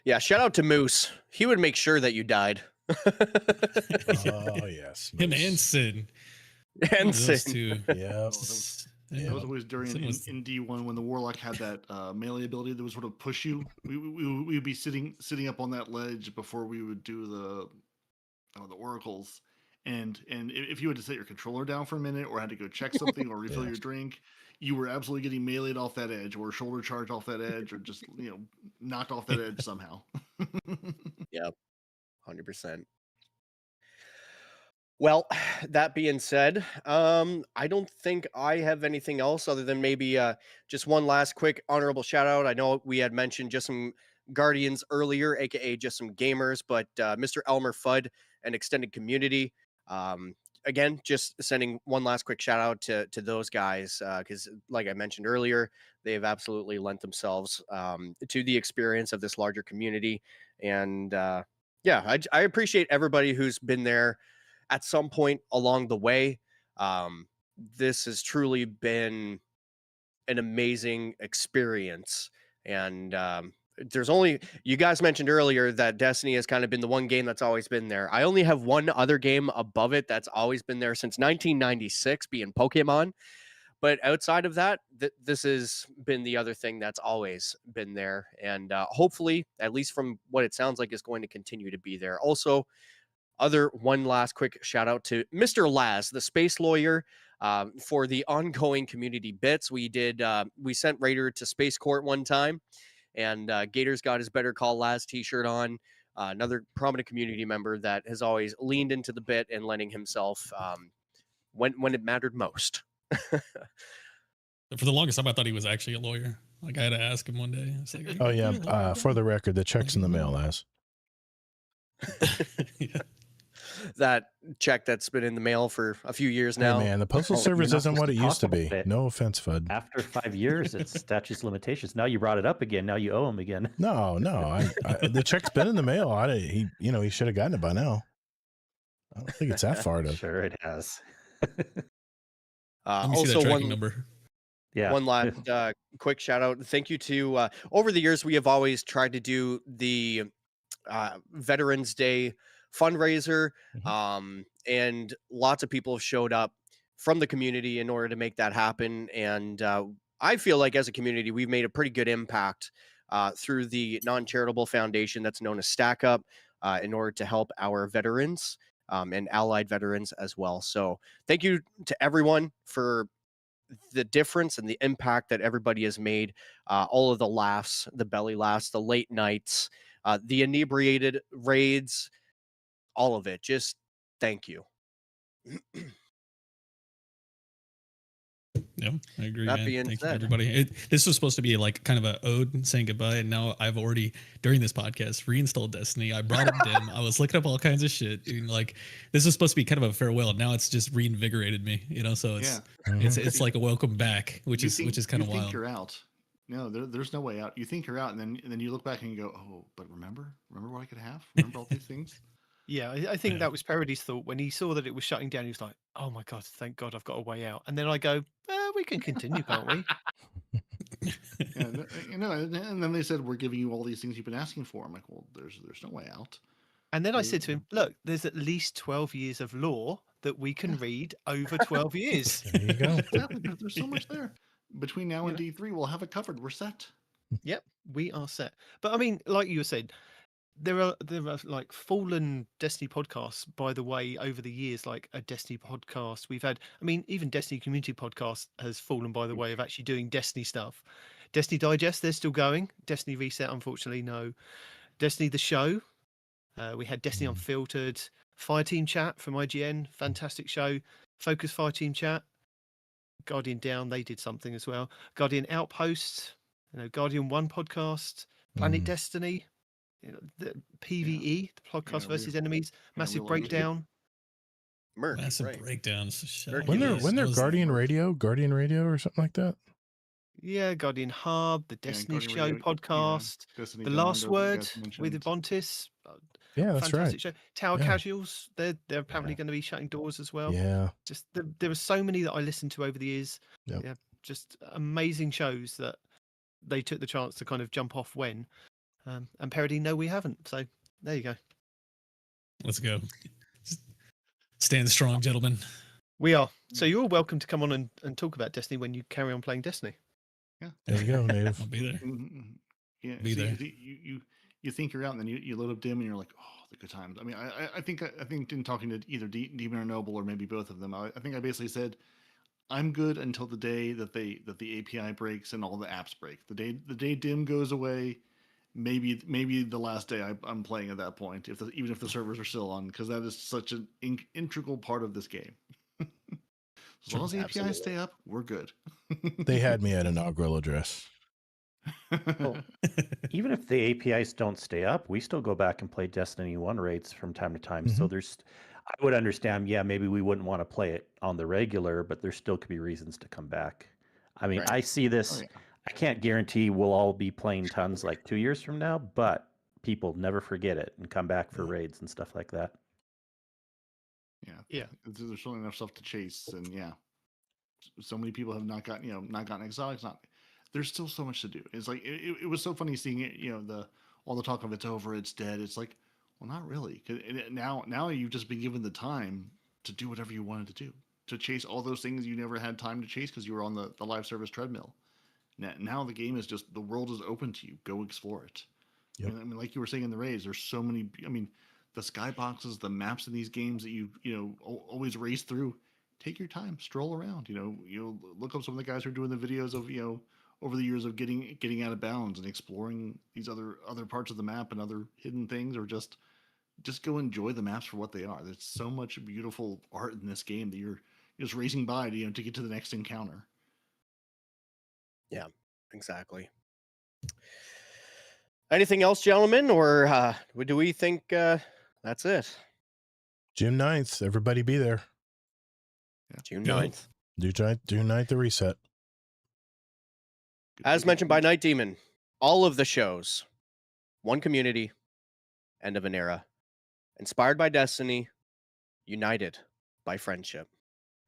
Yeah, shout out to Moose. He would make sure that you died. Oh yes, Him and Moose. Sin. And Those Sin. two. Yep. That was always during Sin was- in D1 when the Warlock had that melee ability that would sort of push you. We'd be sitting up on that ledge before we would do the oracles. And if you had to set your controller down for a minute or had to go check something or refill Yeah. your drink, you were absolutely getting meleeed off that edge or shoulder charged off that edge or just knocked off that edge somehow. Yep, 100%. Well, that being said, I don't think I have anything else other than maybe just one last quick honorable shout out. I know we had mentioned just some Guardians earlier, aka just some gamers, but Mr. Elmer Fudd and extended community. Again, just sending one last quick shout out to those guys because, like I mentioned earlier, they have absolutely lent themselves to the experience of this larger community. And yeah, I appreciate everybody who's been there at some point along the way. This has truly been an amazing experience. And there's only, you guys mentioned earlier that Destiny has kind of been the one game that's always been there. I only have one other game above it that's always been there since 1996, being Pokemon. But outside of that, this has been the other thing that's always been there. And hopefully, at least from what it sounds like, is going to continue to be there. Also, one last quick shout out to Mr. Laz, the space lawyer, for the ongoing community bits. We sent Raider to Space Court one time, and Gator's got his Better Call Laz t-shirt on. Another prominent community member that has always leaned into the bit and lending himself when it mattered most. For the longest time, I thought he was actually a lawyer. Like I had to ask him one day. I was like, Oh yeah. For the record, the check's in the mail, Laz. Yeah. That check that's been in the mail for a few years now. Hey man, the postal service you're not isn't what it supposed to used to talk be. about it. No offense, Fudd. After 5 years, it's statutes limitations. Now you brought it up again. Now you owe him again. No. The check's been in the mail. He should have gotten it by now. I don't think it's that far to. Sure, it has. Let me see that Also, tracking number. Yeah. one last quick shout out. Thank you to over the years, we have always tried to do the Veterans Day fundraiser, and lots of people have showed up from the community in order to make that happen. And I feel like as a community, we've made a pretty good impact through the non-charitable foundation that's known as Stack Up in order to help our veterans and allied veterans as well. So thank you to everyone for the difference and the impact that everybody has made. All of the laughs, the belly laughs, the late nights, the inebriated raids, all of it. Just thank you. Yeah, I agree. That Man. being Thank you, said. everybody. This was supposed to be like kind of a ode saying goodbye, and now I've already during this podcast reinstalled Destiny. I brought up Dim. I was looking up all kinds of shit. And like this was supposed to be kind of a farewell. Now it's just reinvigorated me. So it's it's like a welcome back, which is kind of wild. You think you're out. No, there's no way out. You think you're out, and then you look back and you go, oh, but remember what I could have? Remember all these things? Yeah, I think that was Parody's thought when he saw that it was shutting down. He was like, "Oh my god, thank God, I've got a way out." And then I go, "We can continue, can't we?" And then they said, "We're giving you all these things you've been asking for." I'm like, "Well, there's no way out." And then I said to him, "Look, there's at least 12 years of lore that we can read over 12 years." There you go. Exactly. There's so much there. Between now and D3, we'll have it covered. We're set. Yep, we are set. But I mean, like you said, there are like fallen Destiny podcasts, by the way, over the years, like a Destiny podcast. We've had, I mean, even Destiny Community Podcast has fallen by the way of actually doing Destiny stuff. Destiny Digest, they're still going. Destiny Reset, unfortunately, no. Destiny the Show. We had Destiny Unfiltered. Fireteam Chat from IGN, fantastic show. Focus Fireteam Chat. Guardian Down, they did something as well. Guardian Outpost, Guardian One podcast, Planet Destiny, the PVE, the podcast versus enemies, Massive Breakdown. Merc, Massive right. breakdowns. Merc, When they're Those- Guardian Radio or something like that. Yeah, Guardian Hub, the Destiny Guardian Show Radio, podcast, Destiny The Down Last Under that you Word guys with mentioned. Ibontis. Yeah, that's Fantastic right. show. Tower Yeah. Casuals, they're apparently going to be shutting doors as well. Yeah. Just there were so many that I listened to over the years. Yep. Yeah, just amazing shows that they took the chance to kind of jump off when. And Parody, no, we haven't. So there you go. Let's go. Stand strong, gentlemen. We are. So you're welcome to come on and talk about Destiny when you carry on playing Destiny. Yeah. There you go, Native. I'll be there. Yeah, Be there. You think you're out, and then you load up Dim, and you're like, oh, the good times. I mean, I think in talking to either Demon or Noble or maybe both of them, I think I basically said, I'm good until the day that the API breaks and all the apps break. The day Dim goes away, maybe the last day I'm playing at that point, even if the servers are still on, because that is such an integral part of this game. As long as the APIs stay up, we're good. They had me at an inaugural address. Well, even if the APIs don't stay up, we still go back and play Destiny 1 raids from time to time. So I would understand, yeah, maybe we wouldn't want to play it on the regular, but there still could be reasons to come back. I mean, Right. I see this. Oh, yeah. I can't guarantee we'll all be playing tons like 2 years from now, but people never forget it and come back for raids and stuff like that. Yeah. There's certainly enough stuff to chase, and so many people have not gotten exotics. There's still so much to do. It's like it was so funny seeing it. All the talk of it's over, it's dead. It's like, well, not really. 'Cause now you've just been given the time to do whatever you wanted to do, to chase all those things you never had time to chase because you were on the live service treadmill. Now the game is just, the world is open to you. Go explore it. Yep. I mean, like you were saying in the raids, there's so many. I mean, the skyboxes, the maps in these games that you always race through. Take your time, stroll around. You'll look up some of the guys who are doing the videos of over the years of getting out of bounds and exploring these other parts of the map and other hidden things, or just go enjoy the maps for what they are. There's so much beautiful art in this game that you're just racing by to get to the next encounter. Yeah, exactly. Anything else, gentlemen, or do we think that's it? June 9th, everybody be there. June Go. 9th. June 9th, the reset. As mentioned by Night Demon, all of the shows, one community, end of an era, inspired by Destiny, united by friendship.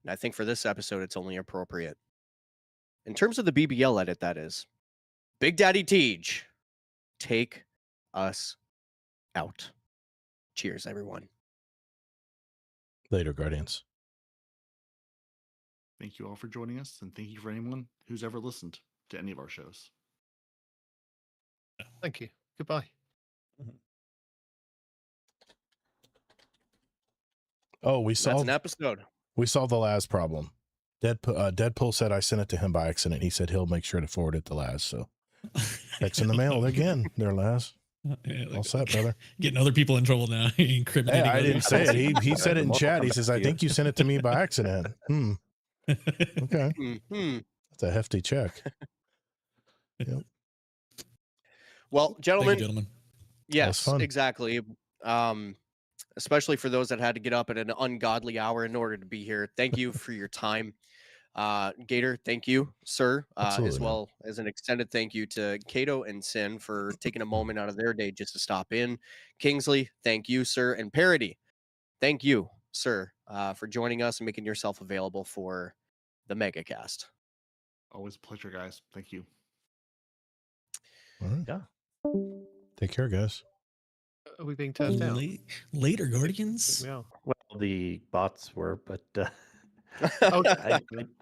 And I think for this episode, it's only appropriate. In terms of the BBL edit, that is, Big Daddy Tej, take us out. Cheers, everyone. Later, Guardians. Thank you all for joining us, and thank you for anyone who's ever listened to any of our shows. Thank you. Goodbye. Oh, we That's solved an episode. the Laz problem. Deadpool said I sent it to him by accident. He said he'll make sure to forward it to Laz. So it's in the mail again. There, Laz. Yeah, All set, brother. Getting other people in trouble now. Incriminating. Hey, I didn't others. say it. He said it in chat. He says, I think you sent it to me by accident. Okay. Mm-hmm. That's a hefty check. Well, Thank you, gentlemen, gentlemen. yes, fun. exactly. Especially for those that had to get up at an ungodly hour in order to be here. Thank you for your time. Gator, thank you, sir. Absolutely, As man. well as an extended thank you to Cato and Sin for taking a moment out of their day just to stop in. Kingsley, thank you, sir. And Parody, thank you, sir, for joining us and making yourself available for the Megacast. Always a pleasure, guys. Thank you. All right. Yeah. Take care, guys. Are we being turned down? Later, Guardians. We are. Well, the bots were, but Okay.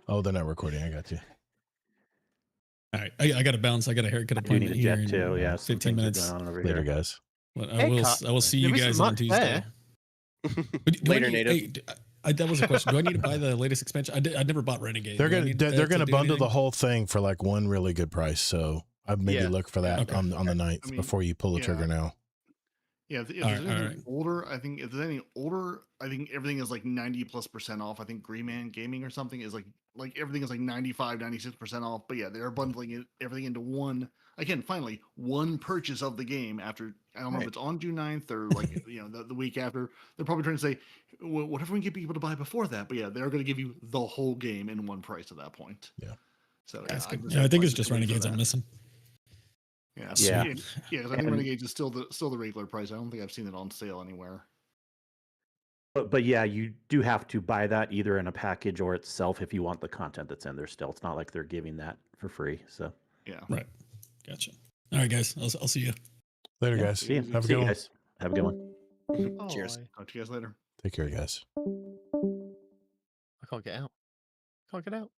Oh, they're not recording. I got you. All right, I got to bounce. I got a haircut I do need appointment a here jet in too. Yeah, some 15 things are minutes. going on over Later, here. guys. But Haircut. I will see you There isn't guys on much Tuesday. there. But do I Later, need- Native. that was a question. Do I need to buy the latest expansion? I never bought Renegade. They're Do I gonna need that they're to gonna do bundle the anything? whole thing for like one really good price. So I'd maybe Yeah. look for that Okay. on the 9th I mean, before you pull the yeah. trigger now. Yeah, if All there's right, all anything right. older, I think if there's any older, I think everything is like 90+% off. I think Green Man Gaming or something is like everything is like 95, 96% off. But yeah, they're bundling everything into one. Again, finally, one purchase of the game after, I don't know if Right. it's on June 9th or like, the week after. They're probably trying to say, whatever we can get people to buy before that. But yeah, they're going to give you the whole game in one price at that point. Yeah. So yeah, That's good. just Yeah, I think like it's to just wait for Renegades I'm that. missing. Yeah, Yeah. yeah, because I think And- Renegades is still the regular price. I don't think I've seen it on sale anywhere. But yeah, you do have to buy that either in a package or itself if you want the content that's in there still. It's not like they're giving that for free. So Yeah. Right. Gotcha. All right, guys. I'll see you. Later, yeah, guys. see you, Have a see good you one. guys. Have a good one. Cheers. Oh, Talk to you guys later. Take care, guys. I can't get out. Can't get out.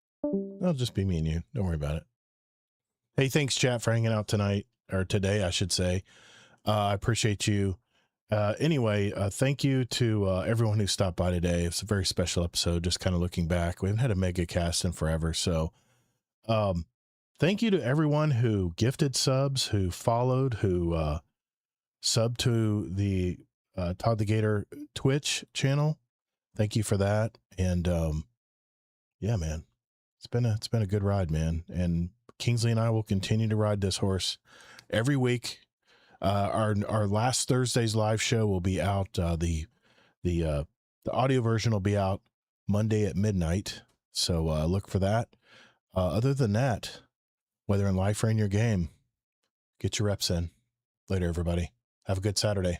It'll just be me and you. Don't worry about it. Hey, thanks, chat, for hanging out tonight, or today, I should say. I appreciate you. Anyway, thank you to everyone who stopped by today. It's a very special episode, just kind of looking back. We haven't had a mega cast in forever. So thank you to everyone who gifted subs, who followed, who subbed to the Todd the Gator Twitch channel. Thank you for that. And yeah, man, it's been a good ride, man. And Kingsley and I will continue to ride this horse every week. Our last Thursday's live show will be out. The audio version will be out Monday at midnight. So look for that. Other than that, whether in life or in your game, get your reps in. Later, everybody. Have a good Saturday.